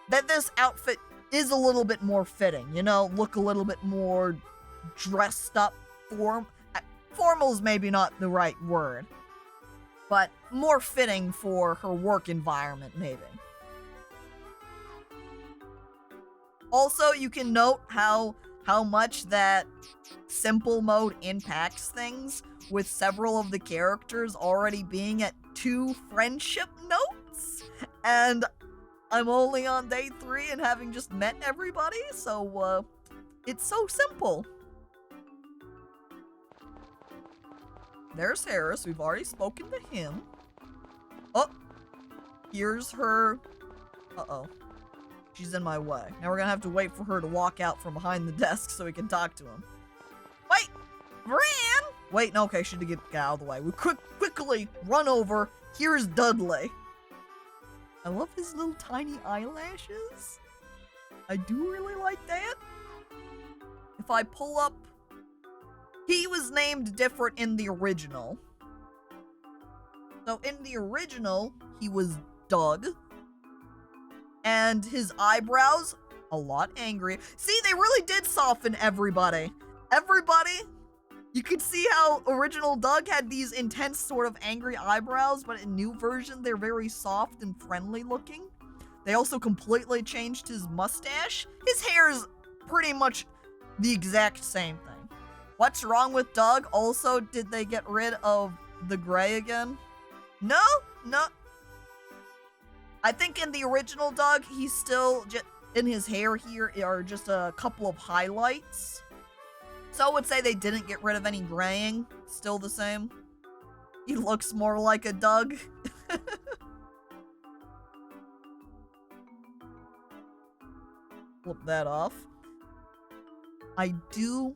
that this outfit is a little bit more fitting, you know, look a little bit more dressed up. Formal's maybe not the right word, but more fitting for her work environment, maybe. Also, you can note how much that simple mode impacts things, with several of the characters already being at 2 friendship notes, and I'm only on day 3 and having just met everybody, so it's so simple. There's Harris. We've already spoken to him. Oh, here's her. Uh-oh. She's in my way. Now we're gonna have to wait for her to walk out from behind the desk so we can talk to him. Wait! Ran! Wait, no, okay, should get out of the way. We quickly run over. Here's Dudley. I love his little tiny eyelashes. I do really like that. If I pull up... He was named different in the original. So in the original, he was Doug. And his eyebrows, a lot angry. See, they really did soften everybody. Everybody, you could see how original Doug had these intense sort of angry eyebrows, but in new version, they're very soft and friendly looking. They also completely changed his mustache. His hair is pretty much the exact same thing. What's wrong with Doug? Also, did they get rid of the gray again? No. I think in the original Doug, he's still just in his hair here are just a couple of highlights. So I would say they didn't get rid of any graying. Still the same. He looks more like a Doug. Flip that off. I do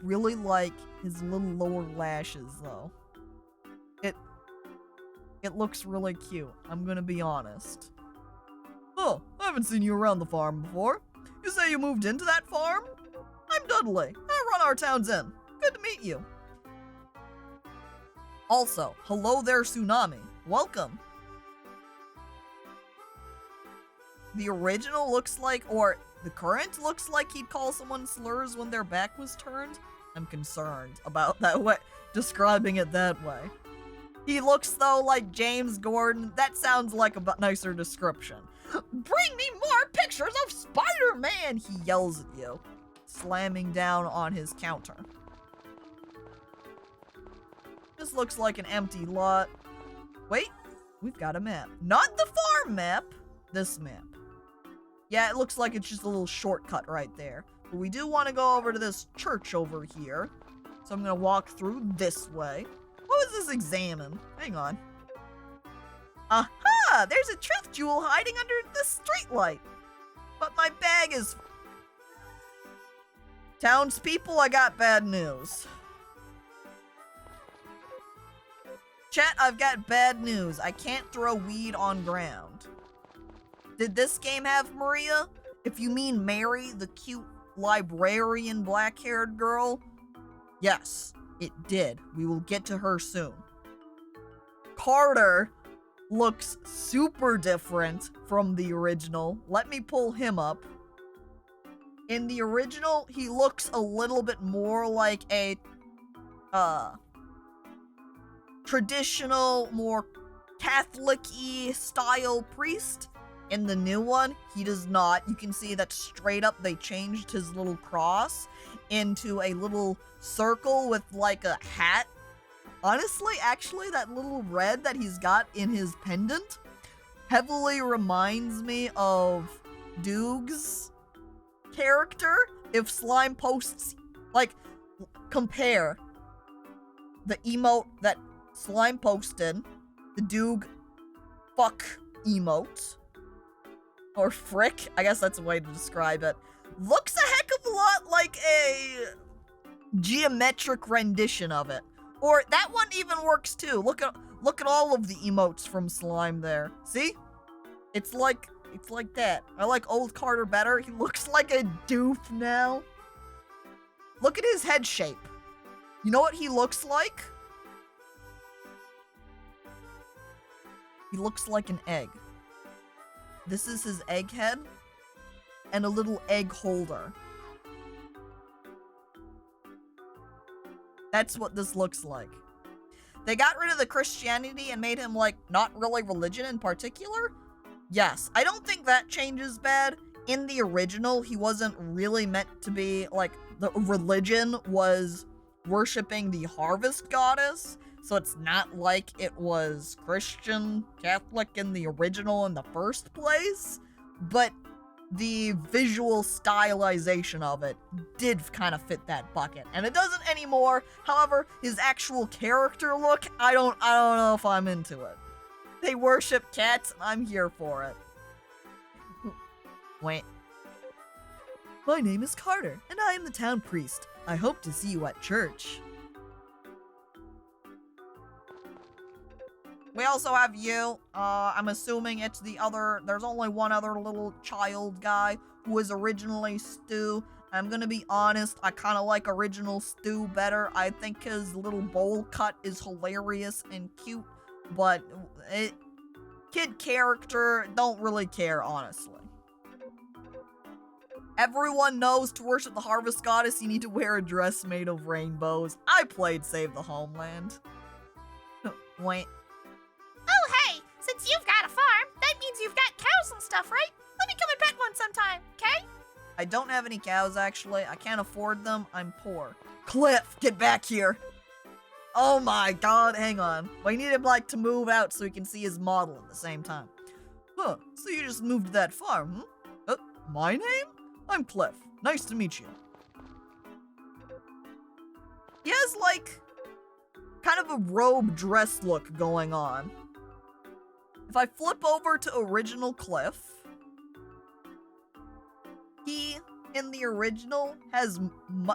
really like his little lower lashes, though. It looks really cute, I'm gonna be honest. Oh, I haven't seen you around the farm before. You say you moved into that farm? I'm Dudley. I run our town's inn. Good to meet you. Also, hello there, Tsunami. Welcome. The original looks like, or the current looks like he'd call someone slurs when their back was turned. I'm concerned about that way, describing it that way. He looks, though, like James Gordon. That sounds like a nicer description. Bring me more pictures of Spider-Man, he yells at you, slamming down on his counter. This looks like an empty lot. Wait, we've got a map. Not the farm map, this map. Yeah, it looks like it's just a little shortcut right there. But we do want to go over to this church over here. So I'm going to walk through this way. What was this examine? Hang on. Aha! There's a truth jewel hiding under the streetlight. But my bag is... Townspeople, I got bad news. Chat, I've got bad news. I can't throw weed on ground. Did this game have Maria? If you mean Mary, the cute librarian black-haired girl, yes, it did. We will get to her soon. Carter looks super different from the original. Let me pull him up. In the original, he looks a little bit more like a traditional, more Catholic-y style priest. In the new one, he does not. You can see that straight up they changed his little cross into a little circle with like a hat. Honestly, actually, that little red that he's got in his pendant heavily reminds me of Doog's character. If Slime posts, like, compare the emote that Slime posted, the Doog fuck emote, or frick, I guess that's a way to describe it, looks a heck of a lot like a geometric rendition of it. Or that one even works too. Look at all of the emotes from Slime there. See? It's like that. I like old Carter better. He looks like a doof now. Look at his head shape. You know what he looks like? He looks like an egg. This is his egg head and a little egg holder. That's what this looks like. They got rid of the Christianity and made him, like, not really religion in particular? Yes, I don't think that change is bad. In the original, he wasn't really meant to be, like, the religion was worshipping the harvest goddess, so it's not like it was Christian, Catholic in the original in the first place, but the visual stylization of it did kind of fit that bucket, and it doesn't anymore. However, his actual character look, I don't know if I'm into it. They worship cats, and I'm here for it. Wait. My name is Carter, and I am the town priest. I hope to see you at church. We also have you. I'm assuming it's there's only one other little child guy who was originally Stu. I'm gonna be honest, I kind of like original Stu better. I think his little bowl cut is hilarious and cute, but kid character, don't really care, honestly. Everyone knows to worship the harvest goddess, you need to wear a dress made of rainbows. I played Save the Homeland. Wait. Oh, hey, since you've got a farm, that means you've got cows and stuff, right? Let me come and pet one sometime, okay? I don't have any cows, actually. I can't afford them. I'm poor. Cliff, get back here. Oh my god, hang on. I need him, like, to move out so he can see his model at the same time. Huh, so you just moved to that farm, hmm? My name? I'm Cliff. Nice to meet you. He has, like, kind of a robe dress look going on. If I flip over to original Cliff, he, in the original, has,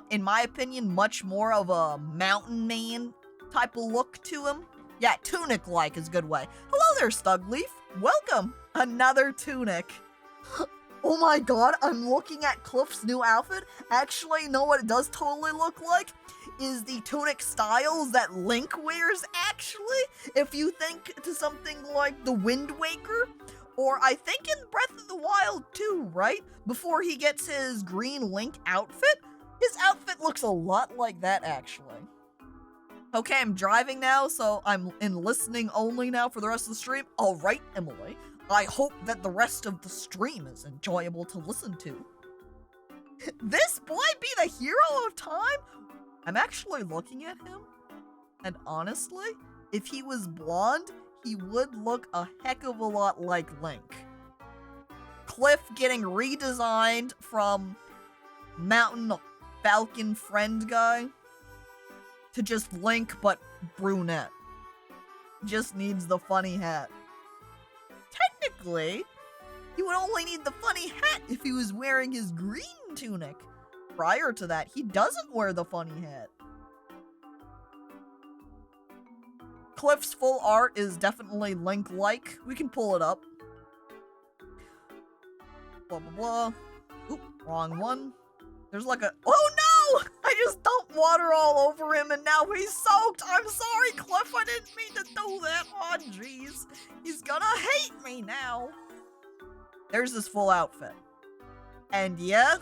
in my opinion, much more of a mountain man type of look to him. Yeah, tunic-like is a good way. Hello there, Stugleaf. Welcome. Another tunic. Oh my god, I'm looking at Cliff's new outfit. Actually, you know what it does totally look like? Is the tunic styles that Link wears, actually. If you think to something like the Wind Waker, or I think in Breath of the Wild too, right? Before he gets his green Link outfit, his outfit looks a lot like that, actually. Okay, I'm driving now, so I'm in listening only now for the rest of the stream. All right, Emily. I hope that the rest of the stream is enjoyable to listen to. This boy be the hero of time? I'm actually looking at him, and honestly, if he was blonde, he would look a heck of a lot like Link. Cliff getting redesigned from Mountain Falcon friend guy to just Link, but brunette. Just needs the funny hat. Technically, he would only need the funny hat if he was wearing his green tunic. Prior to that, he doesn't wear the funny hat. Cliff's full art is definitely Link-like. We can pull it up. Blah, blah, blah. Oop, wrong one. There's like a... Oh no! I just dumped water all over him and now he's soaked! I'm sorry, Cliff, I didn't mean to do that. Oh, jeez. He's gonna hate me now. There's his full outfit. And yeah.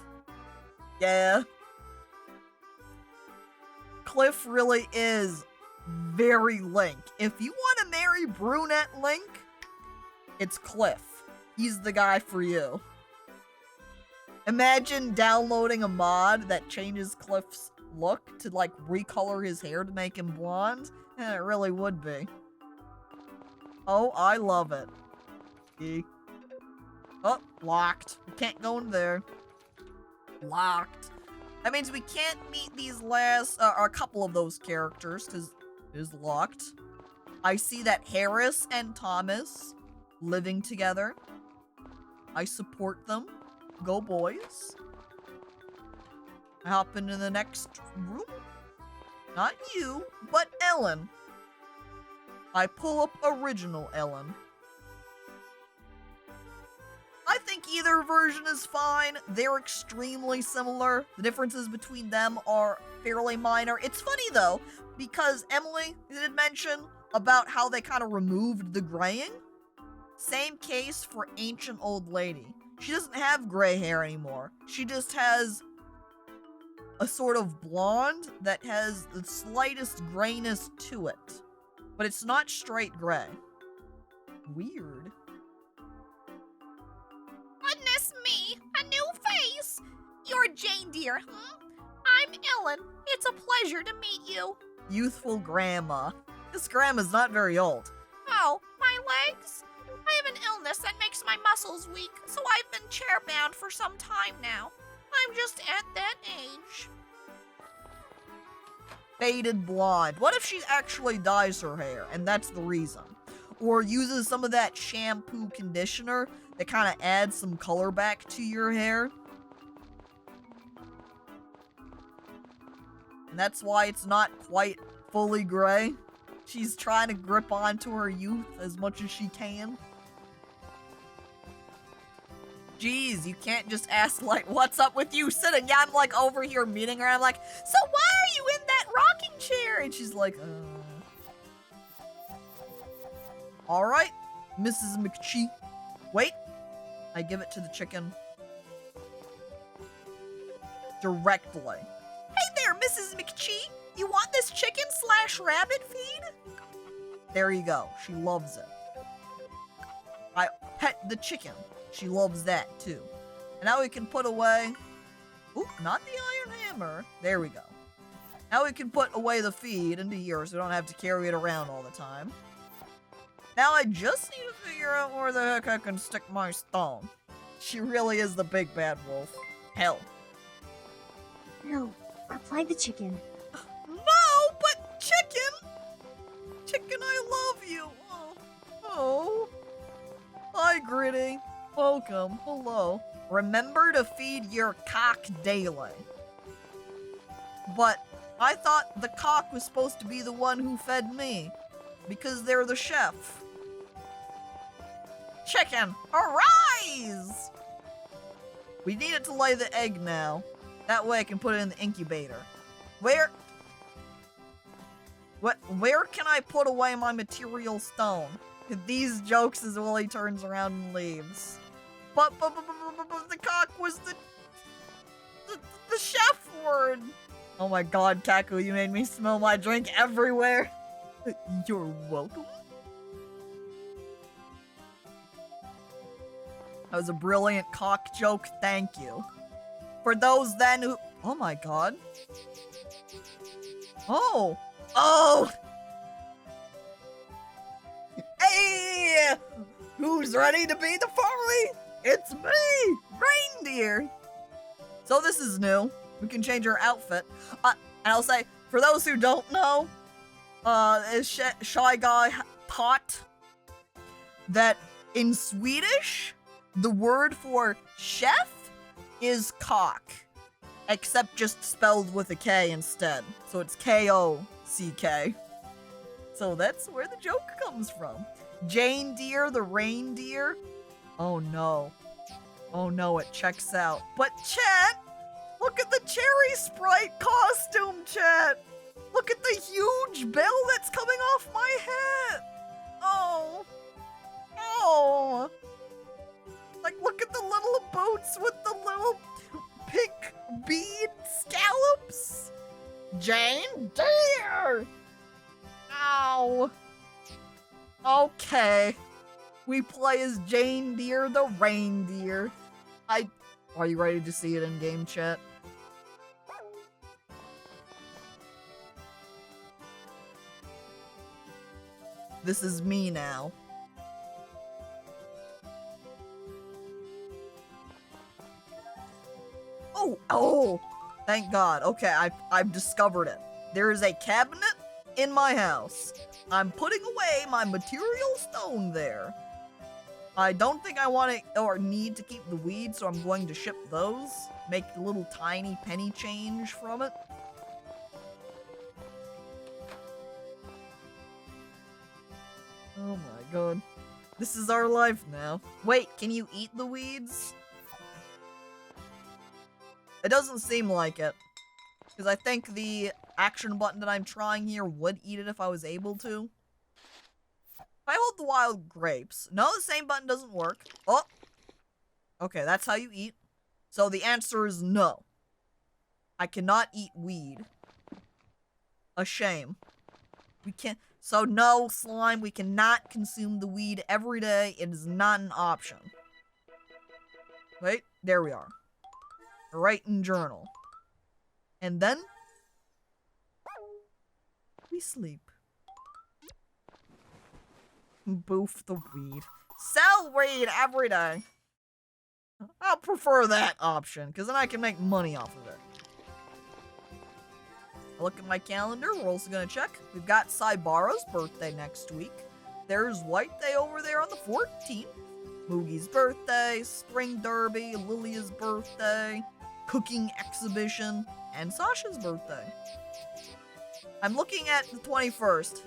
Cliff really is very Link. If you want to marry brunette Link, it's Cliff. He's the guy for you. Imagine downloading a mod that changes Cliff's look to, like, recolor his hair to make him blonde. It really would be. Oh, I love it. Oh, locked. We can't go in there. Locked. That means we can't meet these last, or a couple of those characters, because it is locked. I see that Harris and Thomas living together. I support them. Go boys. I hop into the next room. Not you, but Ellen. I pull up original Ellen. I think either version is fine. They're extremely similar. The differences between them are fairly minor. It's funny though, because Emily did mention about how they kind of removed the graying. Same case for Ancient Old Lady. She doesn't have gray hair anymore. She just has a sort of blonde that has the slightest grayness to it. But it's not straight gray. Weird. Goodness me, a new face! You're Jane Deere, huh? I'm Ellen. It's a pleasure to meet you. Youthful grandma. This grandma's not very old. Oh, my legs? I have an illness that makes my muscles weak, so I've been chair-bound for some time now. I'm just at that age. Faded blonde. What if she actually dyes her hair, and that's the reason? Or uses some of that shampoo conditioner that kind of adds some color back to your hair? And that's why it's not quite fully gray. She's trying to grip onto her youth as much as she can. Jeez, you can't just ask, like, what's up with you sitting? Yeah, I'm, like, over here meeting her. I'm like, so why are you in that rocking chair? And she's like, Alright, Mrs. McChee. Wait. I give it to the chicken. Directly. Hey there, Mrs. McChee. You want this chicken/rabbit feed? There you go. She loves it. I pet the chicken. She loves that, too. And now we can put away... Oop, not the iron hammer. There we go. Now we can put away the feed into here so we don't have to carry it around all the time. Now I just need to figure out where the heck I can stick my stone. She really is the big bad wolf. Hell. No, apply the chicken. No, but chicken! Chicken, I love you. Oh. Hi, Gritty. Welcome. Hello. Remember to feed your cock daily. But I thought the cock was supposed to be the one who fed me. Because they're the chef. Chicken, arise! We need it to lay the egg now. That way I can put it in the incubator. Where can I put away my material stone? These jokes as Willie turns around and leaves. But the cock was the chef word. Oh my god, Kaku, you made me smell my drink everywhere. You're welcome. That was a brilliant cock joke, thank you. For those then who... Oh my god. Oh! Oh! Hey! Who's ready to be the furry? It's me! Reindeer! So this is new. We can change our outfit. And I'll say, for those who don't know, Shy Guy taught that in Swedish, the word for chef is cock, except just spelled with a K instead. So it's K-O-C-K. So that's where the joke comes from. Jane Deere, the reindeer. Oh no. Oh no, it checks out. But chat, look at the cherry sprite costume, chat. Look at the huge bell that's coming off my head. Oh. Oh. Like, look at the little boots with the little pink bead scallops. Jane Deere. Ow. Okay. We play as Jane Deere the reindeer. Are you ready to see it in game chat? This is me now. Oh, thank God. Okay, I've discovered it. There is a cabinet in my house. I'm putting away my material stone there. I don't think I want to or need to keep the weeds, so I'm going to ship those. Make a little tiny penny change from it. Oh my god. This is our life now. Wait, can you eat the weeds? It doesn't seem like it. Because I think the action button that I'm trying here would eat it if I was able to. If I hold the wild grapes. No, the same button doesn't work. Oh! Okay, that's how you eat. So the answer is no. I cannot eat weed. A shame. We can't. So no, slime, we cannot consume the weed every day. It is not an option. Wait, there we are. Write in journal. And then we sleep. Boof the weed. Sell weed every day. I'll prefer that option, because then I can make money off of it. I look at my calendar, we're also going to check. We've got Saibara's birthday next week. There's White Day over there on the 14th. Moogie's birthday, Spring Derby, Lilia's birthday, cooking exhibition, and Sasha's birthday. I'm looking at the 21st.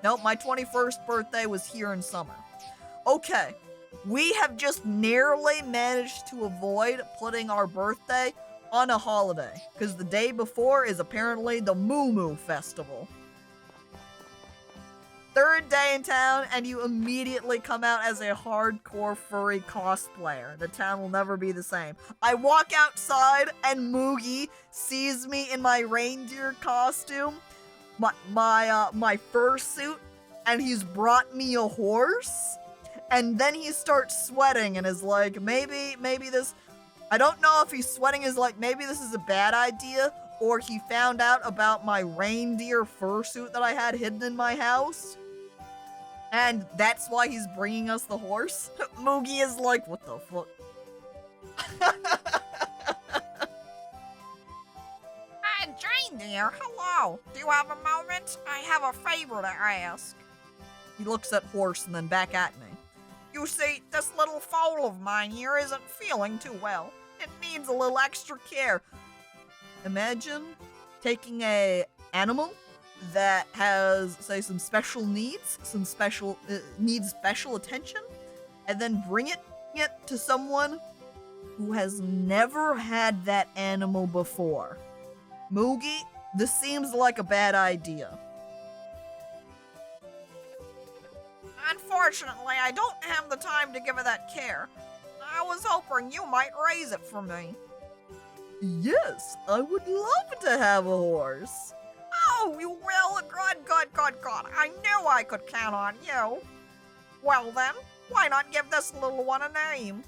Nope, my 21st birthday was here in summer. Okay, we have just narrowly managed to avoid putting our birthday on a holiday, because the day before is apparently the Moo Moo Festival. Third day in town, and you immediately come out as a hardcore furry cosplayer. The town will never be the same. I walk outside, and Moogie sees me in my reindeer costume, my fursuit, and he's brought me a horse. And then he starts sweating and is like, maybe this... I don't know if he's sweating is like, maybe this is a bad idea, or he found out about my reindeer fursuit that I had hidden in my house. And that's why he's bringing us the horse. Moogie is like, what the fuck? Reindeer, hello. Do you have a moment? I have a favor to ask. He looks at horse and then back at me. You see, this little foal of mine here isn't feeling too well. It needs a little extra care. Imagine taking a animal that has, say, some special needs, needs special attention, and then bring it to someone who has never had that animal before. Moogie, this seems like a bad idea. Unfortunately, I don't have the time to give it that care. I was hoping you might raise it for me. Yes, I would love to have a horse. Oh, you will? Good. I knew I could count on you. Well then, why not give this little one a name?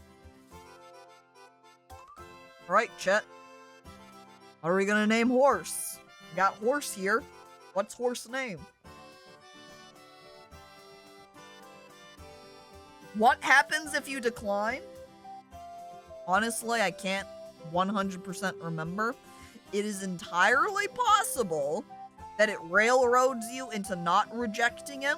Alright, Chet. What are we gonna name horse? We got horse here. What's horse name? What happens if you decline? Honestly, I can't 100% remember. It is entirely possible that it railroads you into not rejecting it.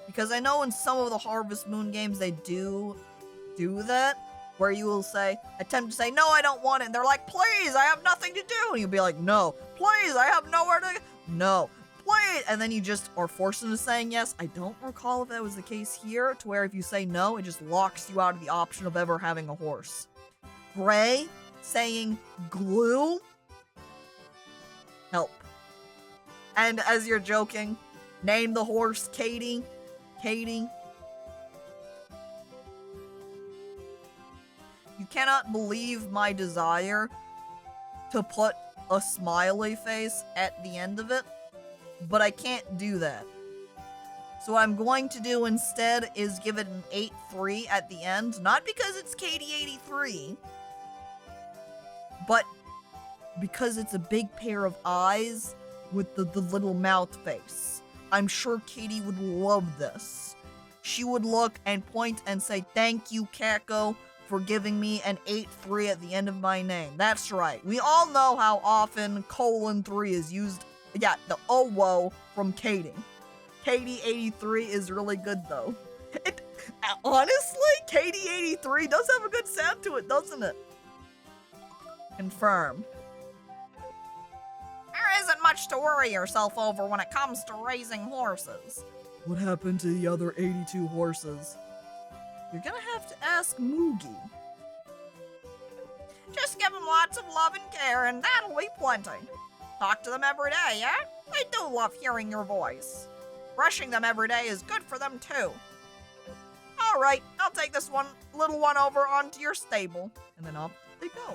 Because I know in some of the Harvest Moon games they do that, where you will say, attempt to say, no, I don't want it. And they're like, please, I have nothing to do. And you'll be like, no, please, I have nowhere to go. No, please. And then you just are forced into saying yes. I don't recall if that was the case here, to where if you say no, it just locks you out of the option of ever having a horse. Gray saying glue? Help. And as you're joking, name the horse Katie. Katie. You cannot believe my desire to put a smiley face at the end of it, but I can't do that. So what I'm going to do instead is give it an 8-3 at the end, not because it's Katie83, but because it's a big pair of eyes with the little mouth face. I'm sure Katie would love this. She would look and point and say, thank you, Caco, for giving me an 8-3 at the end of my name. That's right. We all know how often :3 is used. Yeah, the OWO from Katie. Katie83 is really good, though. Honestly, Katie83 does have a good sound to it, doesn't it? Confirm. much to worry yourself over when it comes to raising horses. What happened to the other 82 horses? You're gonna have to ask Moogie. Just give them lots of love and care, and that'll be plenty. Talk to them every day, yeah? They do love hearing your voice. Brushing them every day is good for them, too. All right, I'll take this little one over onto your stable. And then off they go.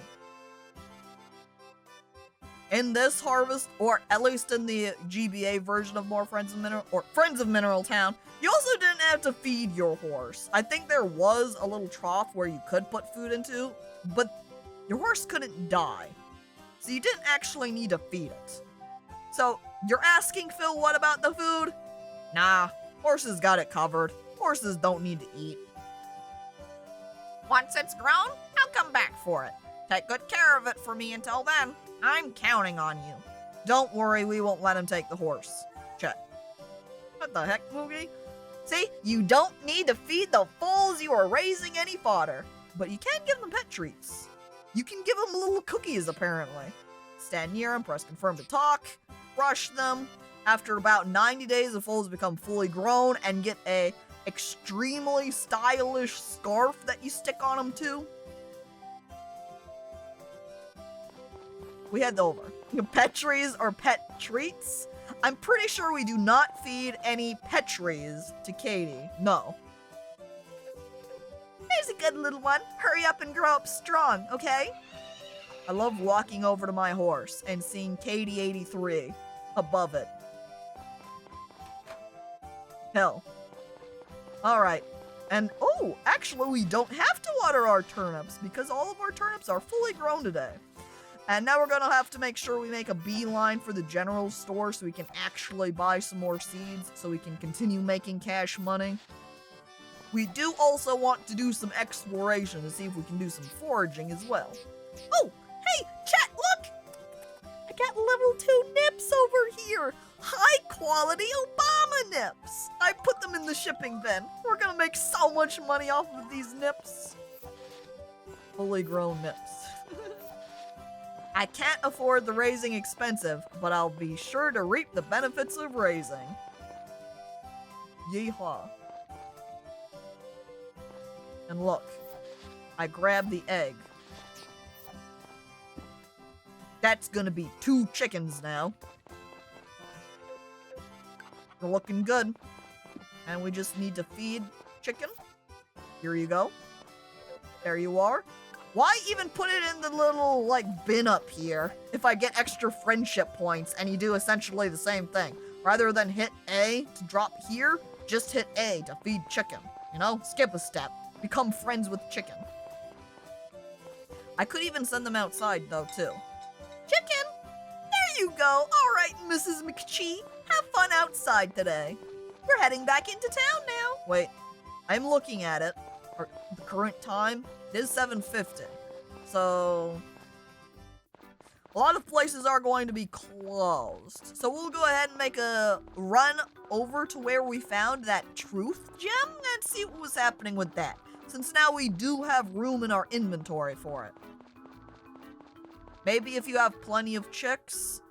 In this harvest, or at least in the GBA version of Friends of Mineral Town, you also didn't have to feed your horse. I think there was a little trough where you could put food into, but your horse couldn't die. So you didn't actually need to feed it. So, you're asking, Phil, what about the food? Nah, horses got it covered. Horses don't need to eat. Once it's grown, I'll come back for it. Take good care of it for me until then. I'm counting on you. Don't worry, we won't let him take the horse. Check. What the heck, Moogie? See, you don't need to feed the foals you are raising any fodder. But you can give them pet treats. You can give them little cookies, apparently. Stand near them, press confirm to talk, brush them. After about 90 days, the foals become fully grown and get a extremely stylish scarf that you stick on them too. We head over. Petries or pet treats? I'm pretty sure we do not feed any Petries to Katie. No. Here's a good little one. Hurry up and grow up strong, okay? I love walking over to my horse and seeing Katie 83 above it. Hell. Alright. And, oh, actually we don't have to water our turnips because all of our turnips are fully grown today. And now we're going to have to make sure we make a beeline for the general store so we can actually buy some more seeds so we can continue making cash money. We do also want to do some exploration to see if we can do some foraging as well. Oh, hey, chat, look! I got level 2 nips over here. High quality Obama nips. I put them in the shipping bin. We're going to make so much money off of these nips. Fully grown nips. I can't afford the raising expensive, but I'll be sure to reap the benefits of raising. Yeehaw. And look, I grabbed the egg. That's gonna be 2 chickens now. They're looking good. And we just need to feed chicken. Here you go. There you are. Why even put it in the little, bin up here if I get extra friendship points and you do essentially the same thing? Rather than hit A to drop here, just hit A to feed chicken. You know? Skip a step. Become friends with chicken. I could even send them outside, though, too. Chicken! There you go! Alright, Mrs. McChee. Have fun outside today. We're heading back into town now. Wait, I'm looking at it. The current time, it is 7:50. So, a lot of places are going to be closed. So we'll go ahead and make a run over to where we found that truth gem and see what was happening with that. Since now we do have room in our inventory for it. Maybe if you have plenty of chicks.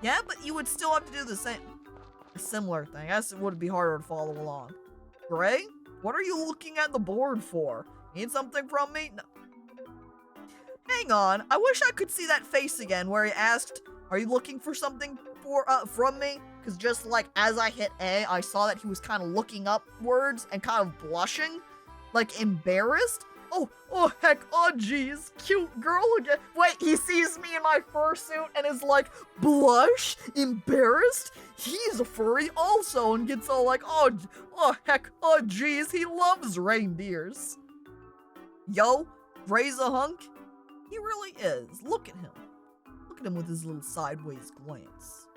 Yeah, but you would still have to do the same. A similar thing. I guess it would be harder to follow along. Gray? What are you looking at the board for? Need something from me? No. Hang on. I wish I could see that face again where he asked, are you looking for something from me? Because just like as I hit A, I saw that he was kind of looking upwards and kind of blushing. Like embarrassed. Oh heck, oh geez, cute girl again. Wait, he sees me in my fursuit and is like, blush? Embarrassed? He's a furry also and gets all like, oh heck, oh geez, he loves reindeers. Yo, Gray's a hunk? He really is. Look at him. Look at him with his little sideways glance.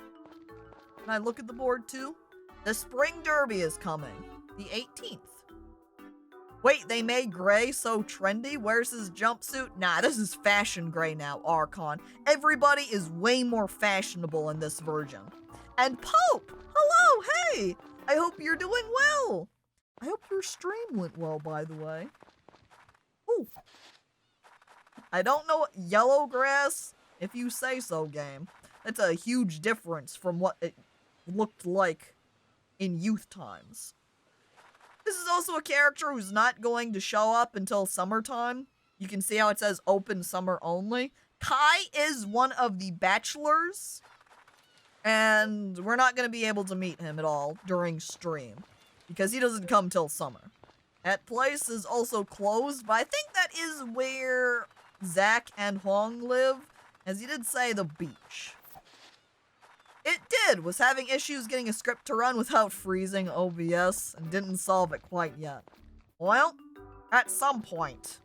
Can I look at the board too? The Spring Derby is coming. The 18th. Wait, they made Gray so trendy? Where's his jumpsuit? Nah, this is fashion Gray now, Archon. Everybody is way more fashionable in this version. And Pope! Hello, hey! I hope you're doing well! I hope your stream went well, by the way. Ooh. I don't know yellow grass, if you say so, game. That's a huge difference from what it looked like in youth times. This is also a character who's not going to show up until summertime. You can see how it says open summer only. Kai is one of the bachelors, and we're not going to be able to meet him at all during stream because he doesn't come till summer. That place is also closed, but I think that is where Zach and Hong live, as he did say the beach. It was having issues getting a script to run without freezing OBS, and didn't solve it quite yet. Well, at some point,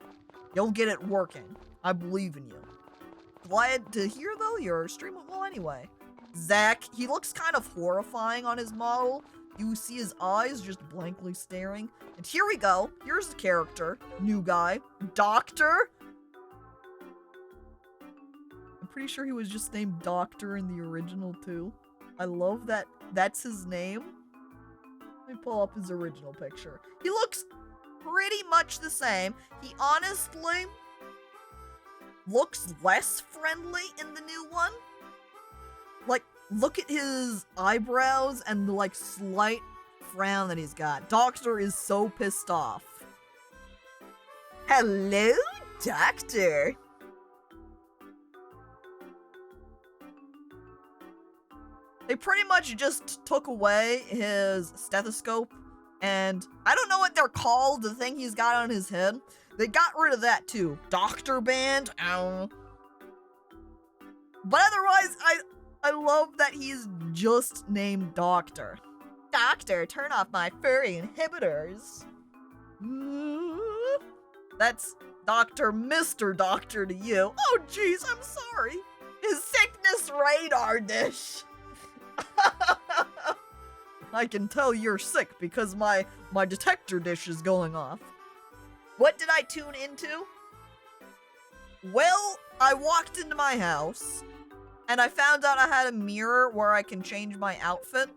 you'll get it working. I believe in you. Glad to hear, though, your stream went well anyway. Zach, he looks kind of horrifying on his model. You see his eyes just blankly staring. And here we go. Here's the character. New guy. Doctor. I'm pretty sure he was just named Doctor in the original, too. I love that that's his name. Let me pull up his original picture. He looks pretty much the same. He honestly looks less friendly in the new one. Like, look at his eyebrows and the, like, slight frown that he's got. Doctor is so pissed off. Hello, Doctor. They pretty much just took away his stethoscope, and I don't know what they're called, the thing he's got on his head. They got rid of that too. Doctor band, ow. But otherwise, I love that he's just named Doctor. Doctor, turn off my furry inhibitors. That's Mr. Doctor to you. Oh jeez, I'm sorry. His sickness radar dish. I can tell you're sick because my detector dish is going off. What did I tune into? Well, I walked into my house, and I found out I had a mirror where I can change my outfit.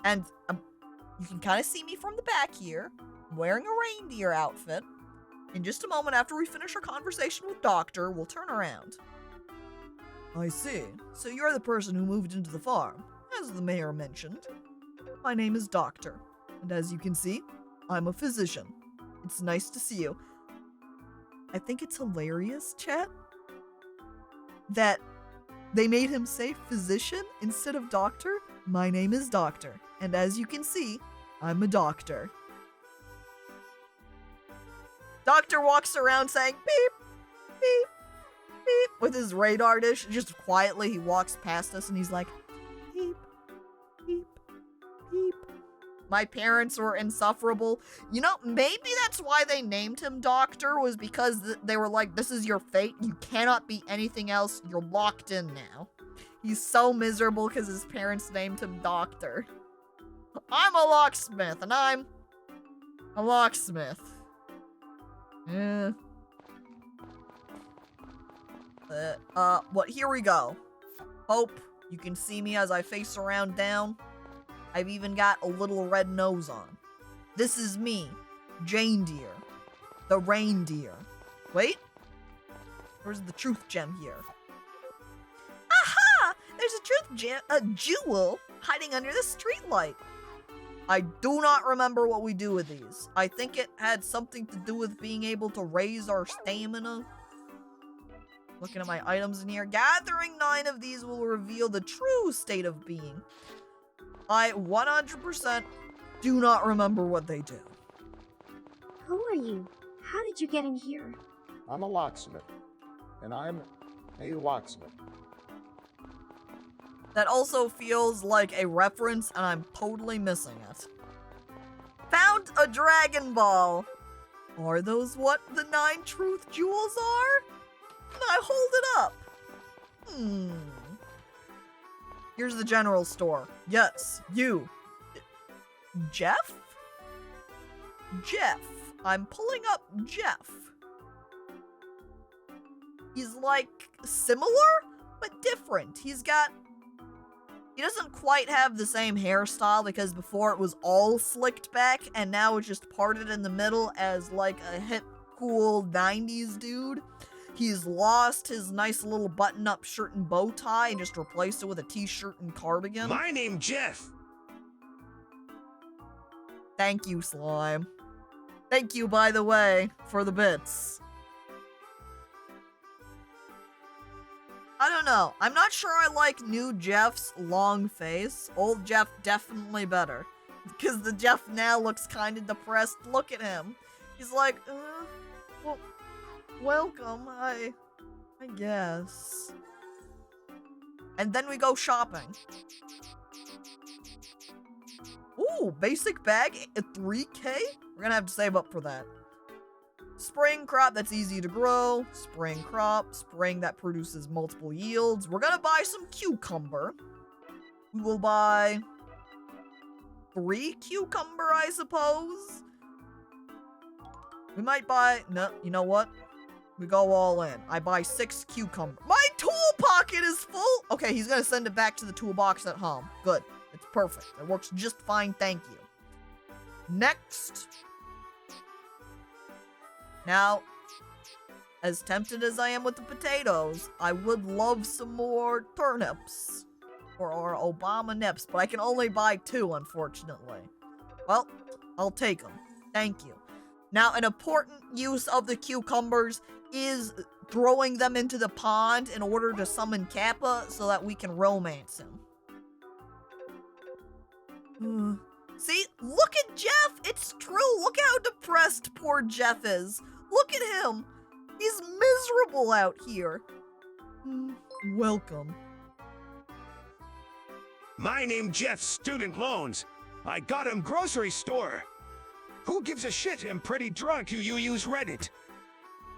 And you can kind of see me from the back here, wearing a reindeer outfit. In just a moment after we finish our conversation with Doctor, we'll turn around. I see. So you're the person who moved into the farm, as the mayor mentioned. My name is Doctor, and as you can see, I'm a physician. It's nice to see you. I think it's hilarious, chat, that they made him say physician instead of doctor. My name is Doctor, and as you can see, I'm a doctor. Doctor walks around saying beep, beep, beep, with his radar dish. Just quietly, he walks past us and he's like, beep, beep, beep. My parents were insufferable. You know, maybe that's why they named him Doctor, was because they were like, this is your fate. You cannot be anything else. You're locked in now. He's so miserable because his parents named him Doctor. I'm a locksmith, and I'm a locksmith. Yeah. Here we go. Hope you can see me as I face around down. I've even got a little red nose on. This is me, Jane Deer, the reindeer. Wait, where's the truth gem here? Aha! There's a truth gem, a jewel, hiding under the streetlight. I do not remember what we do with these. I think it had something to do with being able to raise our stamina. Looking at my items in here, gathering 9 of these will reveal the true state of being. I 100% do not remember what they do. Who are you? How did you get in here? I'm a locksmith, and I'm a locksmith. That also feels like a reference, and I'm totally missing it. Found a Dragon Ball. Are those what the 9 truth jewels are? I hold it up. Here's the general store. Yes, you. Jeff? Jeff. I'm pulling up Jeff. He's like similar, but different. He doesn't quite have the same hairstyle because before it was all slicked back and now it's just parted in the middle as like a hip, cool 90s dude. He's lost his nice little button-up shirt and bow tie and just replaced it with a t-shirt and cardigan. My name Jeff. Thank you, Slime. Thank you, by the way, for the bits. I don't know. I'm not sure I like new Jeff's long face. Old Jeff definitely better. Because the Jeff now looks kind of depressed. Look at him. He's like, well, welcome, I guess. And then we go shopping. Ooh, basic bag at 3K? We're gonna have to save up for that. Spring crop that's easy to grow. Spring crop. Spring that produces multiple yields. We're gonna buy some cucumber. We will buy 3 cucumber, I suppose. We might buy, no, you know what? We go all in. I buy 6 cucumber. My tool pocket is full. Okay, he's gonna send it back to the toolbox at home. Good. It's perfect. It works just fine, thank you. Next. Now, as tempted as I am with the potatoes, I would love some more turnips. Or Obama nips, but I can only buy 2, unfortunately. Well, I'll take them. Thank you. Now, an important use of the cucumbers is throwing them into the pond in order to summon Kappa so that we can romance him. See, look at Jeff! It's true! Look how depressed poor Jeff is! Look at him! He's miserable out here! Welcome. My name Jeff, student loans. I got 'em grocery store. Who gives a shit? I'm pretty drunk. You use Reddit.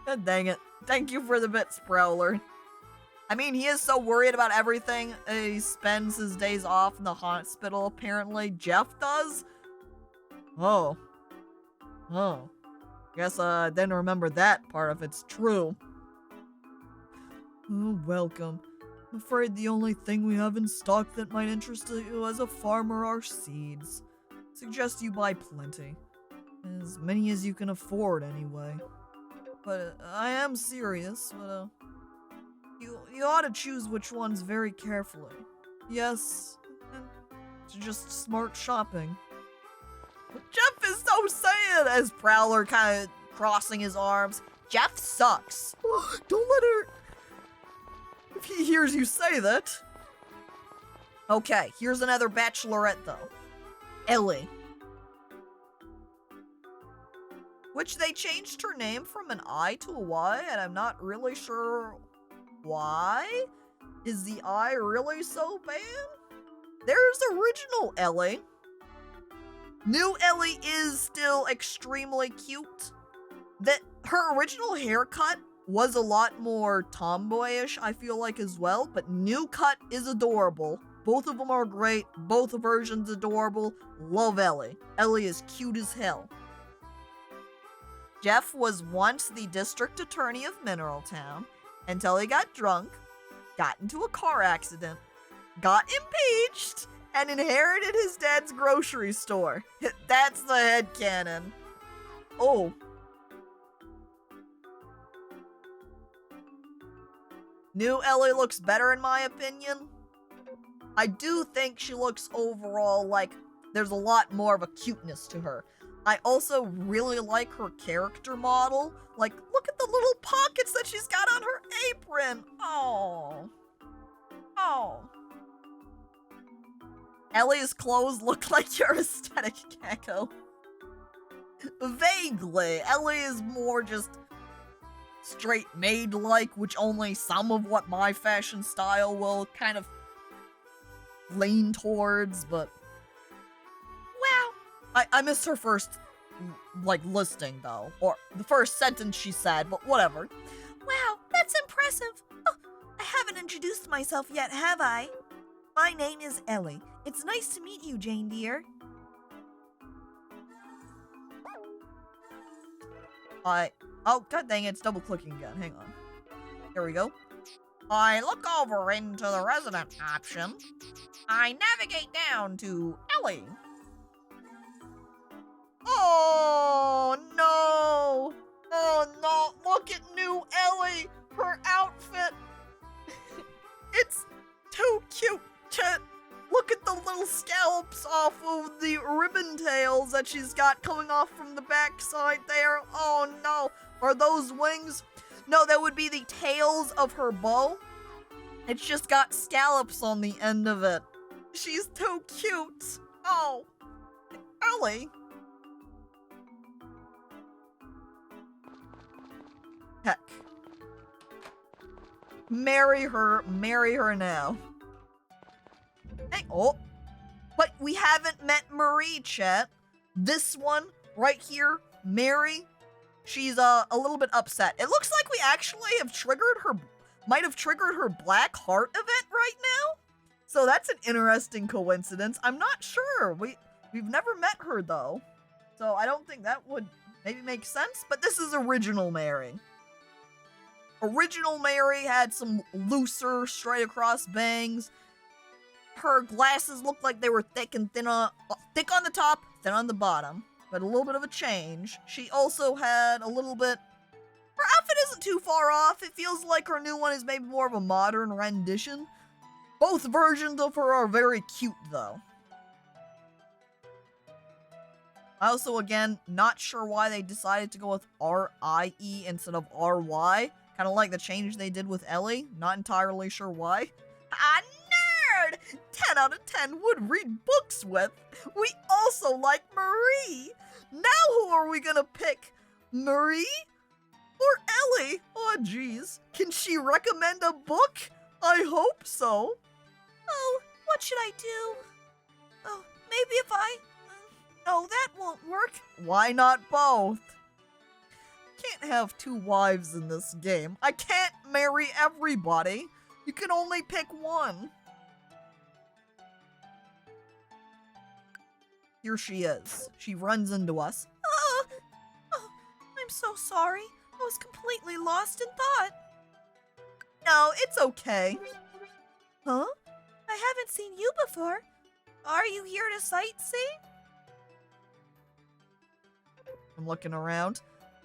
God dang it. Thank you for the bits, Prowler. I mean, he is so worried about everything. He spends his days off in the hospital, apparently. Jeff does? Oh. Guess I didn't remember that part if it's true. Oh, welcome. I'm afraid the only thing we have in stock that might interest you as a farmer are seeds. Suggest you buy plenty. As many as you can afford, anyway. But I am serious, but you ought to choose which ones very carefully. Yes, it's just smart shopping. Jeff is so sad, as Prowler kind of crossing his arms. Jeff sucks. Don't let her... If he hears you say that. Okay, here's another bachelorette, though. Ellie. Which they changed her name from an I to a Y, and I'm not really sure why. Is the I really so bad? There's original Ellie. New Ellie is still extremely cute. That her original haircut was a lot more tomboyish, I feel like, as well, but new cut is adorable. Both of them are great. Both versions adorable. Love Ellie. Ellie is cute as hell. Jeff was once the district attorney of Mineral Town until he got drunk, got into a car accident, got impeached, and inherited his dad's grocery store. That's the headcanon. Oh. New Ellie looks better in my opinion. I do think she looks overall like there's a lot more of a cuteness to her. I also really like her character model. Like, look at the little pockets that she's got on her apron. Oh. Ellie's clothes look like your aesthetic, Caco. Vaguely. Ellie is more just straight maid-like, which only some of what my fashion style will kind of lean towards, but... Wow. I missed her first, listing, though. Or the first sentence she said, but whatever. Wow, that's impressive. Oh, I haven't introduced myself yet, have I? My name is Ellie. It's nice to meet you, Jane dear. Oh, god dang it, it's double clicking again. Hang on. Here we go. I look over into the resident option. I navigate down to Ellie. Oh no! Oh no! Look at new Ellie! that she's got coming off from the backside there. Oh no. Are those wings? No, that would be the tails of her bow. It's just got scallops on the end of it. She's too cute. Oh, Ellie. Heck. Marry her now. Hey, oh. But we haven't met Marie, chat. This one, right here, Mary, she's a little bit upset. It looks like we actually might have triggered her Black Heart event right now. So that's an interesting coincidence. I'm not sure. We've never met her though. So I don't think that would maybe make sense, but this is original Mary. Original Mary had some looser, straight across bangs. Her glasses looked like they were thick on the top, thin on the bottom, but a little bit of a change. She also had a little bit. Her outfit isn't too far off. It feels like her new one is maybe more of a modern rendition. Both versions of her are very cute, though. I also, again, not sure why they decided to go with R-I-E instead of R-Y. Kind of like the change they did with Ellie. Not entirely sure why. A nerd! 10 out of 10 would read books with. We also like Marie. Now who are we gonna pick? Marie or Ellie? Oh, jeez. Can she recommend a book? I hope so. Oh, what should I do? Oh, maybe if I... No, that won't work. Why not both? Can't have two wives in this game. I can't marry everybody. You can only pick one. Here she is. She runs into us. Oh, I'm so sorry. I was completely lost in thought. No, it's okay. Huh? I haven't seen you before. Are you here to sightsee? I'm looking around.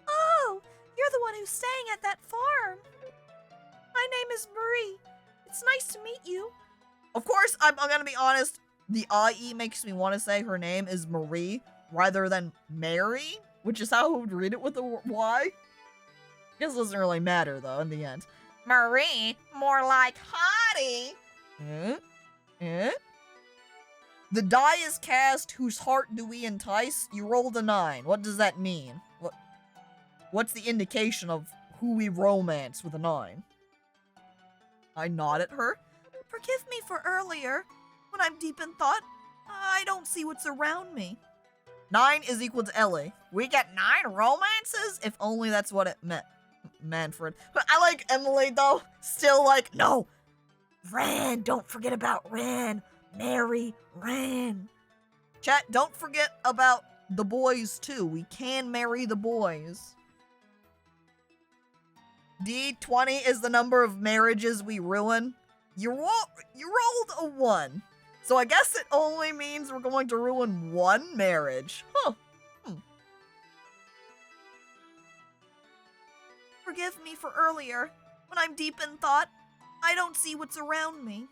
Oh, you're the one who's staying at that farm. My name is Marie. It's nice to meet you. Of course, I'm gonna be honest. The IE makes me want to say her name is Marie rather than Mary, which is how I would read it with a Y. Guess it doesn't really matter though in the end. Marie, more like Hottie. The die is cast. Whose heart do we entice? You rolled a 9. What does that mean? What's the indication of who we romance with a 9? I nod at her. Forgive me for earlier. When I'm deep in thought, I don't see what's around me. 9 is equal to Ellie. We get 9 romances? If only that's what it meant. Manfred. But I like Emily though. Still like, no. Ran. Don't forget about Ran. Marry Ran. Chat, don't forget about the boys too. We can marry the boys. D20 is the number of marriages we ruin. You rolled a 1. So I guess it only means we're going to ruin 1 marriage. Huh. Forgive me for earlier. When I'm deep in thought, I don't see what's around me.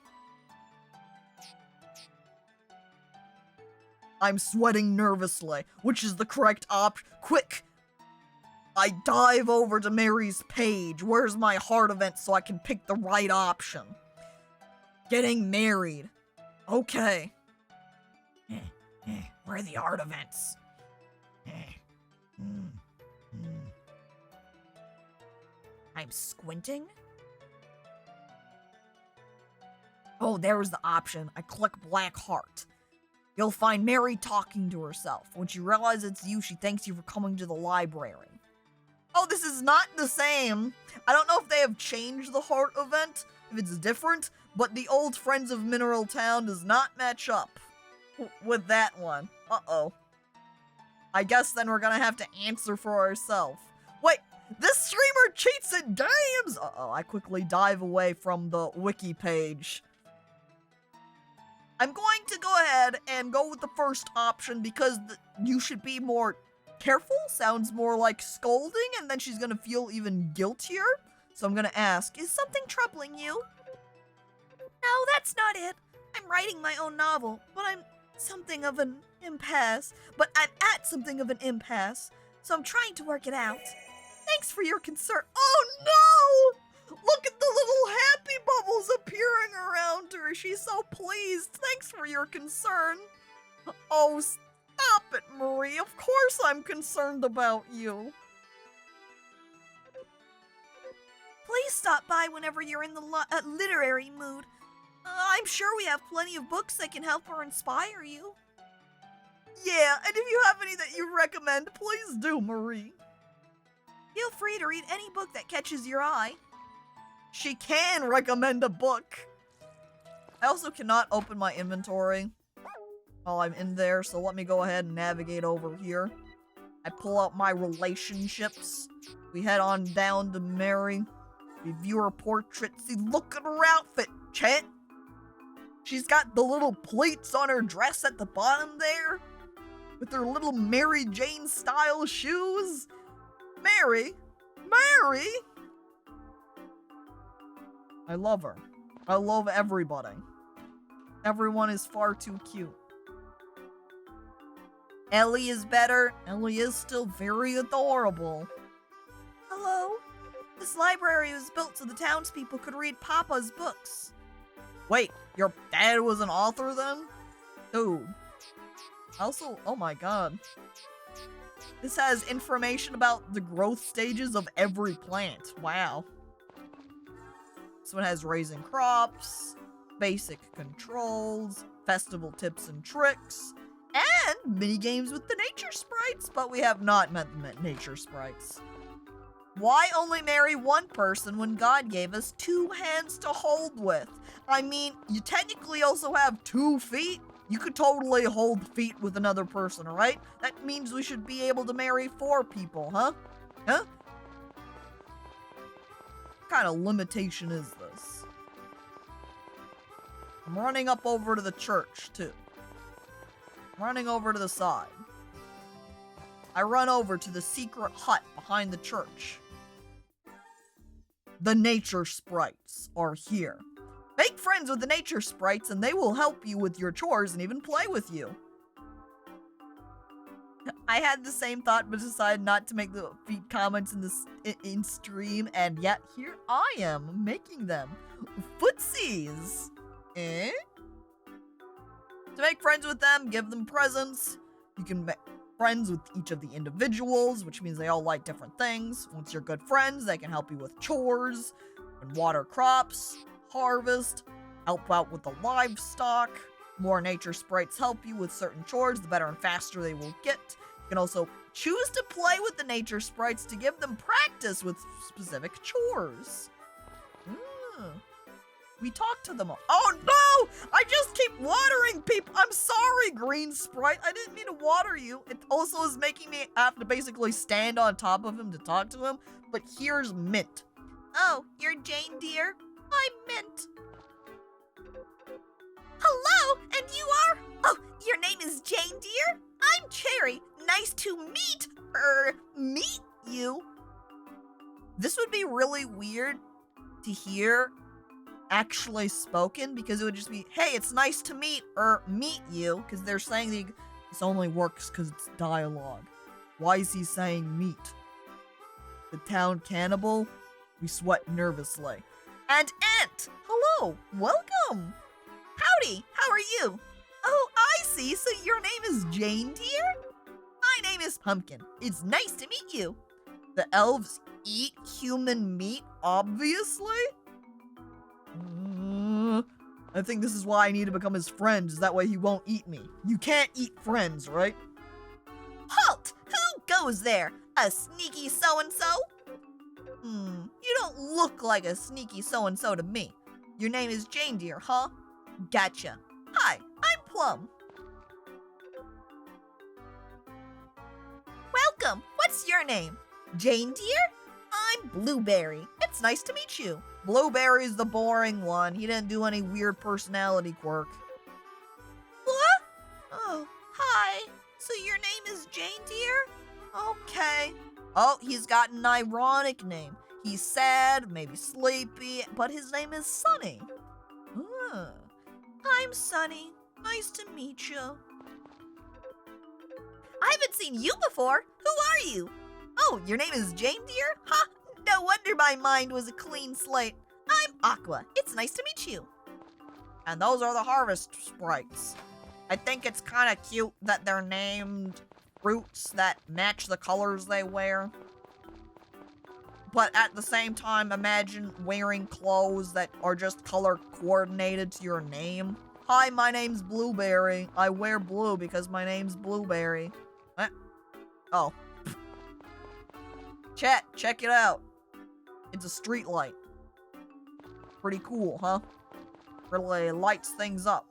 I'm sweating nervously, which is the correct option. Quick! I dive over to Mary's page. Where's my heart event so I can pick the right option? Getting married. Okay. Where are the art events? I'm squinting. Oh, there's the option. I click Black Heart. You'll find Mary talking to herself. When she realizes it's you, she thanks you for coming to the library. Oh, this is not the same. I don't know if they have changed the heart event, if it's different, but the old Friends of Mineral Town does not match up with that one. Uh-oh. I guess then we're gonna have to answer for ourselves. Wait, this streamer cheats at games! Uh-oh, I quickly dive away from the wiki page. I'm going to go ahead and go with the first option because you should be more careful. Sounds more like scolding, and then she's gonna feel even guiltier. So I'm gonna ask, is something troubling you? No, that's not it. I'm writing my own novel, but I'm something of an impasse, but I'm at something of an impasse, so I'm trying to work it out. Thanks for your concern. Oh no! Look at the little happy bubbles appearing around her. She's so pleased. Thanks for your concern. Oh, stop it, Marie. Of course I'm concerned about you. Please stop by whenever you're in the literary mood. I'm sure we have plenty of books that can help or inspire you. Yeah, and if you have any that you recommend, please do, Marie. Feel free to read any book that catches your eye. She can recommend a book. I also cannot open my inventory while I'm in there, so let me go ahead and navigate over here. I pull out my relationships. We head on down to Mary. We view her portrait. See, look at her outfit, chat. She's got the little pleats on her dress at the bottom there, with her little Mary Jane style shoes. Mary? I love her. I love everybody. Everyone is far too cute. Ellie is better. Ellie is still very adorable. Hello? This library was built so the townspeople could read Papa's books. Wait, your dad was an author then? Dude. Also, oh my god. This has information about the growth stages of every plant. Wow. This one has raising crops, basic controls, festival tips and tricks, and mini games with the nature sprites, but we have not met the nature sprites. Why only marry one person when God gave us 2 hands to hold with? I mean, you technically also have 2 feet. You could totally hold feet with another person, right? That means we should be able to marry 4 people, huh? Huh? What kind of limitation is this? I'm running up over to the church, too. Running over to the side. I run over to the secret hut behind the church. The nature sprites are here. Make friends with the nature sprites and they will help you with your chores and even play with you. I had the same thought but decided not to make the feed comments in stream, and yet here I am making them. Footsies! Eh? To make friends with them, give them presents. You can make friends with each of the individuals, which means they all like different things. Once you're good friends, they can help you with chores and water crops, harvest, help out with the livestock. More nature sprites help you with certain chores, the better and faster they will get. You can also choose to play with the nature sprites to give them practice with specific chores. We talk to them all. Oh no! I just keep watering people! I'm sorry, green sprite. I didn't mean to water you. It also is making me have to basically stand on top of him to talk to him. But here's Mint. Oh, you're Jane, dear? I'm Mint. Hello, and you are? Oh, your name is Jane, dear? I'm Cherry. Nice to meet you. This would be really weird to hear actually spoken, because it would just be, hey, it's nice to meet you, because they're saying this only works because it's dialogue. Why is he saying meat? The town cannibal? We sweat nervously. And Ant! Hello! Welcome! Howdy! How are you? Oh, I see, so your name is Jane, dear? My name is Pumpkin. It's nice to meet you. The elves eat human meat, obviously? I think this is why I need to become his friend, is that way he won't eat me. You can't eat friends, right? Halt! Who goes there? A sneaky so-and-so? You don't look like a sneaky so-and-so to me. Your name is Jane, dear, huh? Gotcha. Hi, I'm Plum. Welcome. What's your name? Jane, dear? I'm Blueberry. It's nice to meet you. Blueberry's the boring one. He didn't do any weird personality quirk. What? Oh, hi. So your name is Jane, dear? Okay. Oh, he's got an ironic name. He's sad, maybe sleepy, but his name is Sunny. I'm Sunny. Nice to meet you. I haven't seen you before. Who are you? Oh, your name is Jane Deer? Ha! No wonder my mind was a clean slate. I'm Aqua. It's nice to meet you. And those are the harvest sprites. I think it's kind of cute that they're named fruits that match the colors they wear. But at the same time, imagine wearing clothes that are just color coordinated to your name. Hi, my name's Blueberry. I wear blue because my name's Blueberry. Oh. Chat, check it out. It's a street light. Pretty cool, huh? Really lights things up.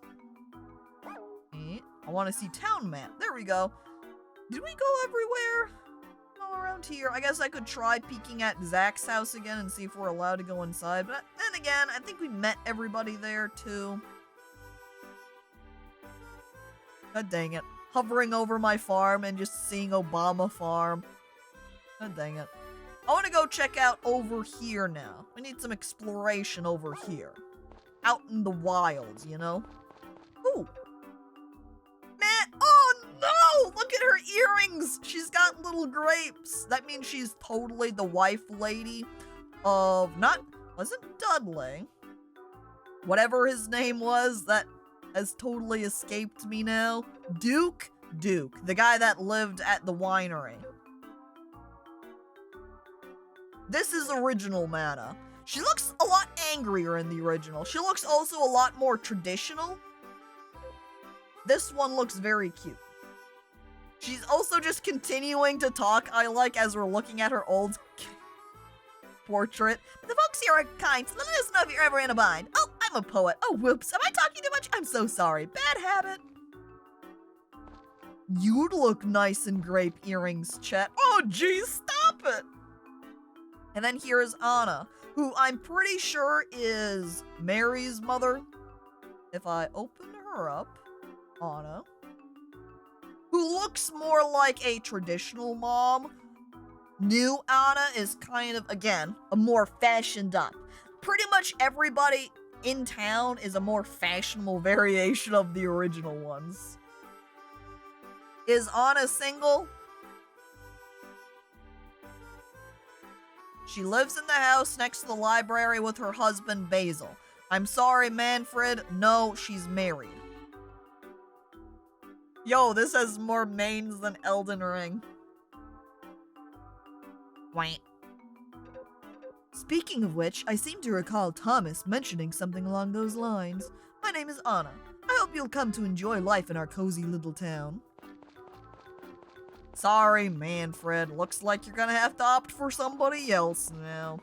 I want to see town map. There we go. Did we go everywhere? Oh, around here. I guess I could try peeking at Zach's house again and see if we're allowed to go inside. But then again, I think we met everybody there too. God dang it. Hovering over my farm and just seeing Obama farm. God dang it. I want to go check out over here now. We need some exploration over here. Out in the wilds, you know? Ooh. Man, oh no! Look at her earrings! She's got little grapes. That means she's totally the wife lady of, wasn't Dudley. Whatever his name was, that has totally escaped me now. Duke, the guy that lived at the winery. This is original Mana. She looks a lot angrier in the original. She looks also a lot more traditional. This one looks very cute. She's also just continuing to talk, I like, as we're looking at her old portrait. The folks here are kind, so let us know if you're ever in a bind. Oh, I'm a poet. Oh, whoops. Am I talking too much? I'm so sorry. Bad habit. You'd look nice in grape earrings, Chet. Oh, geez, stop it! And then here's Anna, who I'm pretty sure is Mary's mother. If I open her up, Anna, who looks more like a traditional mom. New Anna is kind of, again, a more fashioned up. Pretty much everybody in town is a more fashionable variation of the original ones. Is Anna single? She lives in the house next to the library with her husband, Basil. I'm sorry, Manfred. No, she's married. Yo, this has more mains than Elden Ring. Wait. Speaking of which, I seem to recall Thomas mentioning something along those lines. My name is Anna. I hope you'll come to enjoy life in our cozy little town. Sorry, Manfred. Looks like you're gonna have to opt for somebody else now.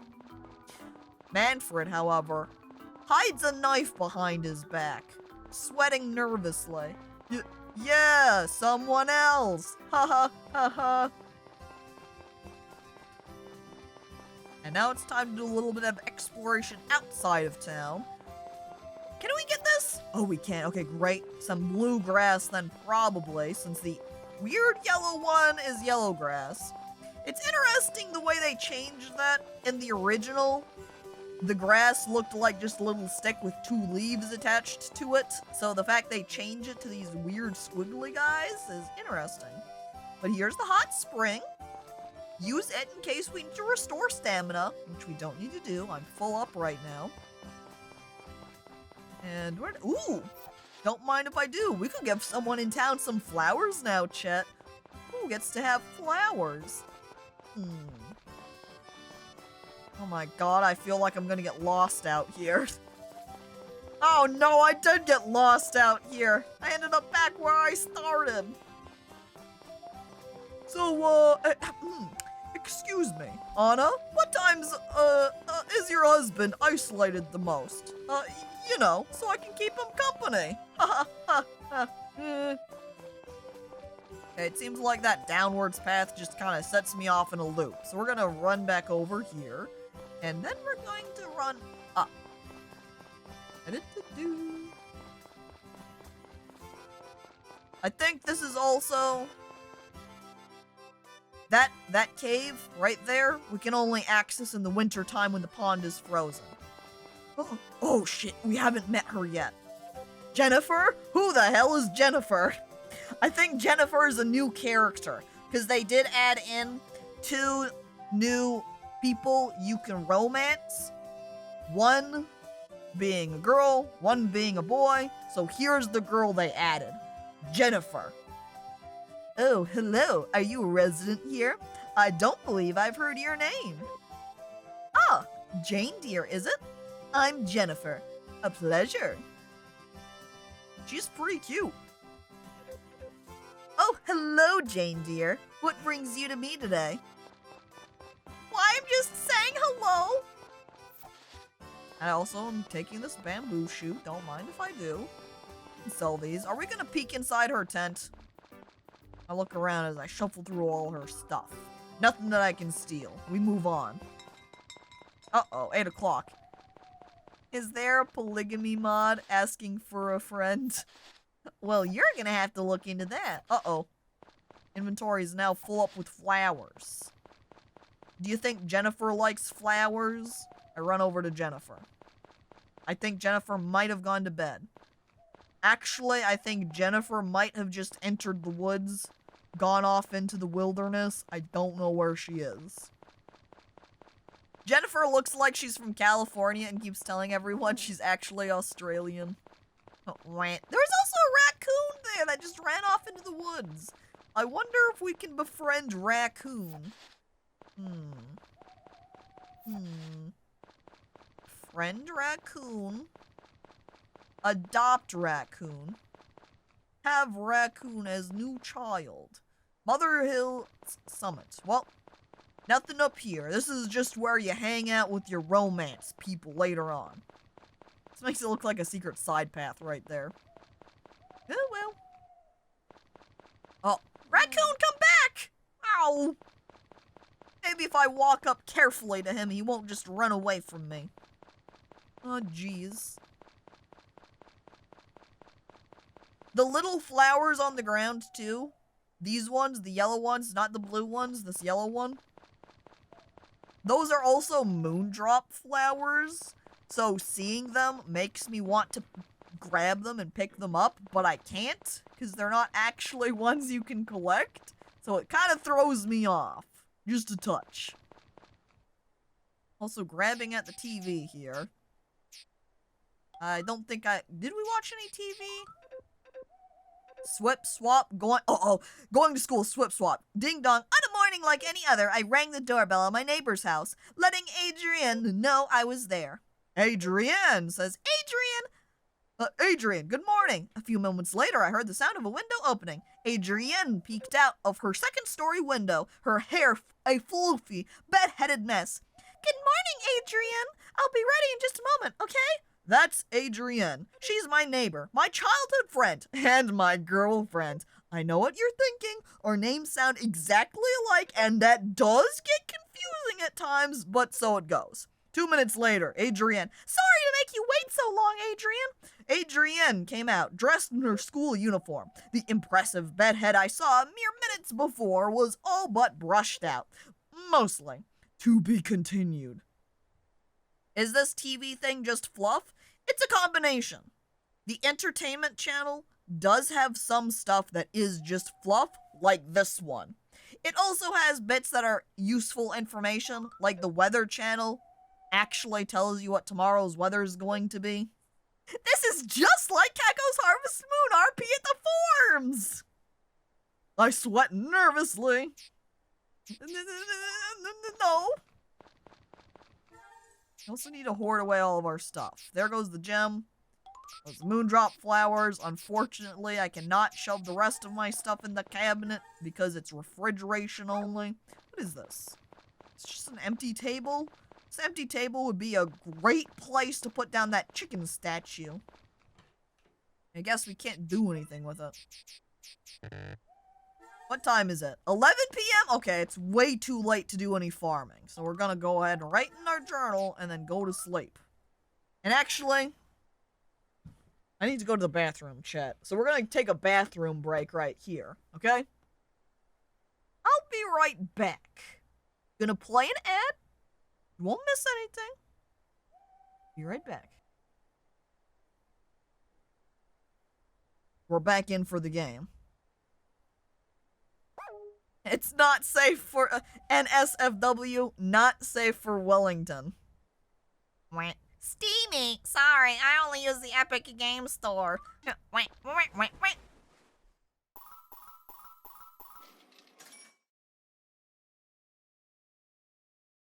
Manfred, however, hides a knife behind his back, sweating nervously. Yeah, someone else. Ha ha ha ha. And now it's time to do a little bit of exploration outside of town. Can we get this? Oh, we can. Okay, great. Some bluegrass then, probably, since the weird yellow one is yellow grass. It's interesting the way they changed that. In the original, the grass looked like just a little stick with 2 leaves attached to it. So the fact they change it to these weird squiggly guys is interesting. But here's the hot spring. Use it in case we need to restore stamina, which we don't need to do. I'm full up right now. And we're, ooh, don't mind if I do. We could give someone in town some flowers now, Chet. Who gets to have flowers? Oh my god, I feel like I'm gonna get lost out here. Oh no, I did get lost out here. I ended up back where I started. So, excuse me, Anna, what times, is your husband isolated the most? You know, so I can keep him company. Ha ha ha. Okay, it seems like that downwards path just kind of sets me off in a loop. So we're gonna run back over here, and then we're going to run up. I think this is also that cave right there. We can only access in the winter time when the pond is frozen. Oh shit, we haven't met her yet. Jennifer? Who the hell is Jennifer? I think Jennifer is a new character, because they did add in 2 new people you can romance. One being a girl, one being a boy. So here's the girl they added. Jennifer. Oh, hello. Are you a resident here? I don't believe I've heard your name. Ah, Jane dear, is it? I'm Jennifer. A pleasure. She's pretty cute. Oh, hello, Jane dear. What brings you to me today? Why, I'm just saying hello. I also am taking this bamboo shoot. Don't mind if I do. Sell these. Are we gonna peek inside her tent? I look around as I shuffle through all her stuff. Nothing that I can steal. We move on. Uh-oh, 8 o'clock. Is there a polygamy mod asking for a friend? Well, you're gonna have to look into that. Uh-oh. Inventory is now full up with flowers. Do you think Jennifer likes flowers? I run over to Jennifer. I think Jennifer might have gone to bed. Actually, I think Jennifer might have just entered the woods, gone off into the wilderness. I don't know where she is. Jennifer looks like she's from California and keeps telling everyone she's actually Australian. Oh, wait. There's also a raccoon there that just ran off into the woods. I wonder if we can befriend Raccoon. Friend Raccoon. Adopt Raccoon. Have Raccoon as new child. Mother Hill Summit. Well, nothing up here. This is just where you hang out with your romance people later on. This makes it look like a secret side path right there. Oh, well. Oh, Raccoon, come back! Ow! Maybe if I walk up carefully to him, he won't just run away from me. Oh, jeez. The little flowers on the ground, too. These ones, the yellow ones, not the blue ones, this yellow one. Those are also moondrop flowers. So seeing them makes me want to grab them and pick them up, but I can't, because they're not actually ones you can collect. So it kind of throws me off. Just a touch. Also grabbing at the TV here. I don't think did we watch any TV? Swip swap, going to school, swip swap. Ding dong, on a morning like any other, I rang the doorbell at my neighbor's house, letting Adrienne know I was there. Adrienne says, Adrienne, good morning. A few moments later, I heard the sound of a window opening. Adrienne peeked out of her second-story window, her hair a floofy, bed-headed mess. Good morning, Adrienne. I'll be ready in just a moment, okay? That's Adrienne. She's my neighbor, my childhood friend, and my girlfriend. I know what you're thinking. Our names sound exactly alike, and that does get confusing at times, but so it goes. 2 minutes later, Adrienne. Sorry to make you wait so long, Adrienne. Adrienne came out, dressed in her school uniform. The impressive bedhead I saw mere minutes before was all but brushed out. Mostly. To be continued. Is this TV thing just fluff? It's a combination. The entertainment channel does have some stuff that is just fluff, like this one. It also has bits that are useful information, like the weather channel actually tells you what tomorrow's weather is going to be. This is just like Caco's Harvest Moon RP at the forums! I sweat nervously. No. I also need to hoard away all of our stuff. There goes the gem. Those moondrop flowers. Unfortunately, I cannot shove the rest of my stuff in the cabinet because it's refrigeration only. What is this? It's just an empty table? This empty table would be a great place to put down that chicken statue. I guess we can't do anything with it. What time is it? 11 p.m.? Okay, it's way too late to do any farming. So we're gonna go ahead and write in our journal and then go to sleep. And actually, I need to go to the bathroom, chat. So we're gonna take a bathroom break right here, okay? I'll be right back. Gonna play an ad. You won't miss anything. Be right back. We're back in for the game. It's not safe for NSFW, not safe for Wellington. Wait. Steamy! Sorry, I only use the Epic Game Store. Wait.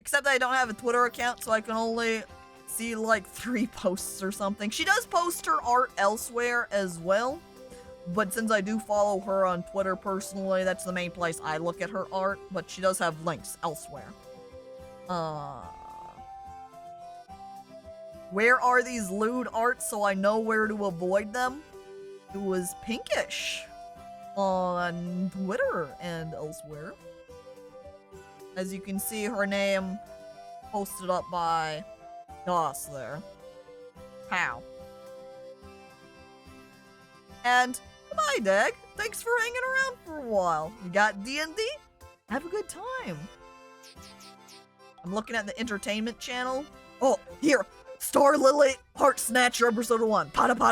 Except I don't have a Twitter account, so I can only see like 3 posts or something. She does post her art elsewhere as well, but since I do follow her on Twitter personally, that's the main place I look at her art, but she does have links elsewhere. Where are these lewd arts so I know where to avoid them? It was Pinkish on Twitter and elsewhere. As you can see, her name posted up by DOS there. How? And goodbye, Dag. Thanks for hanging around for a while. You got D&D? Have a good time. I'm looking at the entertainment channel. Oh, here. Star Lily Heart Snatcher episode 1. Pada. Oh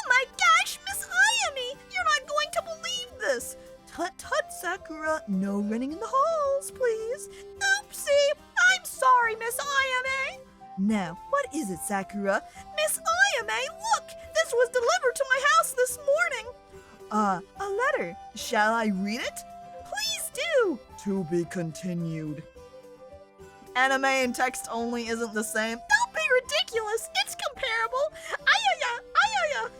my gosh, Miss Ayami! You're not going to believe this! Tut, Sakura. No running in the halls, please. Oopsie! I'm sorry, Miss Ayame! Now, what is it, Sakura? Miss Ayame, look! This was delivered to my house this morning! A letter. Shall I read it? Please do! To be continued. Anime and text only isn't the same. Don't be ridiculous! It's comparable! Ayaya!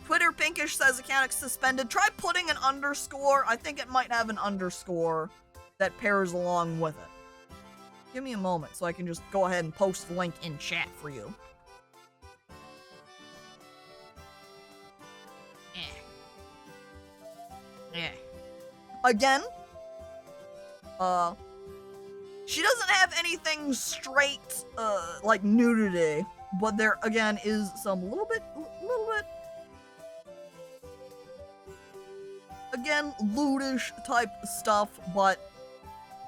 Twitter Pinkish says account suspended. Try putting an underscore. I think it might have an underscore that pairs along with it. Give me a moment so I can just go ahead and post the link in chat for you. Again, she doesn't have anything straight, like nudity, but there, again, is some little bit, again, lewdish type stuff, but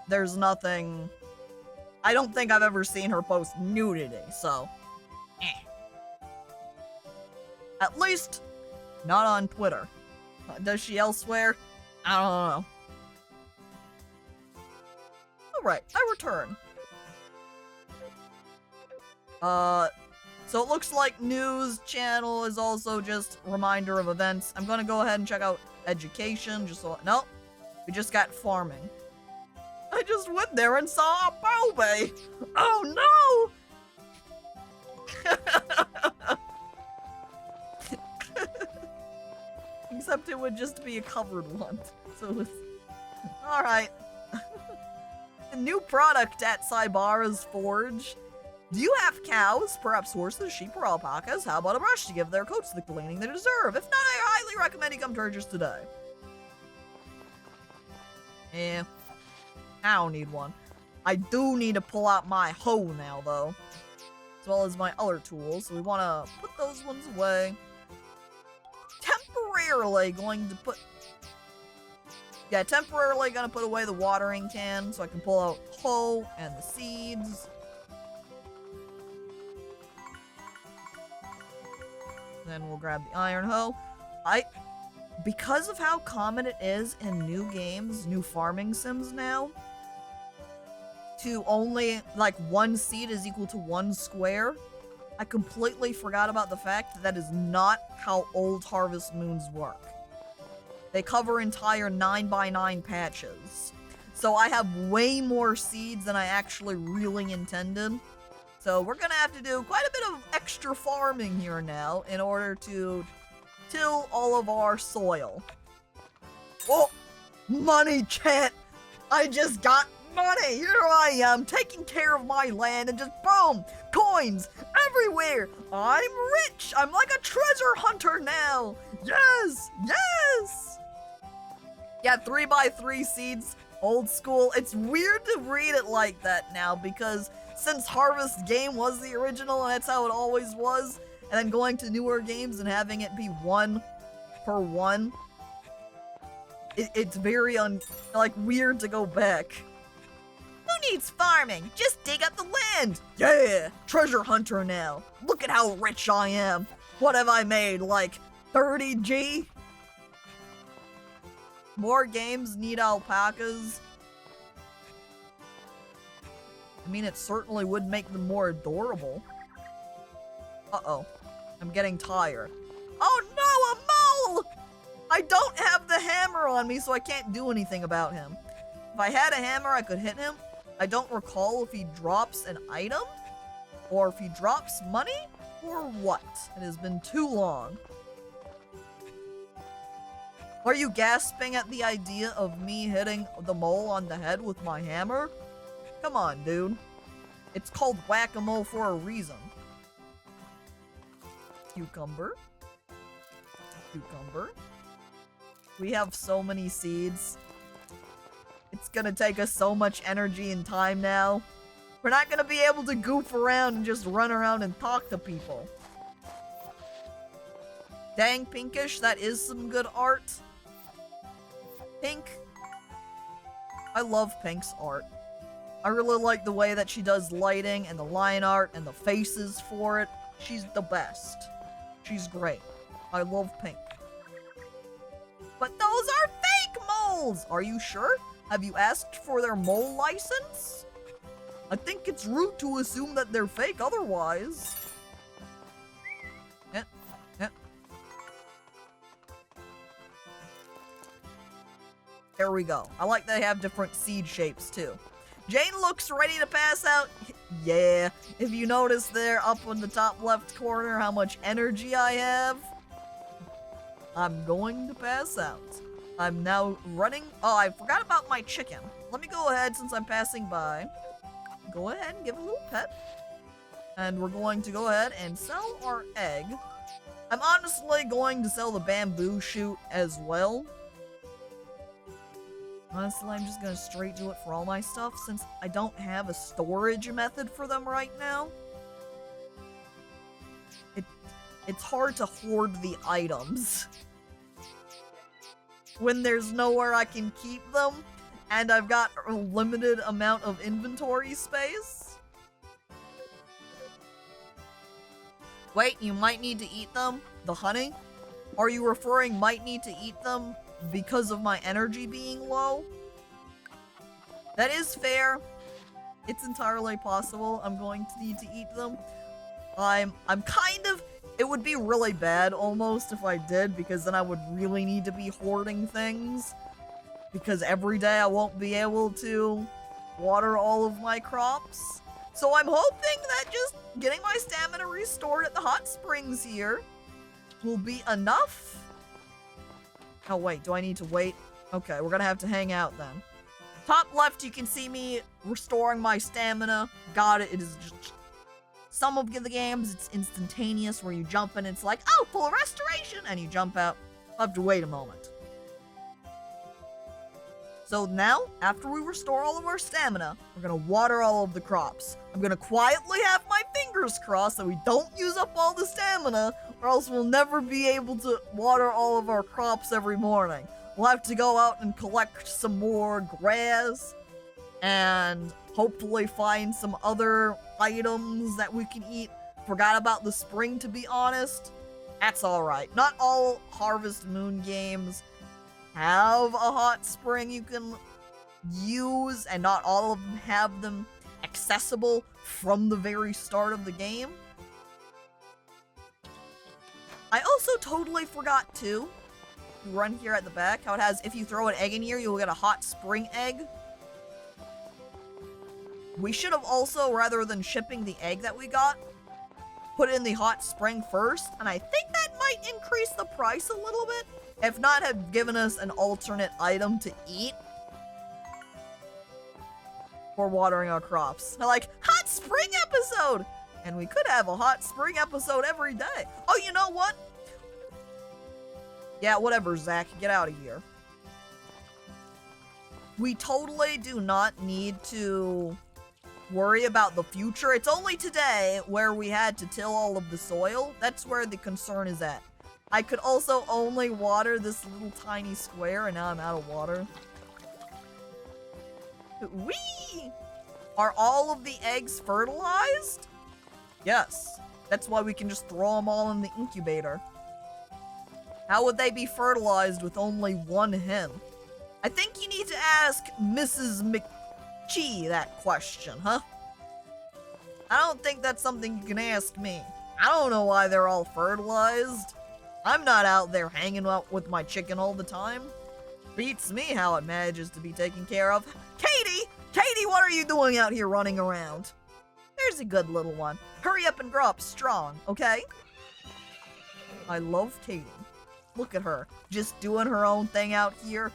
there's nothing, I don't think I've ever seen her post nudity, so, At least, not on Twitter. Does she elsewhere? I don't know. Alright, I return. So it looks like news channel is also just reminder of events. I'm gonna go ahead and check out education, just so, nope. We just got farming. I just went there and saw a Bobe! Oh no! Except it would just be a covered one. So it's... Alright. A new product at Saibara's Forge. Do you have cows, perhaps horses, sheep, or alpacas? How about a brush to give their coats the cleaning they deserve? If not, I highly recommend you come to purchase today. I don't need one. I do need to pull out my hoe now, though. As well as my other tools. So we want to put those ones away. Temporarily going to put... Yeah, temporarily gonna put away the watering can so I can pull out hoe and the seeds. Then we'll grab the iron hoe. Because of how common it is in new games, new farming sims now, to only, like, 1 seed is equal to 1 square, I completely forgot about the fact that is not how old Harvest Moons work. They cover entire 9x9 patches. So I have way more seeds than I actually really intended. So we're gonna have to do quite a bit of extra farming here now in order to till all of our soil. Oh! Money, chat! I just got money! Here I am, taking care of my land and just boom! Coins everywhere! I'm rich! I'm like a treasure hunter now! Yes! Yes! Yeah, 3x3 seeds, old school. It's weird to read it like that now because since Harvest Game was the original and that's how it always was, and then going to newer games and having it be 1 per 1, it's very weird to go back. Who needs farming? Just dig up the land! Yeah! Treasure hunter now. Look at how rich I am. What have I made? Like 30G. More games need alpacas. I mean, it certainly would make them more adorable. Uh-oh. I'm getting tired. Oh no, a mole! I don't have the hammer on me, so I can't do anything about him. If I had a hammer, I could hit him. I don't recall if he drops an item, or if he drops money, or what. It has been too long. Are you gasping at the idea of me hitting the mole on the head with my hammer? Come on, dude. It's called whack-a-mole for a reason. Cucumber. Cucumber. We have so many seeds. It's gonna take us so much energy and time now. We're not gonna be able to goof around and just run around and talk to people. Dang, Pinkish, that is some good art. Pink. I love Pink's art. I really like the way that she does lighting and the line art and the faces for it. She's the best. She's great. I love Pink. But those are fake moles! Are you sure? Have you asked for their mole license? I think it's rude to assume that they're fake otherwise. There we go. I like they have different seed shapes too. Jane looks ready to pass out. Yeah, if you notice there up in the top left corner how much energy I have, I'm going to pass out. I'm now running. Oh, I forgot about my chicken. Let me go ahead since I'm passing by. Go ahead and give it a little pet. And we're going to go ahead and sell our egg. I'm honestly going to sell the bamboo shoot as well. Honestly, I'm just gonna straight do it for all my stuff since I don't have a storage method for them right now. It's hard to hoard the items when there's nowhere I can keep them and I've got a limited amount of inventory space. Wait, you might need to eat them? The honey? Are you referring might need to eat them because of my energy being low? That is fair. It's entirely possible I'm going to need to eat them. I'm kind of... It would be really bad almost if I did, because then I would really need to be hoarding things. Because every day I won't be able to water all of my crops. So I'm hoping that just getting my stamina restored at the hot springs here will be enough. Oh wait, do I need to wait? Okay, we're gonna have to hang out then. Top left, you can see me restoring my stamina. Got it. It is just... Some of the games, it's instantaneous where you jump and it's like, oh, full restoration! And you jump out. I'll have to wait a moment. So now, after we restore all of our stamina, we're gonna water all of the crops. I'm gonna quietly have my fingers crossed that we don't use up all the stamina, or else we'll never be able to water all of our crops every morning. We'll have to go out and collect some more grass, and hopefully find some other items that we can eat. Forgot about the spring, to be honest. That's alright. Not all Harvest Moon games have a hot spring you can use, and not all of them have them accessible from the very start of the game. I also totally forgot to run here at the back how it has, if you throw an egg in here, you'll get a hot spring egg. We should have also, rather than shipping the egg that we got, put in the hot spring first, and I think that might increase the price a little bit. If not, have given us an alternate item to eat for watering our crops. They're like, hot spring episode! And we could have a hot spring episode every day. Oh, you know what? Yeah, whatever, Zach. Get out of here. We totally do not need to worry about the future. It's only today where we had to till all of the soil. That's where the concern is at. I could also only water this little tiny square, and now I'm out of water. Whee! Are all of the eggs fertilized? Yes. That's why we can just throw them all in the incubator. How would they be fertilized with only one hen? I think you need to ask Mrs. McChee that question, huh? I don't think that's something you can ask me. I don't know why they're all fertilized. I'm not out there hanging out with my chicken all the time. Beats me how it manages to be taken care of. Katie! Katie, what are you doing out here running around? There's a good little one. Hurry up and grow up strong, okay? I love Katie. Look at her, just doing her own thing out here.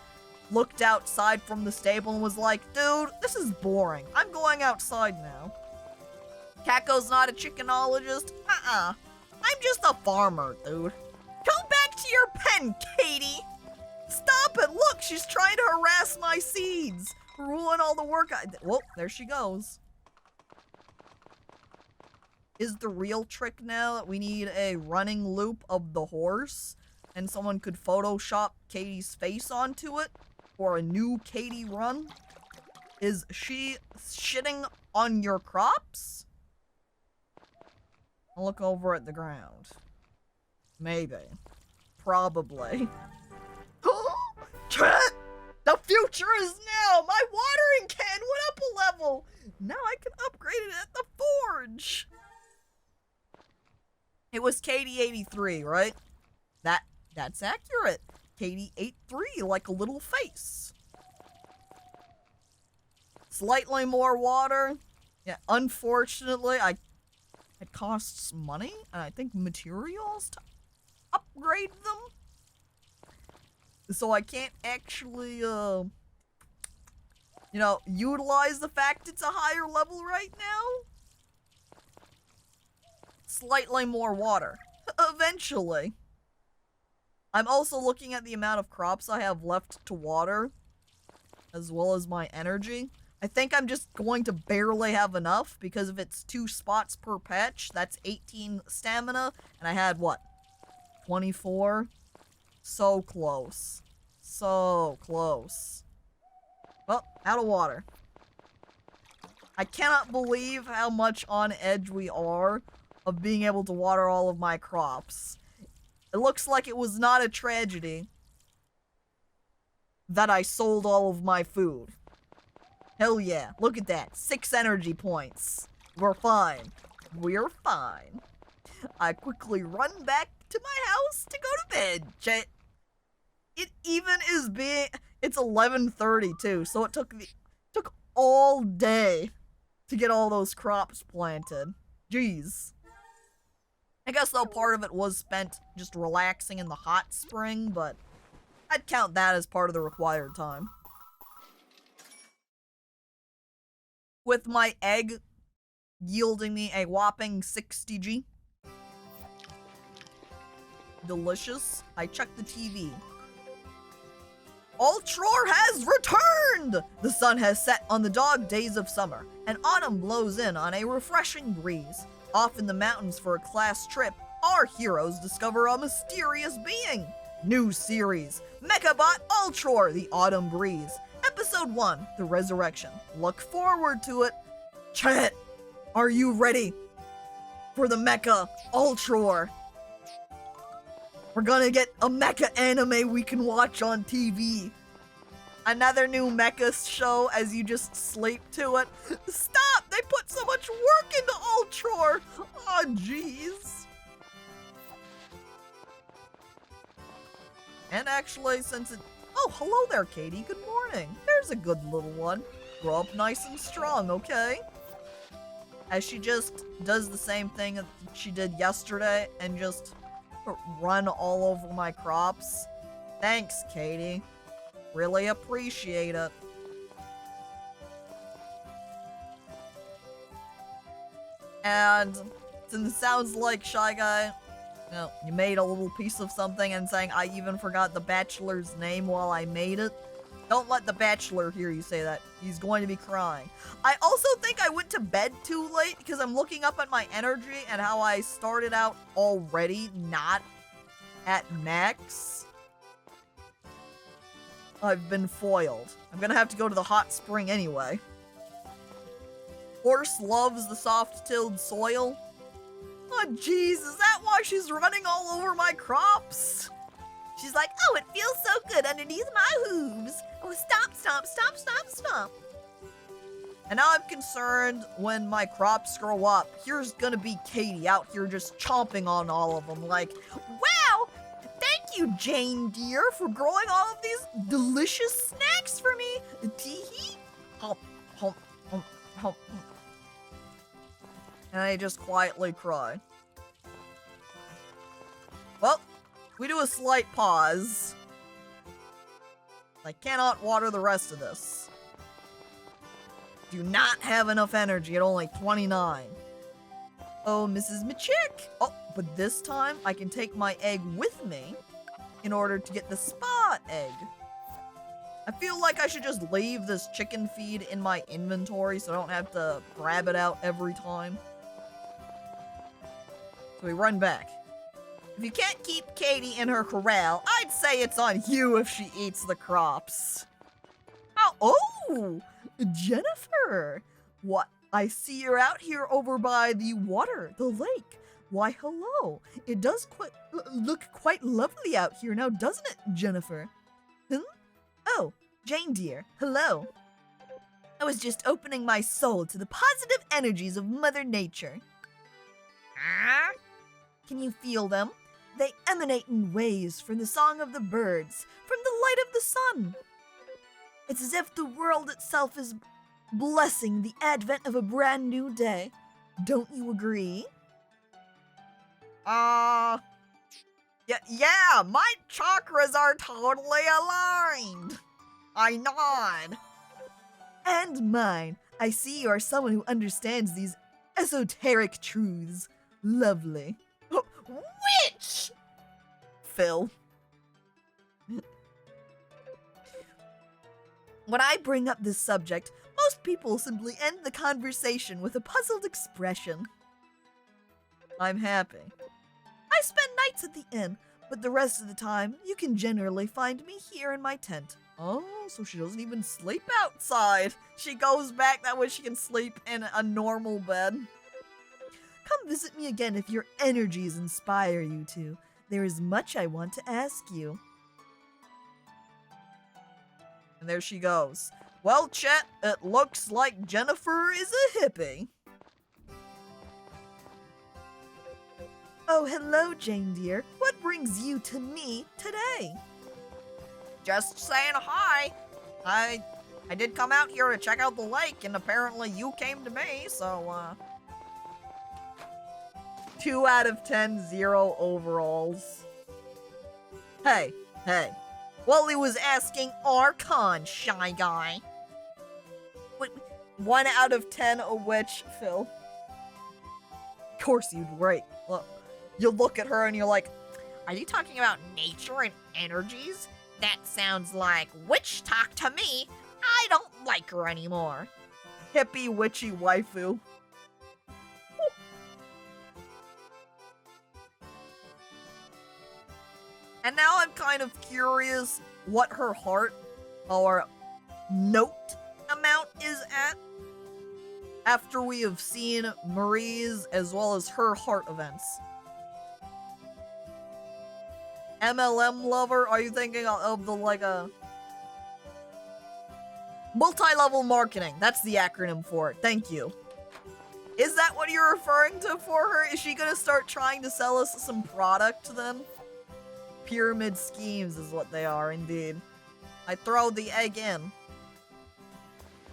Looked outside from the stable and was like, dude, this is boring. I'm going outside now. Caco's not a chickenologist. I'm just a farmer, dude. Go back to your pen, Katie. Stop it. Look, she's trying to harass my seeds. Ruin all the work I did. Whoa, there she goes. Is the real trick now that we need a running loop of the horse and someone could Photoshop Katie's face onto it for a new Katie run? Is she shitting on your crops? I'll look over at the ground. Maybe. Probably. Trent! The future is now! My watering can went up a level! Now I can upgrade it at the forge! It was Katie 83, right? That's accurate. Katie 83, like a little face. Slightly more water. Yeah, unfortunately, it costs money, and I think materials to upgrade them. So I can't actually, utilize the fact it's a higher level right now. Slightly more water. Eventually. I'm also looking at the amount of crops I have left to water, as well as my energy. I think I'm just going to barely have enough, because if it's 2 spots per patch, that's 18 stamina, and I had, what, 24? So close. So close. Well, out of water. I cannot believe how much on edge we are of being able to water all of my crops. It looks like it was not a tragedy that I sold all of my food. Hell yeah, look at that. 6 energy points. We're fine. We're fine. I quickly run back to my house to go to bed. It even is being... It's 11:30 too, so it took all day to get all those crops planted. Jeez. I guess though part of it was spent just relaxing in the hot spring, but I'd count that as part of the required time. With my egg yielding me a whopping 60G. Delicious. I checked the TV. Ultror has returned! The sun has set on the dog days of summer, and autumn blows in on a refreshing breeze. Off in the mountains for a class trip, our heroes discover a mysterious being. New series, Mechabot Ultror, the Autumn Breeze. Episode 1, The Resurrection. Look forward to it. Chat, are you ready for the Mecha Ultror? We're gonna get a mecha anime we can watch on TV. Another new mecha show as you just sleep to it. Stop! They put so much work into Ultror! Oh, jeez. And actually, since it... Oh, hello there, Katie. Good morning. There's a good little one. Grow up nice and strong, okay? As she just does the same thing that she did yesterday and just run all over my crops. Thanks, Katie. Really appreciate it. And since it sounds like Shy Guy, you made a little piece of something and saying I even forgot the Bachelor's name while I made it. Don't let the Bachelor hear you say that. He's going to be crying. I also think I went to bed too late because I'm looking up at my energy and how I started out already not at max. I've been foiled. I'm gonna have to go to the hot spring anyway. Horse loves the soft-tilled soil. Oh jeez, is that why she's running all over my crops? She's like, oh, it feels so good underneath my hooves. Oh, stop, stop, stop, stop, stop. And now I'm concerned when my crops grow up. Here's gonna be Katie out here just chomping on all of them. Like, Wow, thank you, Jane dear, for growing all of these delicious snacks for me. Tee-hee. hump, hump, hump, hump. And I just quietly cry. Well, we do a slight pause. I cannot water the rest of this. Do not have enough energy at only 29. Oh, Mrs. Machick. Oh, but this time I can take my egg with me in order to get the spa egg. I feel like I should just leave this chicken feed in my inventory so I don't have to grab it out every time. So we run back. If you can't keep Katie in her corral, I'd say it's on you if she eats the crops. Oh, Jennifer! What? I see you're out here over by the water, the lake. Why, hello. It does look quite lovely out here now, doesn't it, Jennifer? Oh, Jane dear, hello. I was just opening my soul to the positive energies of Mother Nature. Huh? Can you feel them? They emanate in waves from the song of the birds, from the light of the sun. It's as if the world itself is blessing the advent of a brand new day. Don't you agree? Yeah, my chakras are totally aligned. I nod. And mine. I see you are someone who understands these esoteric truths. Lovely. Witch! Phil. When I bring up this subject, most people simply end the conversation with a puzzled expression. I'm happy. I spend nights at the inn, but the rest of the time, you can generally find me here in my tent. Oh, so she doesn't even sleep outside. She goes back that way she can sleep in a normal bed. Come visit me again if your energies inspire you to. There is much I want to ask you. And there she goes. Well, Chet, it looks like Jennifer is a hippie. Oh, hello, Jane dear. What brings you to me today? Just saying hi. I did come out here to check out the lake, and apparently you came to me, so, 2 out of 10, 0 overalls. Hey. Wally was asking Archon, shy guy. Wait, 1 out of 10 a witch, Phil. Of course you'd rate. Look, you look at her and you're like, Are you talking about nature and energies? That sounds like witch talk to me. I don't like her anymore. hippie witchy waifu. And now I'm kind of curious what her heart or note amount is at after we have seen Marie's as well as her heart events. MLM lover, are you thinking of the like a multi-level marketing? That's the acronym for it. Thank you. Is that what you're referring to for her? Is she gonna start trying to sell us some product then? Pyramid schemes is what they are, indeed. I throw the egg in.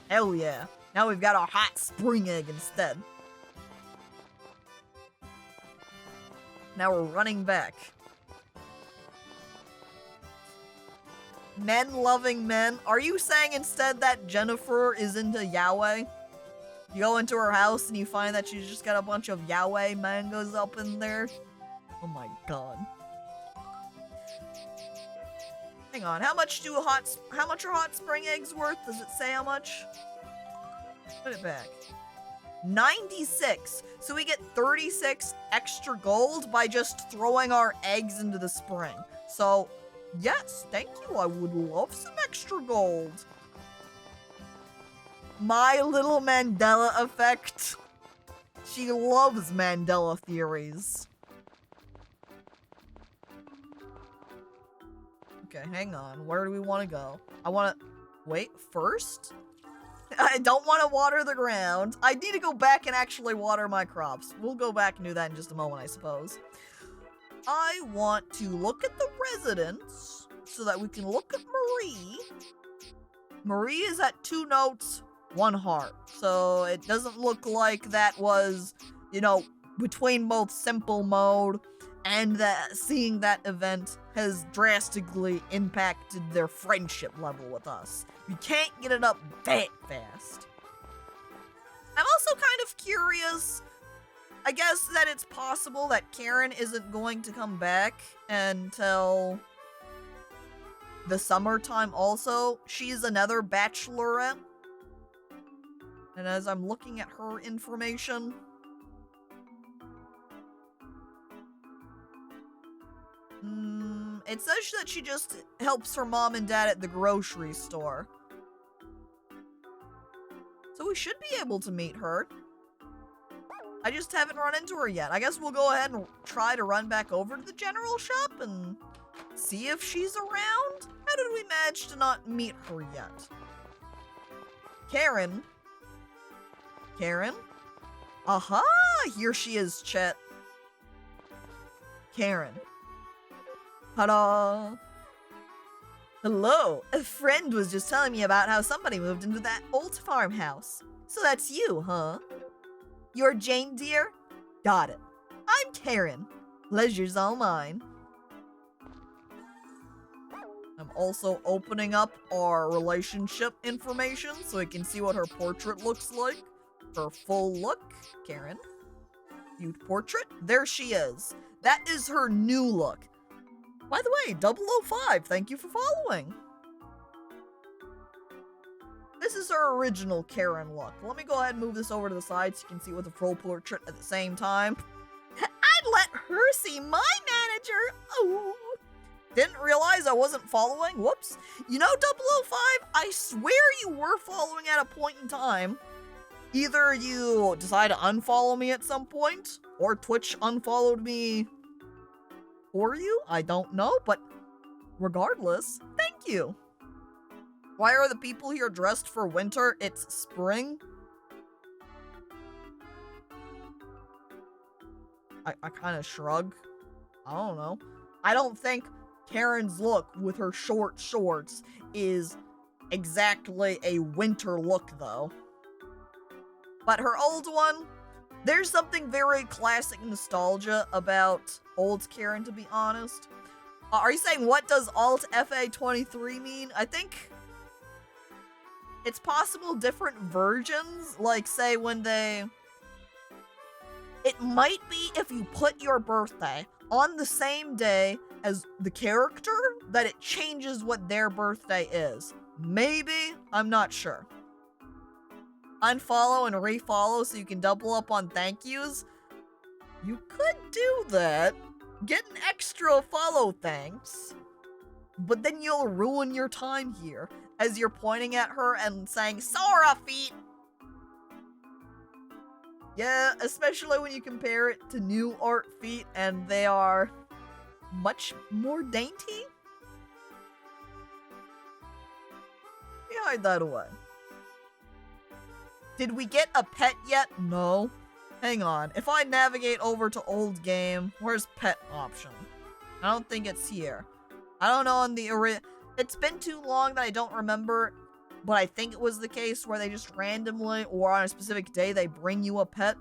Hell yeah. Now we've got a hot spring egg instead. Now we're running back. Men loving men. Are you saying instead that Jennifer is into Yahweh? You go into her house and you find that she's just got a bunch of Yahweh mangoes up in there? Oh my god. Hang on, how much are hot spring eggs worth? Does it say how much? Put it back. 96. So we get 36 extra gold by just throwing our eggs into the spring. So, yes, thank you. I would love some extra gold. My little Mandela effect. She loves Mandela theories. Okay, hang on. Where do we want to go? I want to... Wait, first? I don't want to water the ground. I need to go back and actually water my crops. We'll go back and do that in just a moment, I suppose. I want to look at the residents so that we can look at Marie. Marie is at 2 notes, 1 heart. So it doesn't look like that was, you know, between both simple mode and that seeing that event has drastically impacted their friendship level with us. We can't get it up that fast. I'm also kind of curious. I guess that it's possible that Karen isn't going to come back until the summertime also. She's another bachelorette. And as I'm looking at her information, it says that she just helps her mom and dad at the grocery store. So we should be able to meet her. I just haven't run into her yet. I guess we'll go ahead and try to run back over to the general shop and see if she's around. How did we manage to not meet her yet? Karen? Karen? Aha! Here she is, Chet. Karen. Ta-da! Hello! A friend was just telling me about how somebody moved into that old farmhouse. So that's you, huh? You're Jane, dear? Got it. I'm Karen. Pleasure's all mine. I'm also opening up our relationship information so we can see what her portrait looks like. Her full look. Karen. Viewed portrait. There she is. That is her new look. By the way, 005, thank you for following. This is her original Karen look. Let me go ahead and move this over to the side so you can see with the full portrait at the same time. I'd let her see my manager. Oh. Didn't realize I wasn't following. Whoops. You know, 005, I swear you were following at a point in time. Either you decide to unfollow me at some point, or Twitch unfollowed me for you. I don't know, but regardless, thank you. Why are the people here dressed for winter? It's spring. I kind of shrug. I don't know. I don't think Karen's look with her short shorts is exactly a winter look, though. But her old one, there's something very classic nostalgia about old Karen, to be honest. Are you saying what does Alt FA23 mean? I think it's possible different versions, like say when they... It might be if you put your birthday on the same day as the character, that it changes what their birthday is. Maybe? I'm not sure. Unfollow and refollow so you can double up on thank yous. You could do that. Get an extra follow thanks. But then you'll ruin your time here as you're pointing at her and saying, Sora feet! Yeah, especially when you compare it to new art feet and they are much more dainty. You hide that away. Did we get a pet yet? No. Hang on. If I navigate over to old game, where's pet option? I don't think it's here. I don't know on the it's been too long that I don't remember, but I think it was the case where they just randomly or on a specific day they bring you a pet.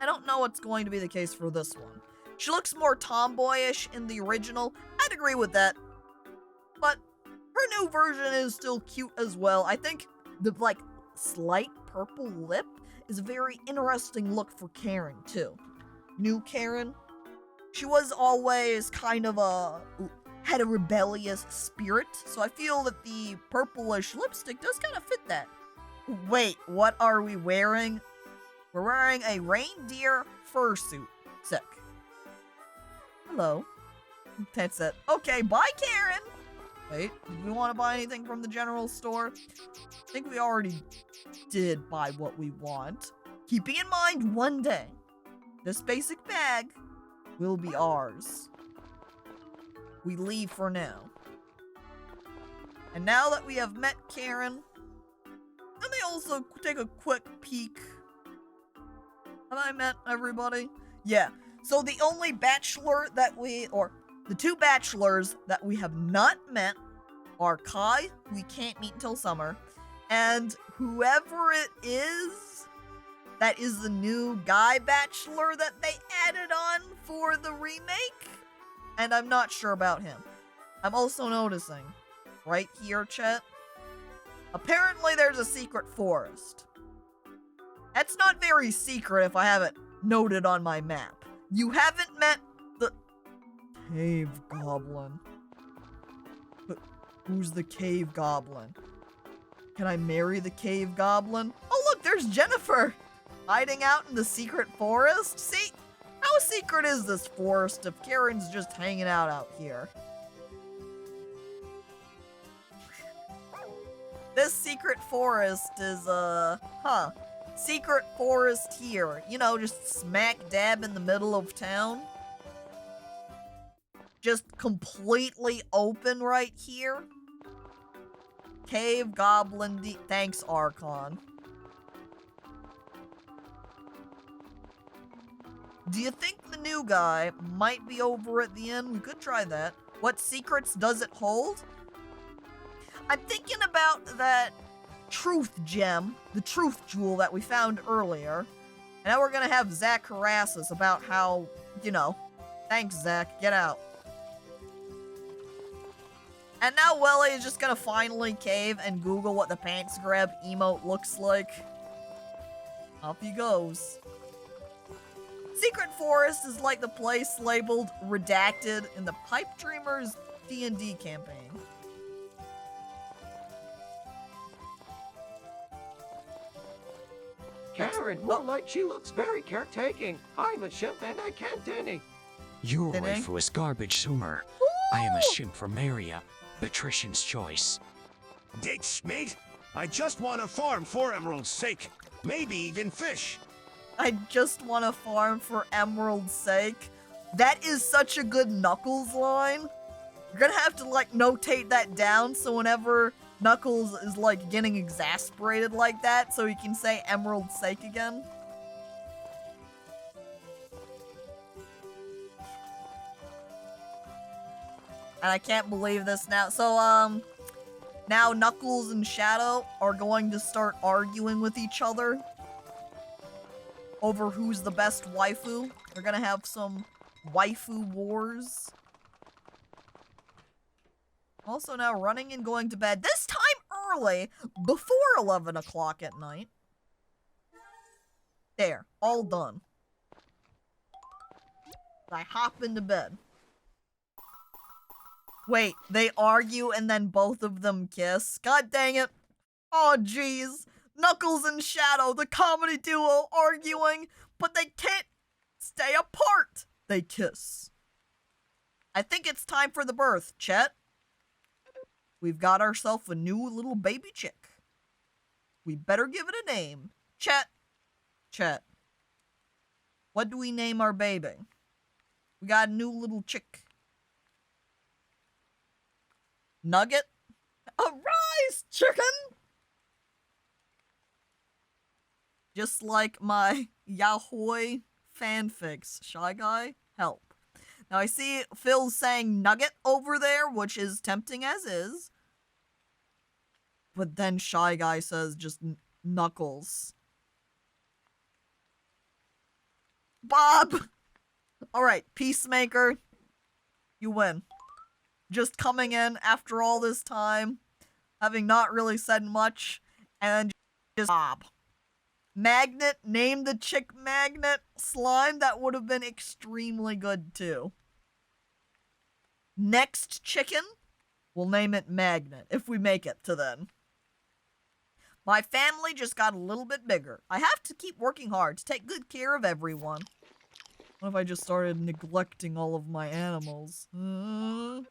I don't know what's going to be the case for this one. She looks more tomboyish in the original. I'd agree with that. But her new version is still cute as well. I think the like slight purple lip is a very interesting look for Karen too. New Karen, she was always kind of had a rebellious spirit, so I feel that the purplish lipstick does kind of fit that. Wait, what are we wearing? We're wearing a reindeer fursuit. Sick. Hello. That's it. Okay, bye, Karen! Wait, did we want to buy anything from the general store? I think we already did buy what we want. Keeping in mind, one day, this basic bag will be ours. We leave for now. And now that we have met Karen, let me also take a quick peek. Have I met everybody? Yeah. So the only bachelor that the two bachelors that we have not met are Kai, who we can't meet until summer, and whoever it is that is the new guy bachelor that they added on for the remake, and I'm not sure about him. I'm also noticing, right here, chat, apparently there's a secret forest. That's not very secret if I have it noted on my map. You haven't met the cave goblin. But who's the cave goblin? Can I marry the cave goblin? Oh look, there's Jennifer! Hiding out in the secret forest? See? How secret is this forest if Karen's just hanging out here? This secret forest is, secret forest here. You know, just smack dab in the middle of town. Just completely open right here. Cave Goblin thanks, Archon. Do you think the new guy might be over at the end? We could try that. What secrets does it hold? I'm thinking about that truth gem, the truth jewel that we found earlier. And now we're gonna have Zach harass us about how, you know, thanks Zach, get out. And now Welly is just gonna finally cave and Google what the pants grab emote looks like. Up he goes. Secret Forest is like the place labeled redacted in the Pipe Dreamers D&D campaign. Karen, more like she looks very caretaking. I'm a shimp and I can't any. Your Did wife was garbage humor. I am a shimp for Maria, patrician's choice. Ditch, mate. I just want to farm for Emerald's sake. Maybe even fish. I just want to farm for Emerald's sake. That is such a good Knuckles line. You're gonna have to, like, notate that down so whenever Knuckles is, like, getting exasperated like that, so he can say Emerald's sake again. And I can't believe this now. So, now Knuckles and Shadow are going to start arguing with each other over who's the best waifu. They're gonna have some waifu wars. Also now running and going to bed, this time early, before 11 o'clock at night. There, all done. I hop into bed. Wait, they argue and then both of them kiss? God dang it. Oh jeez. Knuckles and Shadow, the comedy duo, arguing, but they can't stay apart. They kiss. I think it's time for the birth, Chet. We've got ourselves a new little baby chick. We better give it a name. Chet. What do we name our baby? We got a new little chick. Nugget? Arise, chicken! Just like my yaoi fanfics. Shy Guy, help. Now I see Phil's saying Nugget over there, which is tempting as is. But then Shy Guy says just Knuckles. Bob! Alright, Peacemaker. You win. Just coming in after all this time, having not really said much, and just Bob. Magnet, name the chick Magnet. Slime, that would have been extremely good too. Next chicken, we'll name it Magnet, if we make it to then. My family just got a little bit bigger. I have to keep working hard to take good care of everyone. What if I just started neglecting all of my animals? Emerald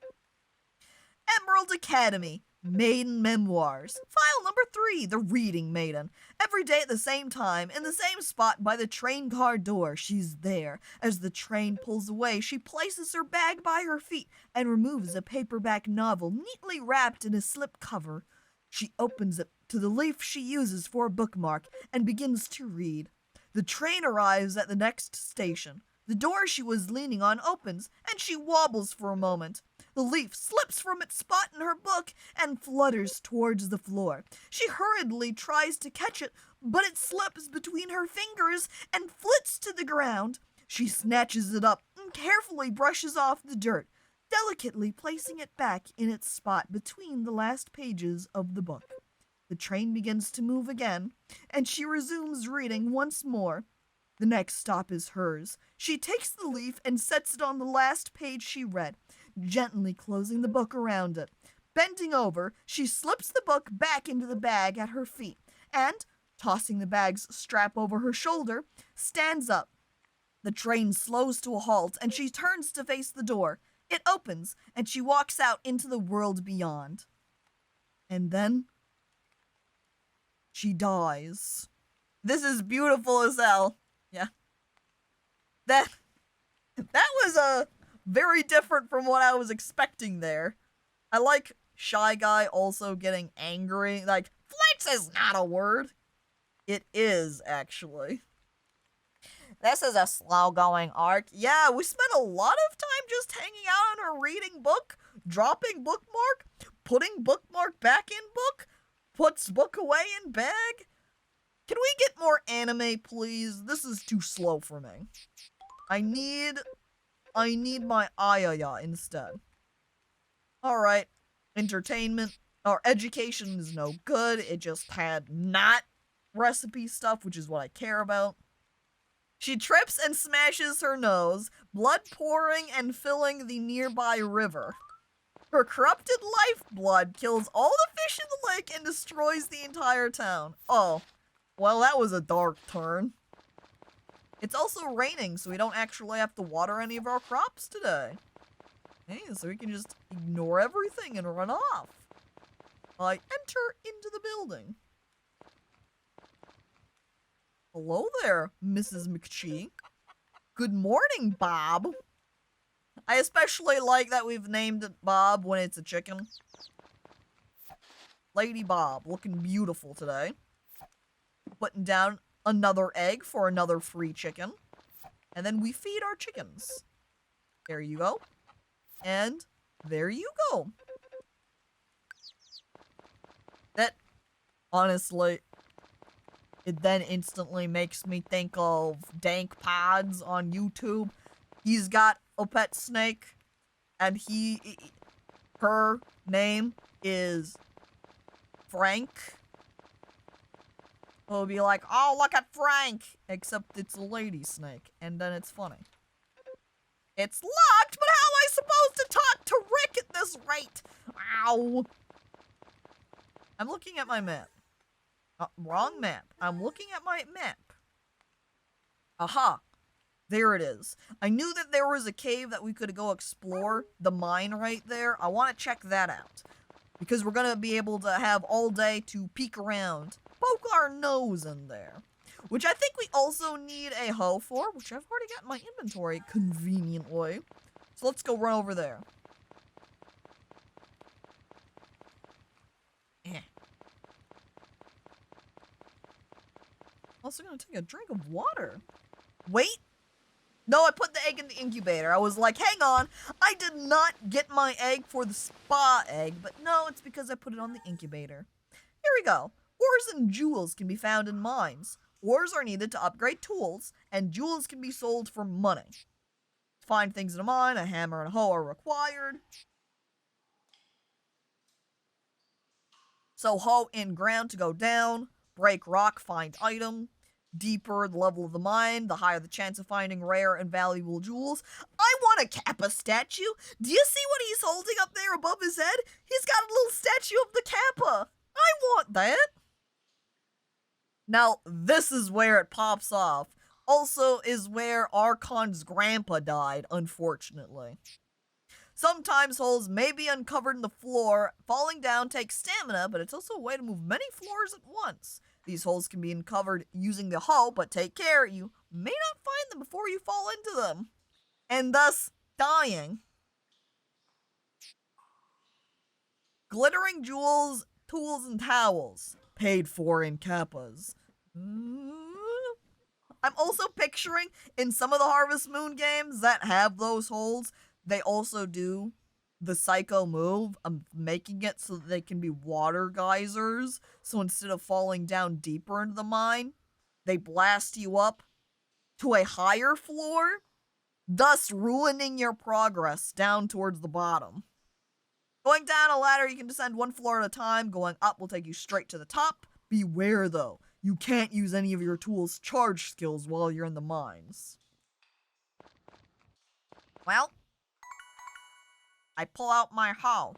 Academy. Maiden Memoirs. File number 3, The Reading Maiden. Every day at the same time, in the same spot by the train car door, she's there. As the train pulls away, she places her bag by her feet and removes a paperback novel neatly wrapped in a slip cover. She opens it to the leaf she uses for a bookmark and begins to read. The train arrives at the next station. The door she was leaning on opens, and she wobbles for a moment. The leaf slips from its spot in her book and flutters towards the floor. She hurriedly tries to catch it, but it slips between her fingers and flits to the ground. She snatches it up and carefully brushes off the dirt, delicately placing it back in its spot between the last pages of the book. The train begins to move again, and she resumes reading once more. The next stop is hers. She takes the leaf and sets it on the last page she read, gently closing the book around it. Bending over, she slips the book back into the bag at her feet and, tossing the bag's strap over her shoulder, stands up. The train slows to a halt and she turns to face the door. It opens and she walks out into the world beyond. And then she dies. This is beautiful as hell. Yeah. That was very different from what I was expecting there. I like Shy Guy also getting angry. Like, flits is not a word. It is, actually. This is a slow-going arc. Yeah, we spent a lot of time just hanging out on her reading book, dropping bookmark, putting bookmark back in book, puts book away in bag. Can we get more anime, please? This is too slow for me. I need my ayaya instead. Alright. Entertainment. Or education is no good. It just had not recipe stuff, which is what I care about. She trips and smashes her nose, blood pouring and filling the nearby river. Her corrupted lifeblood kills all the fish in the lake and destroys the entire town. Oh. Well, that was a dark turn. It's also raining, so we don't actually have to water any of our crops today. Hey, so we can just ignore everything and run off. I enter into the building. Hello there, Mrs. McChee. Good morning, Bob. I especially like that we've named it Bob when it's a chicken. Lady Bob, looking beautiful today. Putting down another egg for another free chicken. And then we feed our chickens. There you go. And there you go. That, honestly, it then instantly makes me think of Dank Pods on YouTube. He's got a pet snake, and her name is Frank. He'll be like, oh, look at Frank! Except it's a lady snake, and then it's funny. It's locked, but how am I supposed to talk to Rick at this rate? Ow! I'm looking at my map. Wrong map. I'm looking at my map. Aha! There it is. I knew that there was a cave that we could go explore. The mine right there. I want to check that out. Because we're going to be able to have all day to peek around. Poke our nose in there. Which I think we also need a hoe for, which I've already got in my inventory conveniently. So let's go run over there. Also gonna take a drink of water. Wait. No, I put the egg in the incubator. I was like, hang on. I did not get my egg for the spa egg, but no, it's because I put it on the incubator. Here we go. Ores and jewels can be found in mines. Ores are needed to upgrade tools, and jewels can be sold for money. To find things in a mine, a hammer and a hoe are required. So hoe in ground to go down, break rock, find item. Deeper the level of the mine, the higher the chance of finding rare and valuable jewels. I want a Kappa statue. Do you see what he's holding up there above his head? He's got a little statue of the Kappa. I want that. Now, this is where it pops off. Also is where Archon's grandpa died, unfortunately. Sometimes holes may be uncovered in the floor. Falling down takes stamina, but it's also a way to move many floors at once. These holes can be uncovered using the hoe, but take care, you may not find them before you fall into them, and thus dying. Glittering jewels, tools, and towels. Paid for in kappas. I'm also picturing in some of the Harvest Moon games that have those holes, they also do the psycho move of making it so that they can be water geysers. So instead of falling down deeper into the mine, they blast you up to a higher floor, thus ruining your progress down towards the bottom. Going down a ladder, you can descend one floor at a time. Going up will take you straight to the top. Beware though, you can't use any of your tools' charge skills while you're in the mines. Well, I pull out my hoe.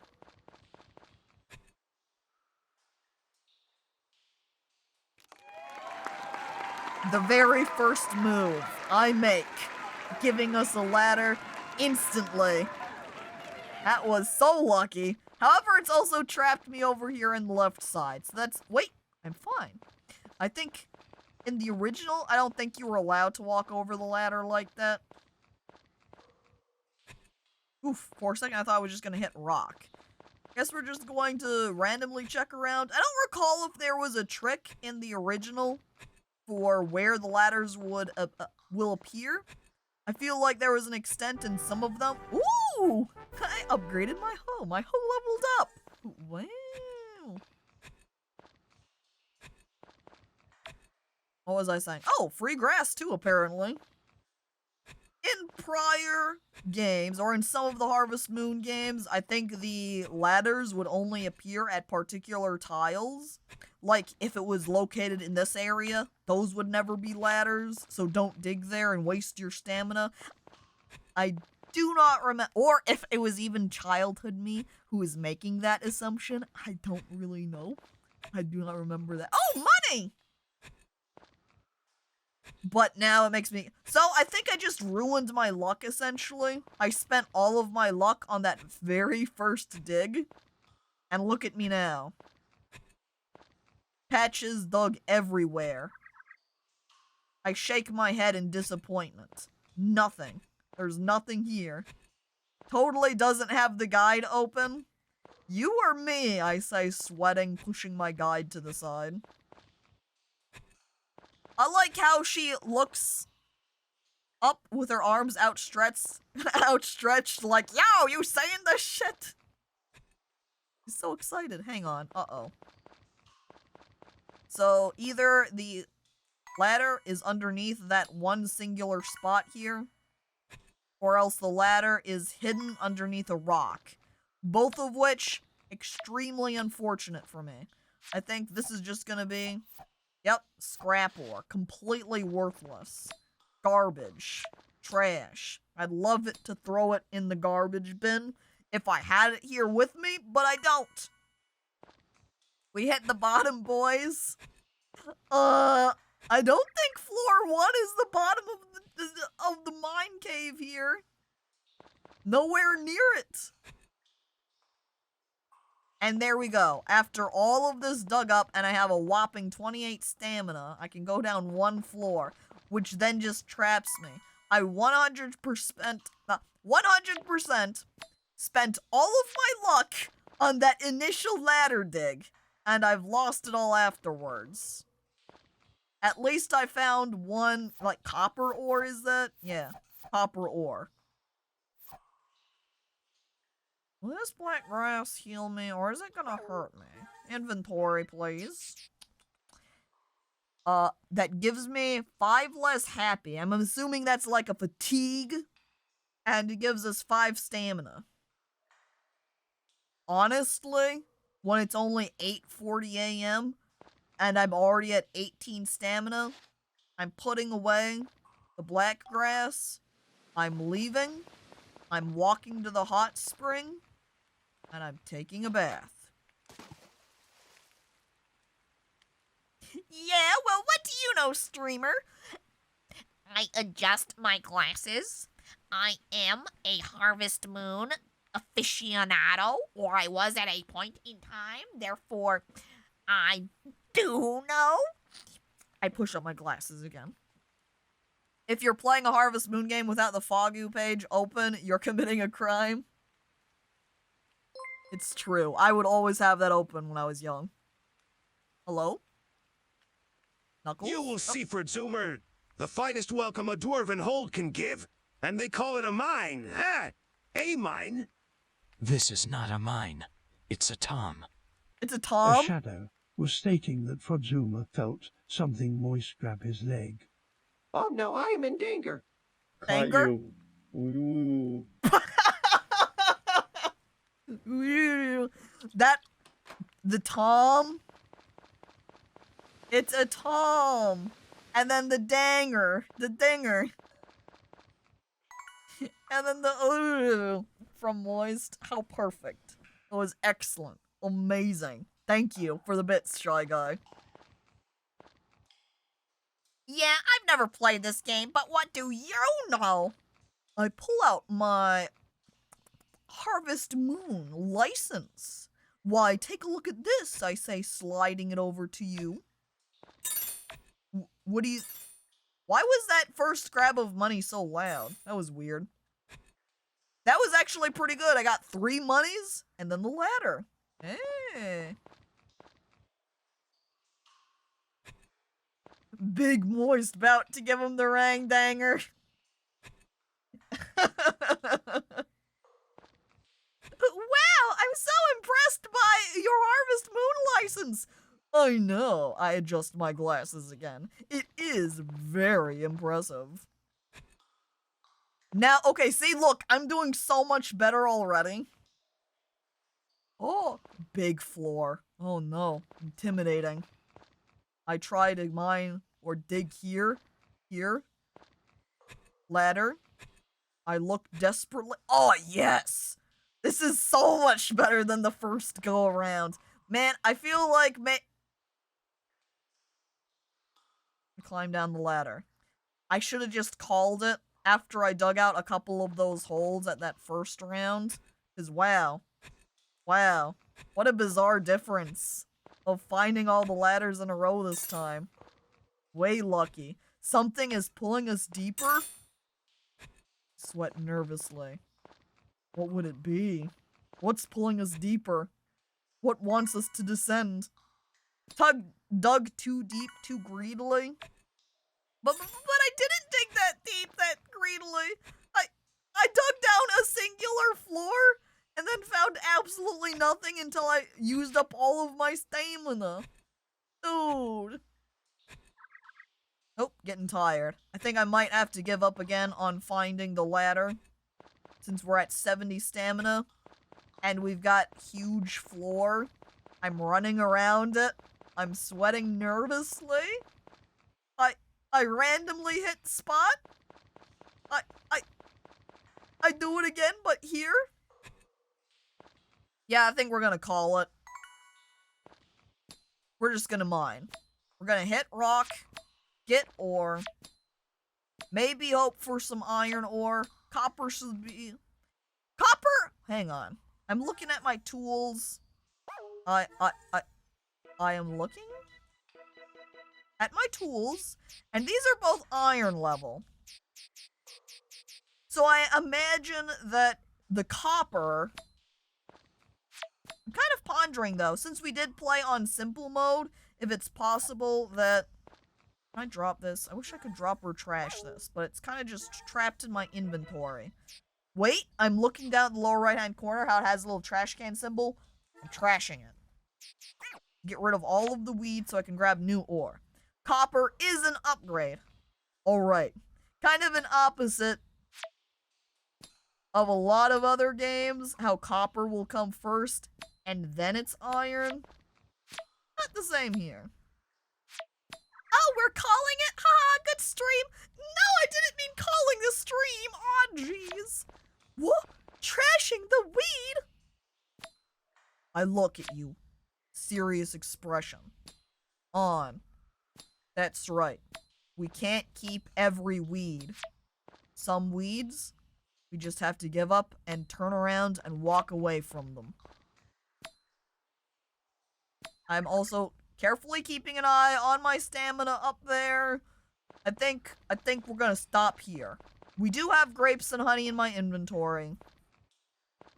The very first move I make, giving us a ladder instantly. That was so lucky. However, it's also trapped me over here in the left side. So that's... Wait, I'm fine. I think in the original, I don't think you were allowed to walk over the ladder like that. Oof, for a second I thought I was just gonna hit rock. Guess we're just going to randomly check around. I don't recall if there was a trick in the original for where the ladders would will appear. I feel like there was an extent in some of them. Ooh! I upgraded my hoe. My hoe leveled up. Wow. What was I saying? Oh, free grass too, apparently. In prior games, or in some of the Harvest Moon games, I think the ladders would only appear at particular tiles. Like, if it was located in this area, those would never be ladders, so don't dig there and waste your stamina. I do not remember, or if it was even childhood me who is making that assumption, I don't really know. I do not remember that. Oh, money! But now it makes me... So, I think I just ruined my luck, essentially. I spent all of my luck on that very first dig. And look at me now. Patches dug everywhere. I shake my head in disappointment. Nothing. There's nothing here. Totally doesn't have the guide open. You or me, I say, sweating, pushing my guide to the side. I like how she looks up with her arms outstretched like, yo, you saying this shit? She's so excited. Hang on. Uh-oh. So, either the ladder is underneath that one singular spot here, or else the ladder is hidden underneath a rock. Both of which, extremely unfortunate for me. I think this is just gonna be... Yep, scrap ore. Completely worthless. Garbage. Trash. I'd love it to throw it in the garbage bin if I had it here with me, but I don't. We hit the bottom, boys. I don't think floor 1 is the bottom of the mine cave here. Nowhere near it. And there we go. After all of this dug up, and I have a whopping 28 stamina, I can go down one floor, which then just traps me. I 100% spent all of my luck on that initial ladder dig, and I've lost it all afterwards. At least I found one, like, copper ore, is that? Yeah, copper ore. Will this black grass heal me, or is it gonna hurt me? Inventory, please. That gives me 5 less happy. I'm assuming that's like a fatigue. And it gives us 5 stamina. Honestly, when it's only 8:40 a.m., and I'm already at 18 stamina, I'm putting away the black grass. I'm leaving. I'm walking to the hot spring. And I'm taking a bath. Yeah, well, what do you know, streamer? I adjust my glasses. I am a Harvest Moon aficionado, or I was at a point in time. Therefore, I do know. I push up my glasses again. If you're playing a Harvest Moon game without the Fogu page open, you're committing a crime. It's true. I would always have that open when I was young. Hello? Knuckles? You will see, for Zoomer, the finest welcome a dwarven hold can give, and they call it a mine. Ha! A mine? This is not a mine. It's a tom. It's a A Tom? shadow was stating that Frodzuma felt something moist grab his leg. Oh no, I am in danger. Anger? That... The Tom? It's a Tom. And then the Danger. The Dinger. And then the from Moist. How perfect. It was excellent. Amazing. Thank you for the bits, Shy Guy. Yeah, I've never played this game, but what do you know? I pull out my Harvest Moon license. Why, take a look at this, I say, sliding it over to you. What do you... Why was that first grab of money so loud? That was weird. That was actually pretty good. I got 3 monies, and then the ladder. Hey. Big Moist about to give him the rang danger. Wow, I'm so impressed by your Harvest Moon license. I know. I adjust my glasses again. It is very impressive. Now, okay, see, look, I'm doing so much better already. Oh, big floor. Oh no, intimidating. I try to mine or dig here. Ladder. I look desperately. Oh, yes! This is so much better than the first go around. Man, I feel like climb down the ladder. I should have just called it after I dug out a couple of those holes at that first round. Because wow. Wow. What a bizarre difference of finding all the ladders in a row this time. Way lucky. Something is pulling us deeper. Sweat nervously. What would it be? What's pulling us deeper? What wants us to descend? Dug too deep, too greedily? But I didn't dig that deep, that greedily. I dug down a singular floor and then found absolutely nothing until I used up all of my stamina. Dude. Oh, getting tired. I think I might have to give up again on finding the ladder. Since we're at 70 stamina. And we've got huge floor. I'm running around it. I'm sweating nervously. I randomly hit spot. I do it again, but here. Yeah, I think we're gonna call it. We're just gonna mine. We're gonna hit rock, get ore, maybe hope for some iron ore. Copper should be... Copper? Hang on. I'm looking at my tools. I am looking at my tools, and these are both iron level. So I imagine that the copper... I'm kind of pondering, though, since we did play on simple mode, if it's possible that... Can I drop this? I wish I could drop or trash this, but it's kind of just trapped in my inventory. Wait, I'm looking down the lower right-hand corner, how it has a little trash can symbol. I'm trashing it. Get rid of all of the weed so I can grab new ore. Copper is an upgrade. Alright. Kind of an opposite of a lot of other games, how copper will come first, and then it's iron. Not the same here. Oh, we're calling it? Haha, good stream. No, I didn't mean calling the stream. Aw, jeez. What? Trashing the weed? I look at you. Serious expression. On. That's right. We can't keep every weed. Some weeds, We just have to give up and turn around and walk away from them. I'm also carefully keeping an eye on my stamina up there. I think we're gonna stop here. We do have grapes and honey in my inventory.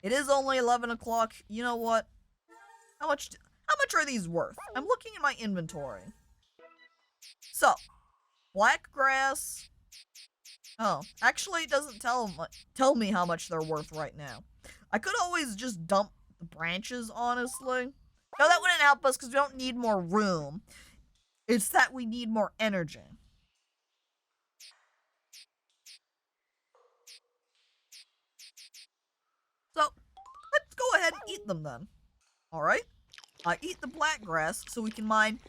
It is only 11 o'clock. You know what? How much are these worth? I'm looking at my inventory. So, black grass. Oh, actually it doesn't tell me how much they're worth right now. I could always just dump the branches, honestly. No, that wouldn't help us because we don't need more room. It's that we need more energy. So, let's go ahead and eat them then. Alright? I eat the black grass so we can mine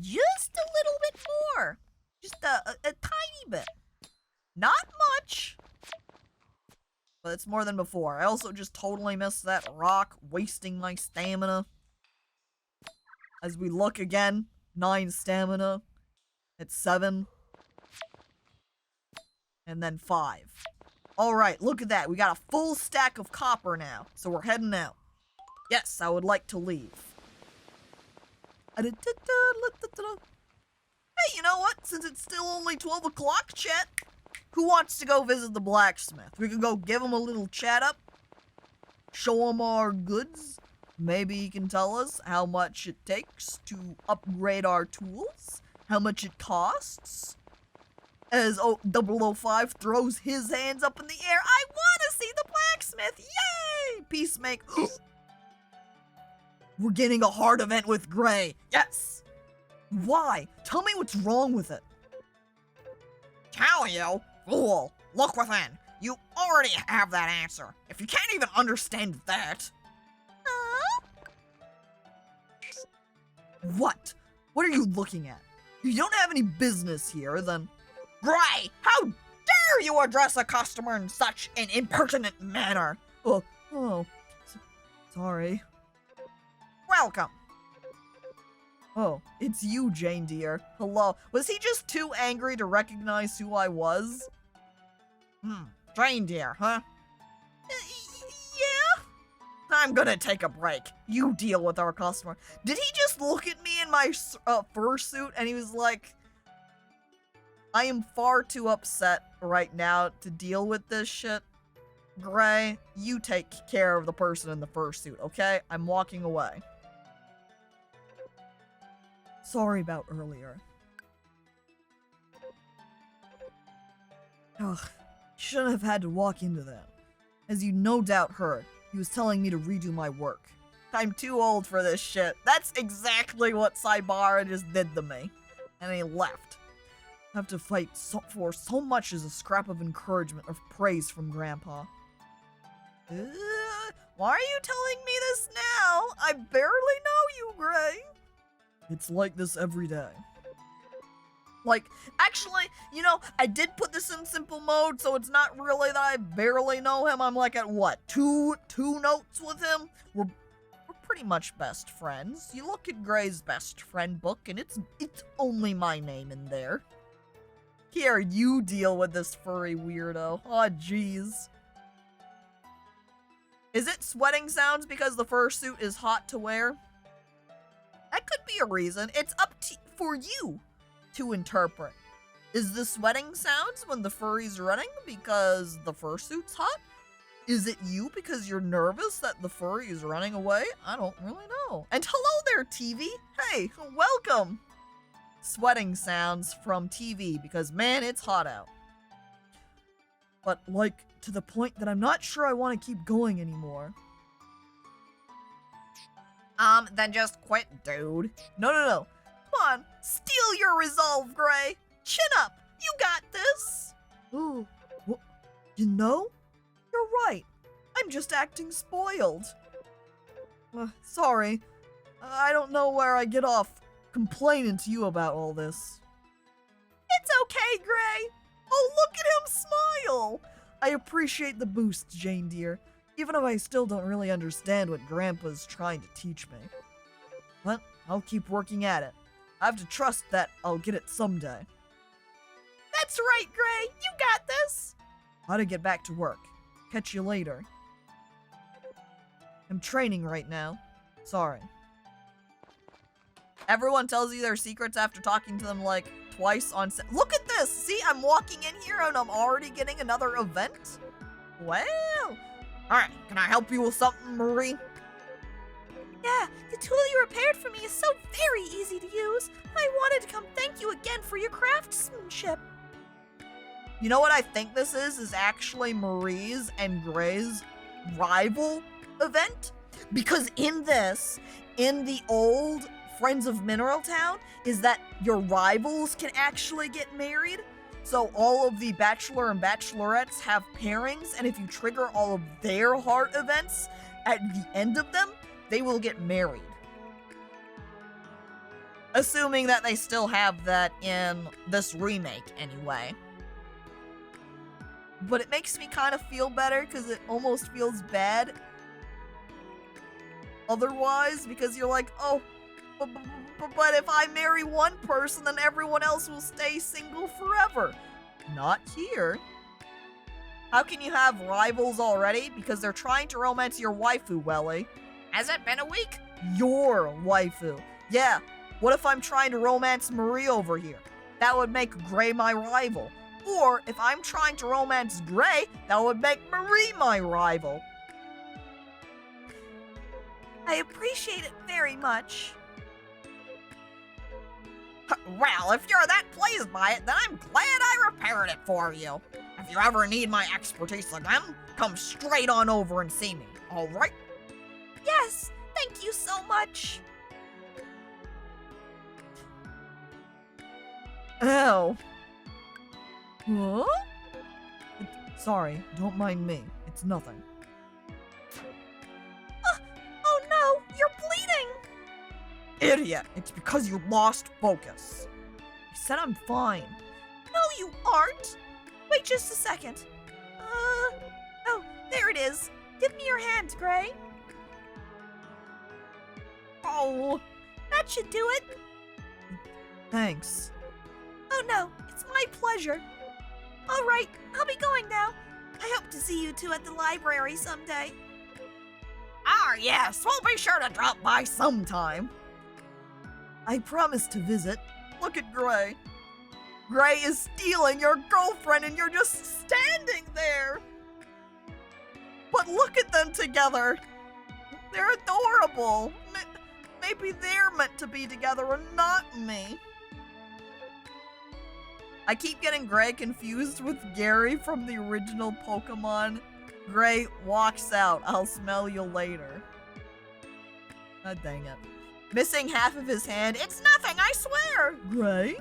just a little bit more. Just a tiny bit. Not much. But it's more than before. I also just totally missed that rock, wasting my stamina. As we look again, 9 stamina. It's 7. And then 5. Alright, look at that. We got a full stack of copper now. So we're heading out. Yes, I would like to leave. Hey, you know what? Since it's still only 12 o'clock, chat, who wants to go visit the blacksmith? We can go give him a little chat up. Show him our goods. Maybe he can tell us how much it takes to upgrade our tools. How much it costs. As 005 throws his hands up in the air. I want to see the blacksmith! Yay! Peacemaker. We're getting a hard event with Gray. Yes! Why? Tell me what's wrong with it. Tell you? Fool. Look within. You already have that answer. If you can't even understand that. What? What are you looking at? If you don't have any business here, then... Gray, how dare you address a customer in such an impertinent manner? Sorry. Welcome. Oh, it's you, Jane dear. Hello. Was he just too angry to recognize who I was? Jane dear, huh? Yeah? I'm gonna take a break. You deal with our customer. Did he just look at me in my fursuit and he was like, I am far too upset right now to deal with this shit. Gray, you take care of the person in the fursuit, okay? I'm walking away. Sorry about earlier. Ugh, shouldn't have had to walk into that. As you no doubt heard, he was telling me to redo my work. I'm too old for this shit. That's exactly what Saibara just did to me. And he left. I have to fight for so much as a scrap of encouragement or praise from Grandpa. Why are you telling me this now? I barely know you, Gray. It's like this every day. Like, actually, you know, I did put this in simple mode, so it's not really that I barely know him. I'm like at what, two notes with him? We're pretty much best friends. You look at Gray's best friend book, and it's only my name in there. Here, you deal with this furry weirdo. Aw, jeez. Is it sweating sounds because the fursuit is hot to wear? That could be a reason. It's up for you to interpret. Is the sweating sounds when the furry's running because the fursuit's hot? Is it you because you're nervous that the furry is running away? I don't really know. And hello there, TV. Hey, welcome. Sweating sounds from TV because, man, it's hot out. But, like, to the point that I'm not sure I want to keep going anymore. Then just quit, dude. No. Come on, steal your resolve, Gray. Chin up. You got this. Ooh, well, you know, you're right. I'm just acting spoiled. Sorry. I don't know where I get off complaining to you about all this. It's okay, Gray. Oh, look at him smile. I appreciate the boost, Jane dear, even if I still don't really understand what Grandpa's trying to teach me. But I'll keep working at it. I have to trust that I'll get it someday. That's right, Gray. You got this. How to get back to work. Catch you later. I'm training right now. Sorry. Everyone tells you their secrets after talking to them like twice on set. Look at this! See, I'm walking in here and I'm already getting another event? Well. Alright, can I help you with something, Marie? Yeah, the tool you repaired for me is so very easy to use. I wanted to come thank you again for your craftsmanship. You know what I think this is? Is actually Marie's and Gray's rival event? Because in this, in the old Friends of Mineral Town, is that your rivals can actually get married. So all of the Bachelor and Bachelorettes have pairings, and if you trigger all of their heart events at the end of them, they will get married. Assuming that they still have that in this remake anyway. But it makes me kind of feel better because it almost feels bad otherwise, because you're like, oh, but if I marry one person, then everyone else will stay single forever. Not here. How can you have rivals already? Because they're trying to romance your waifu, Welly. Has it been a week? Your waifu. Yeah, what if I'm trying to romance Marie over here? That would make Gray my rival. Or if I'm trying to romance Gray, that would make Marie my rival. I appreciate it very much. Well, if you're that pleased by it, then I'm glad I repaired it for you. If you ever need my expertise again, come straight on over and see me, all right? Yes, thank you so much. Ow. Huh? Sorry, don't mind me. It's nothing. Oh no, you're bleeding. Idiot! It's because you lost focus. I said I'm fine. No, you aren't. Wait just a second. Oh, there it is. Give me your hand, Gray. Oh, that should do it. Thanks. Oh no, it's my pleasure. All right, I'll be going now. I hope to see you two at the library someday. Ah, yes, we'll be sure to drop by sometime. I promise to visit. Look at Gray. Gray is stealing your girlfriend and you're just standing there. But look at them together. They're adorable. Maybe they're meant to be together and not me. I keep getting Gray confused with Gary from the original Pokemon. Gray walks out. I'll smell you later. God dang it. Missing half of his hand. It's nothing, I swear. Gray?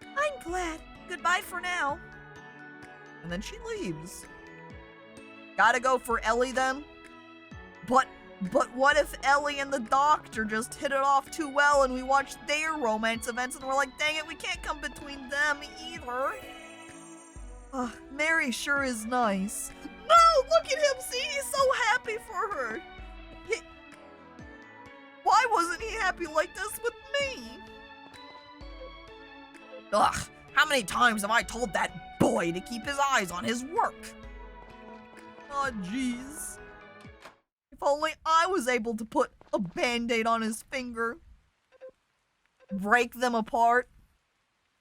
I'm glad. Goodbye for now. And then she leaves. Gotta go for Ellie then? But what if Ellie and the doctor just hit it off too well and we watched their romance events and we're like, dang it, we can't come between them either. Mary sure is nice. No, look at him, see, he's so happy for her. Why wasn't he happy like this with me? Ugh, how many times have I told that boy to keep his eyes on his work? Oh, jeez. If only I was able to put a band-aid on his finger. Break them apart.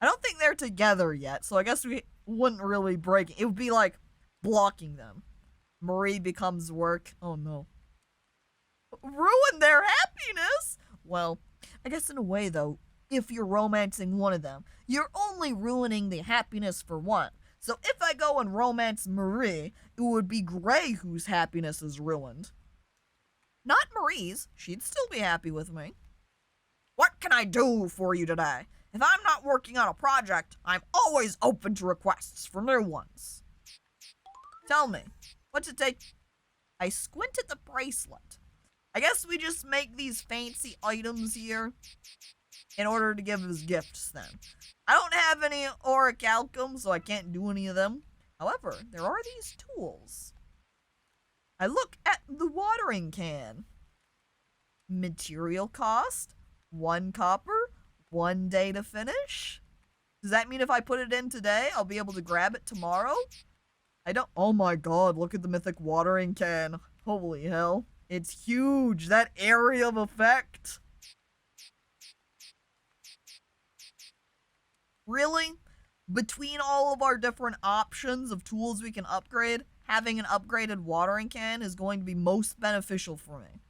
I don't think they're together yet, so I guess we wouldn't really break it. It would be like blocking them. Marie becomes work. Oh no. Ruin their happiness? Well, I guess in a way though, if you're romancing one of them, you're only ruining the happiness for one. So if I go and romance Marie, it would be Gray whose happiness is ruined. Not Marie's. She'd still be happy with me. What can I do for you today? If I'm not working on a project, I'm always open to requests for new ones. Tell me, what's it take? I squint at the bracelet. I guess we just make these fancy items here in order to give as gifts then. I don't have any orichalcum, so I can't do any of them. However, there are these tools. I look at the watering can. Material cost, 1 copper, 1 day to finish. Does that mean if I put it in today, I'll be able to grab it tomorrow? I don't- oh my god, look at the mythic watering can. Holy hell. It's huge, that area of effect. Really? Between all of our different options of tools we can upgrade, having an upgraded watering can is going to be most beneficial for me.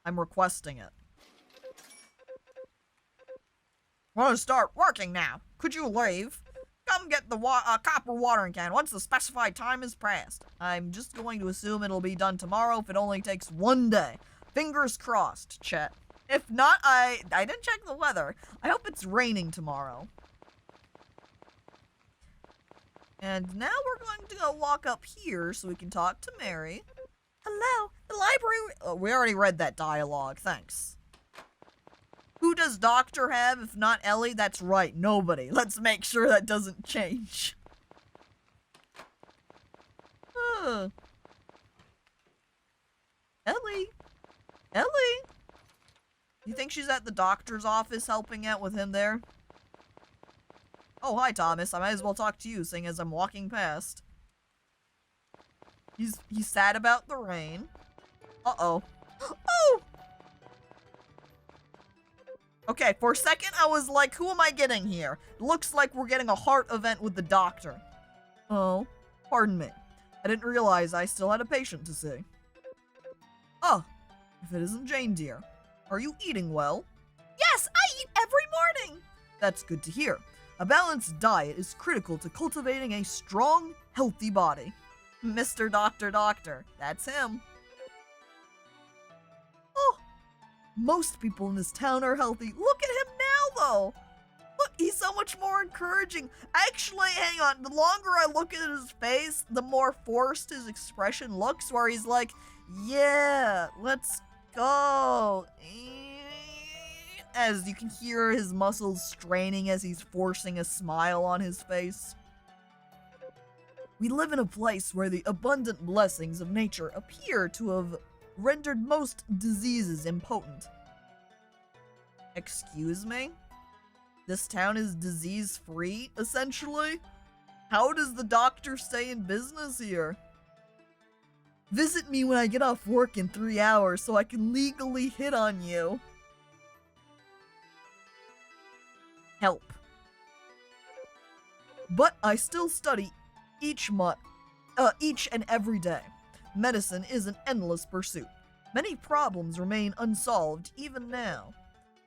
I'm requesting it. I want to start working now. Could you leave? Come get the copper watering can once the specified time is passed. I'm just going to assume it'll be done tomorrow if it only takes 1 day. Fingers crossed, Chet. If not, I didn't check the weather. I hope it's raining tomorrow. And now we're going to go walk up here so we can talk to Mary. Hello, the library... Oh, we already read that dialogue, thanks. Who does Doctor have if not Ellie? That's right, nobody. Let's make sure that doesn't change. Ellie? Ellie? You think she's at the doctor's office helping out with him there? Oh, hi, Thomas. I might as well talk to you, seeing as I'm walking past. He's sad about the rain. Uh-oh. Oh! Okay, for a second I was like, who am I getting here? Looks like we're getting a heart event with the doctor. Oh, pardon me. I didn't realize I still had a patient to see. Oh, if it isn't Jane, dear. Are you eating well? Yes, I eat every morning! That's good to hear. A balanced diet is critical to cultivating a strong, healthy body. Mr. Doctor, that's him. Oh, most people in this town are healthy. Look at him now, though. Look, he's so much more encouraging. Actually, hang on. The longer I look at his face, the more forced his expression looks, where he's like, yeah, let's go. As you can hear his muscles straining as he's forcing a smile on his face. We live in a place where the abundant blessings of nature appear to have rendered most diseases impotent. Excuse me? This town is disease-free, essentially? How does the doctor stay in business here? Visit me when I get off work in 3 hours so I can legally hit on you. Help. But I still study each and every day. Medicine is an endless pursuit. Many problems remain unsolved even now.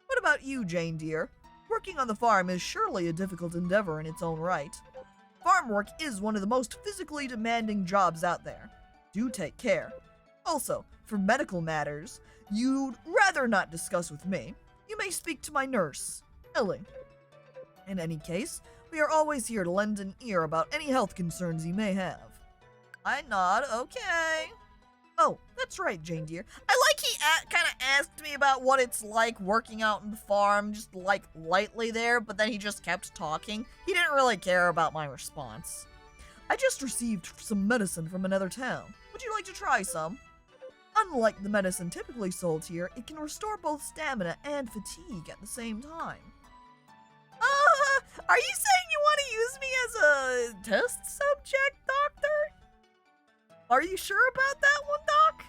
What about you, Jane dear? Working on the farm is surely a difficult endeavor in its own right. Farm work is one of the most physically demanding jobs out there. Do take care. Also, for medical matters you'd rather not discuss with me, you may speak to my nurse, Ellie. In any case, we are always here to lend an ear about any health concerns you may have. I nod, okay. Oh, that's right, Jane dear. I like he kind of asked me about what it's like working out in the farm, just like lightly there, but then he just kept talking. He didn't really care about my response. I just received some medicine from another town. Would you like to try some? Unlike the medicine typically sold here, it can restore both stamina and fatigue at the same time. Are you saying you want to use me as a test subject, Doctor? Are you sure about that one, Doc?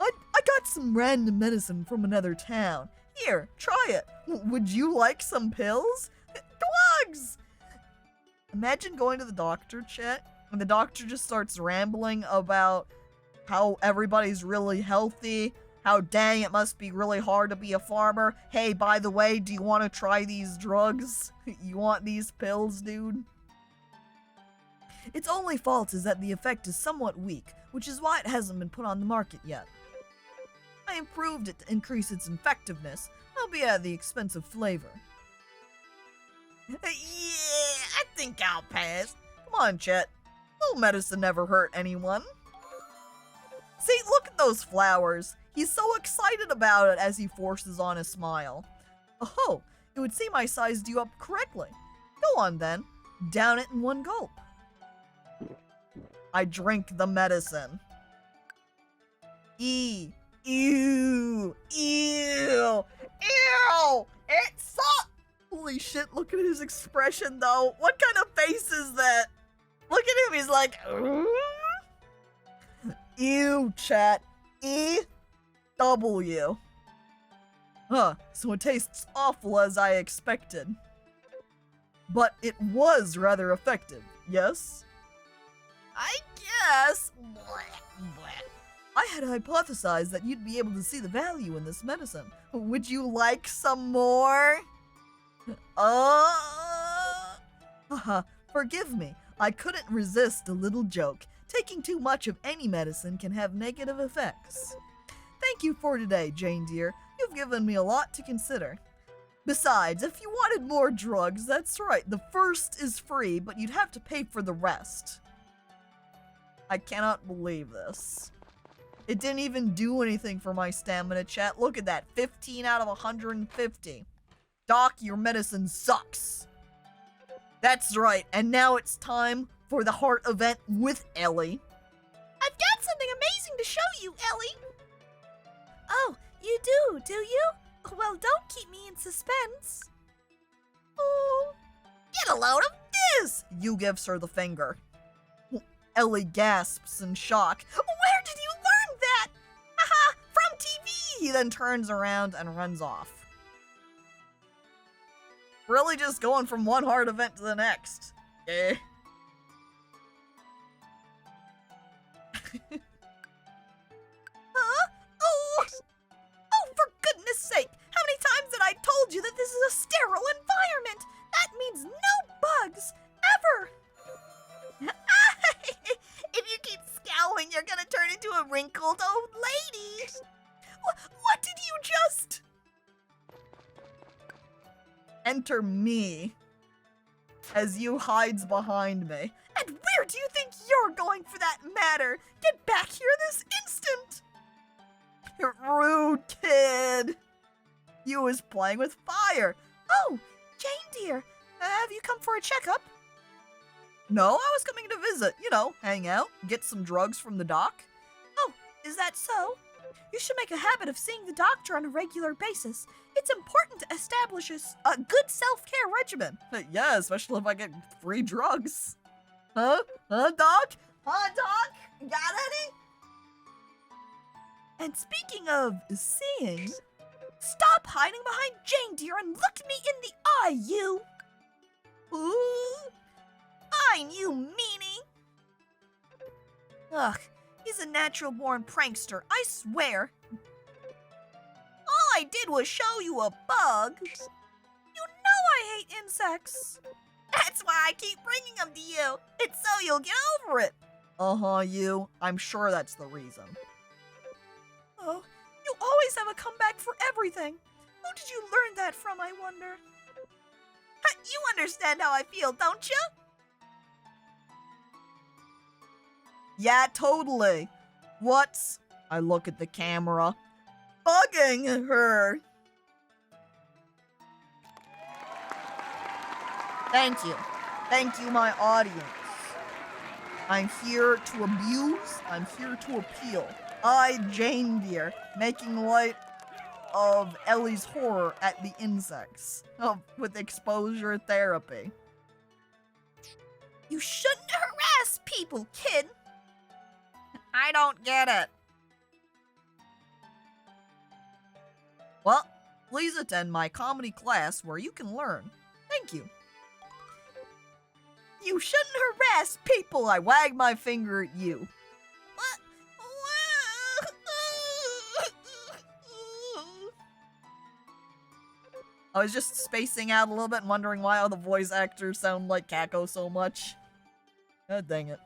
I got some random medicine from another town. Here, try it. Would you like some pills? Drugs! Imagine going to the doctor, Chet, and the doctor just starts rambling about how everybody's really healthy, how dang it must be really hard to be a farmer. Hey, by the way, do you want to try these drugs? You want these pills, dude? Its only fault is that the effect is somewhat weak, which is why it hasn't been put on the market yet. I improved it to increase its effectiveness, albeit at the expense of flavor. Yeah, I think I'll pass. Come on, Chet. Little medicine never hurt anyone. See, look at those flowers. He's so excited about it as he forces on a smile. Oh, it would seem I sized you up correctly. Go on then. Down it in one gulp. I drink the medicine. Ew. Ew. It sucks. Holy shit, look at his expression though. What kind of face is that? Look at him, he's like, ew, chat. E-W. Huh, so it tastes awful as I expected. But it was rather effective, yes? I guess. I had hypothesized that you'd be able to see the value in this medicine. Would you like some more? Forgive me. I couldn't resist a little joke. Taking too much of any medicine can have negative effects. Thank you for today, Jane dear. You've given me a lot to consider. Besides, if you wanted more drugs, that's right. The first is free, but you'd have to pay for the rest. I cannot believe this. It didn't even do anything for my stamina, chat. Look at that. 15 out of 150. Doc, your medicine sucks. That's right. And now it's time for the heart event with Ellie. I've got something amazing to show you, Ellie. Oh, you do you? Well, don't keep me in suspense. Oh, get a load of this. You gives her the finger. Ellie gasps in shock. Where did you learn that? Haha, from TV. He then turns around and runs off. Really just going from one hard event to the next. Eh. Huh? Oh, for goodness sake. How many times have I told you that this is a sterile environment? That means no bugs, ever. If you keep scowling, you're gonna turn into a wrinkled old lady. What did you just... Enter me as you hides behind me. And where do you think you're going for that matter? Get back here this instant! You're rude, kid. You was playing with fire. Oh, Jane dear, have you come for a checkup? No, I was coming to visit. You know, hang out, get some drugs from the doc. Oh, is that so? You should make a habit of seeing the doctor on a regular basis. It's important to establish a good self-care regimen. Yeah, especially if I get free drugs. Huh? Huh, Doc? Huh, Doc? Got any? And speaking of seeing, stop hiding behind Jane dear and look me in the eye, you! Ooh, fine, you meanie! Ugh, he's a natural-born prankster, I swear. All I did was show you a bug. You know I hate insects. That's why I keep bringing them to you. It's so you'll get over it. You. I'm sure that's the reason. Oh, you always have a comeback for everything. Who did you learn that from, I wonder? You understand how I feel, don't you? Yeah, totally. What's... I look at the camera. Bugging her. Thank you. Thank you, my audience. I'm here to abuse. I'm here to appeal. I, Jane dear, making light of Ellie's horror at the insects with exposure therapy. You shouldn't harass people, kid. I don't get it. Well, please attend my comedy class where you can learn. Thank you. You shouldn't harass people. I wag my finger at you. What? I was just spacing out a little bit and wondering why all the voice actors sound like Caco so much. God dang it.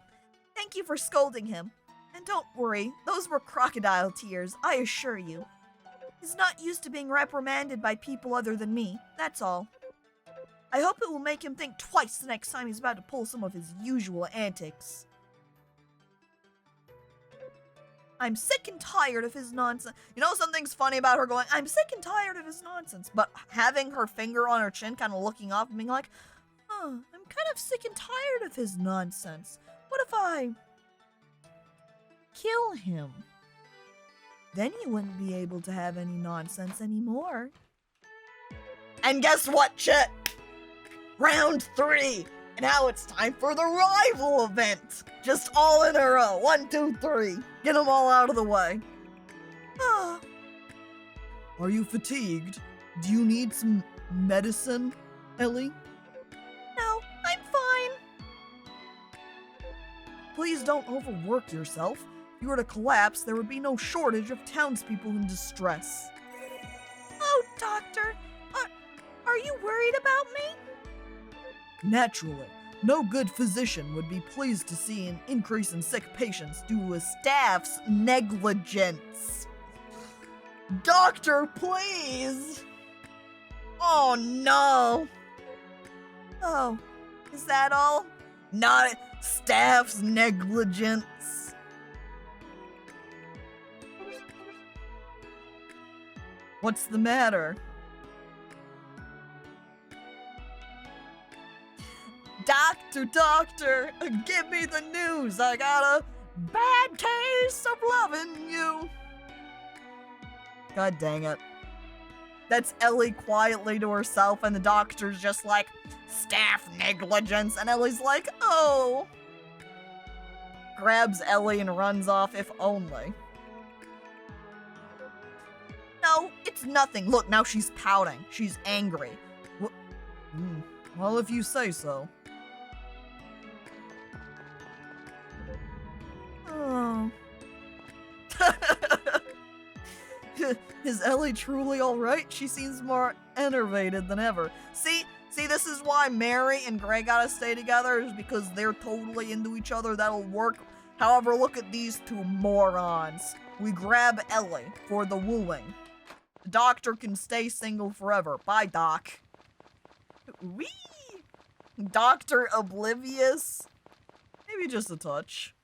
Thank you for scolding him. And don't worry, those were crocodile tears, I assure you. He's not used to being reprimanded by people other than me, that's all. I hope it will make him think twice the next time he's about to pull some of his usual antics. I'm sick and tired of his nonsense. You know something's funny about her going, I'm sick and tired of his nonsense, but having her finger on her chin, kind of looking off and being like, I'm kind of sick and tired of his nonsense. What if I kill him? Then you wouldn't be able to have any nonsense anymore. And guess what, Chet? Round 3. And now it's time for the rival event. Just all in a row. 1, 2, 3. Get them all out of the way. Ah. Are you fatigued? Do you need some medicine, Ellie? No, I'm fine. Please don't overwork yourself. If you were to collapse, there would be no shortage of townspeople in distress. Oh, doctor, are you worried about me? Naturally, no good physician would be pleased to see an increase in sick patients due to a staff's negligence. Doctor, please! Oh no! Oh, is that all? Not staff's negligence. What's the matter? Doctor, give me the news. I got a bad case of loving you. God dang it. That's Ellie quietly to herself, and the doctor's just like, staff negligence, and Ellie's like, oh. Grabs Ellie and runs off, if only. No, it's nothing. Look, now she's pouting. She's angry. Well, if you say so. Oh. Is Ellie truly alright? She seems more enervated than ever. See, this is why Mary and Gray gotta stay together, is because they're totally into each other. That'll work. However, look at these two morons. We grab Ellie for the wooing. The doctor can stay single forever. Bye, Doc. Whee! Dr. Oblivious? Maybe just a touch.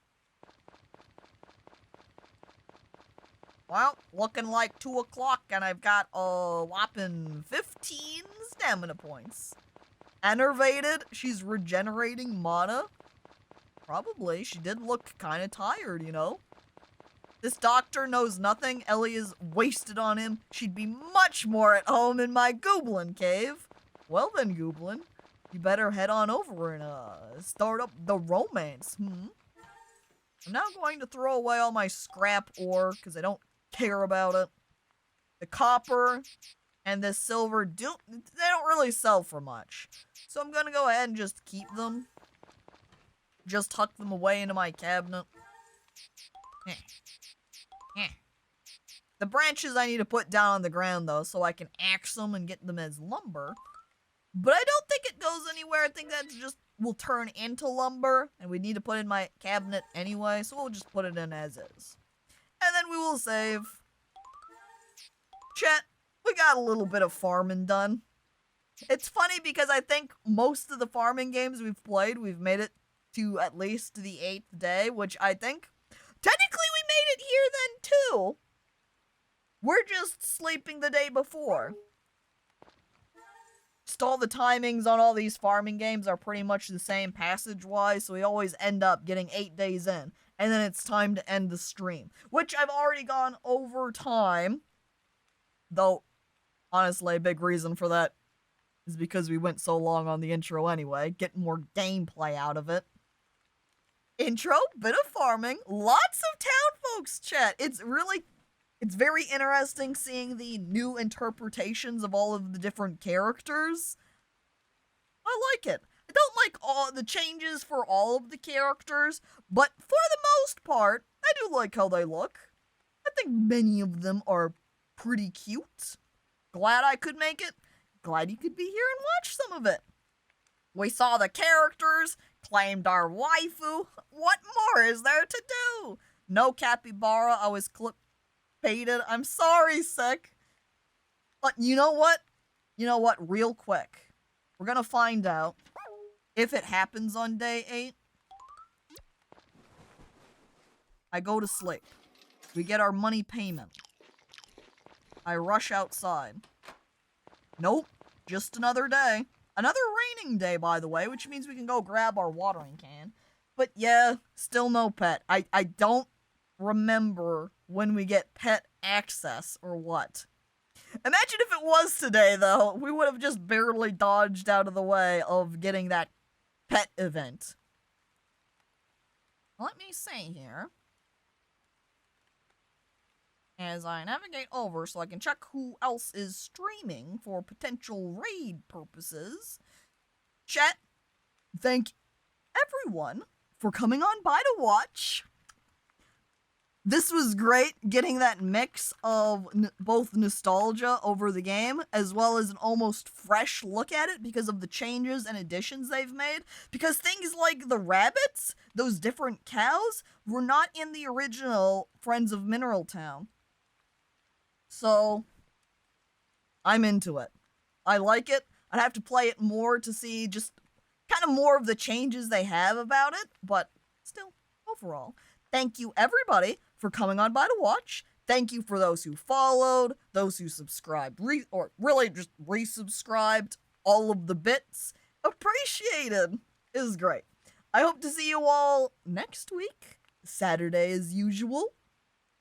Well, looking like 2 o'clock, and I've got a whopping 15 stamina points. Enervated? She's regenerating mana? Probably. She did look kind of tired, you know? This doctor knows nothing. Ellie is wasted on him. She'd be much more at home in my Goblin cave. Well then, Goblin, you better head on over and start up the romance, I'm now going to throw away all my scrap ore, because I don't care about it. The copper and the silver, they don't really sell for much. So I'm gonna go ahead and just keep them. Just tuck them away into my cabinet. The branches I need to put down on the ground, though, so I can axe them and get them as lumber. But I don't think it goes anywhere. I think that just will turn into lumber, and we need to put it in my cabinet anyway, so we'll just put it in as is. And then we will save. Chat, we got a little bit of farming done. It's funny because I think most of the farming games we've played, we've made it to at least the 8th day, which I think technically we made it here then too. We're just sleeping the day before. Just all the timings on all these farming games are pretty much the same passage-wise, so we always end up getting 8 days in. And then it's time to end the stream, which I've already gone over time. Though, honestly, a big reason for that is because we went so long on the intro anyway, getting more gameplay out of it. Intro, bit of farming, lots of town folks chat. It's very interesting seeing the new interpretations of all of the different characters. I like it. I don't like all the changes for all of the characters, but for the most part, I do like how they look. I think many of them are pretty cute. Glad I could make it. Glad you could be here and watch some of it. We saw the characters, claimed our waifu. What more is there to do? No capybara, I was clip-baited. I'm sorry, sick. But you know what? Real quick. We're gonna find out if it happens on day 8. I go to sleep. We get our money payment. I rush outside. Nope, just another day. Another raining day, by the way, which means we can go grab our watering can. But yeah, still no pet. I don't remember when we get pet access or what. Imagine if it was today, though. We would have just barely dodged out of the way of getting that pet event. Let me see here. As I navigate over so I can check who else is streaming for potential raid purposes. Chat, thank everyone for coming on by to watch. This was great, getting that mix of both nostalgia over the game, as well as an almost fresh look at it because of the changes and additions they've made. Because things like the rabbits, those different cows, were not in the original Friends of Mineral Town. So, I'm into it. I like it. I'd have to play it more to see just kind of more of the changes they have about it, but still, overall. Thank you, everybody, for coming on by to watch. Thank you for those who followed, those who subscribed, or really just resubscribed, all of the bits. Appreciated. It was great. I hope to see you all next week, Saturday as usual.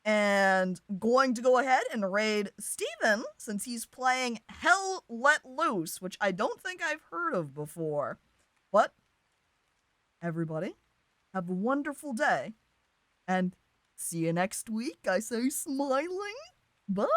And going to go ahead and raid Steven, since he's playing Hell Let Loose, which I don't think I've heard of before. But, everybody, have a wonderful day. And see you next week, I say, smiling. Bye!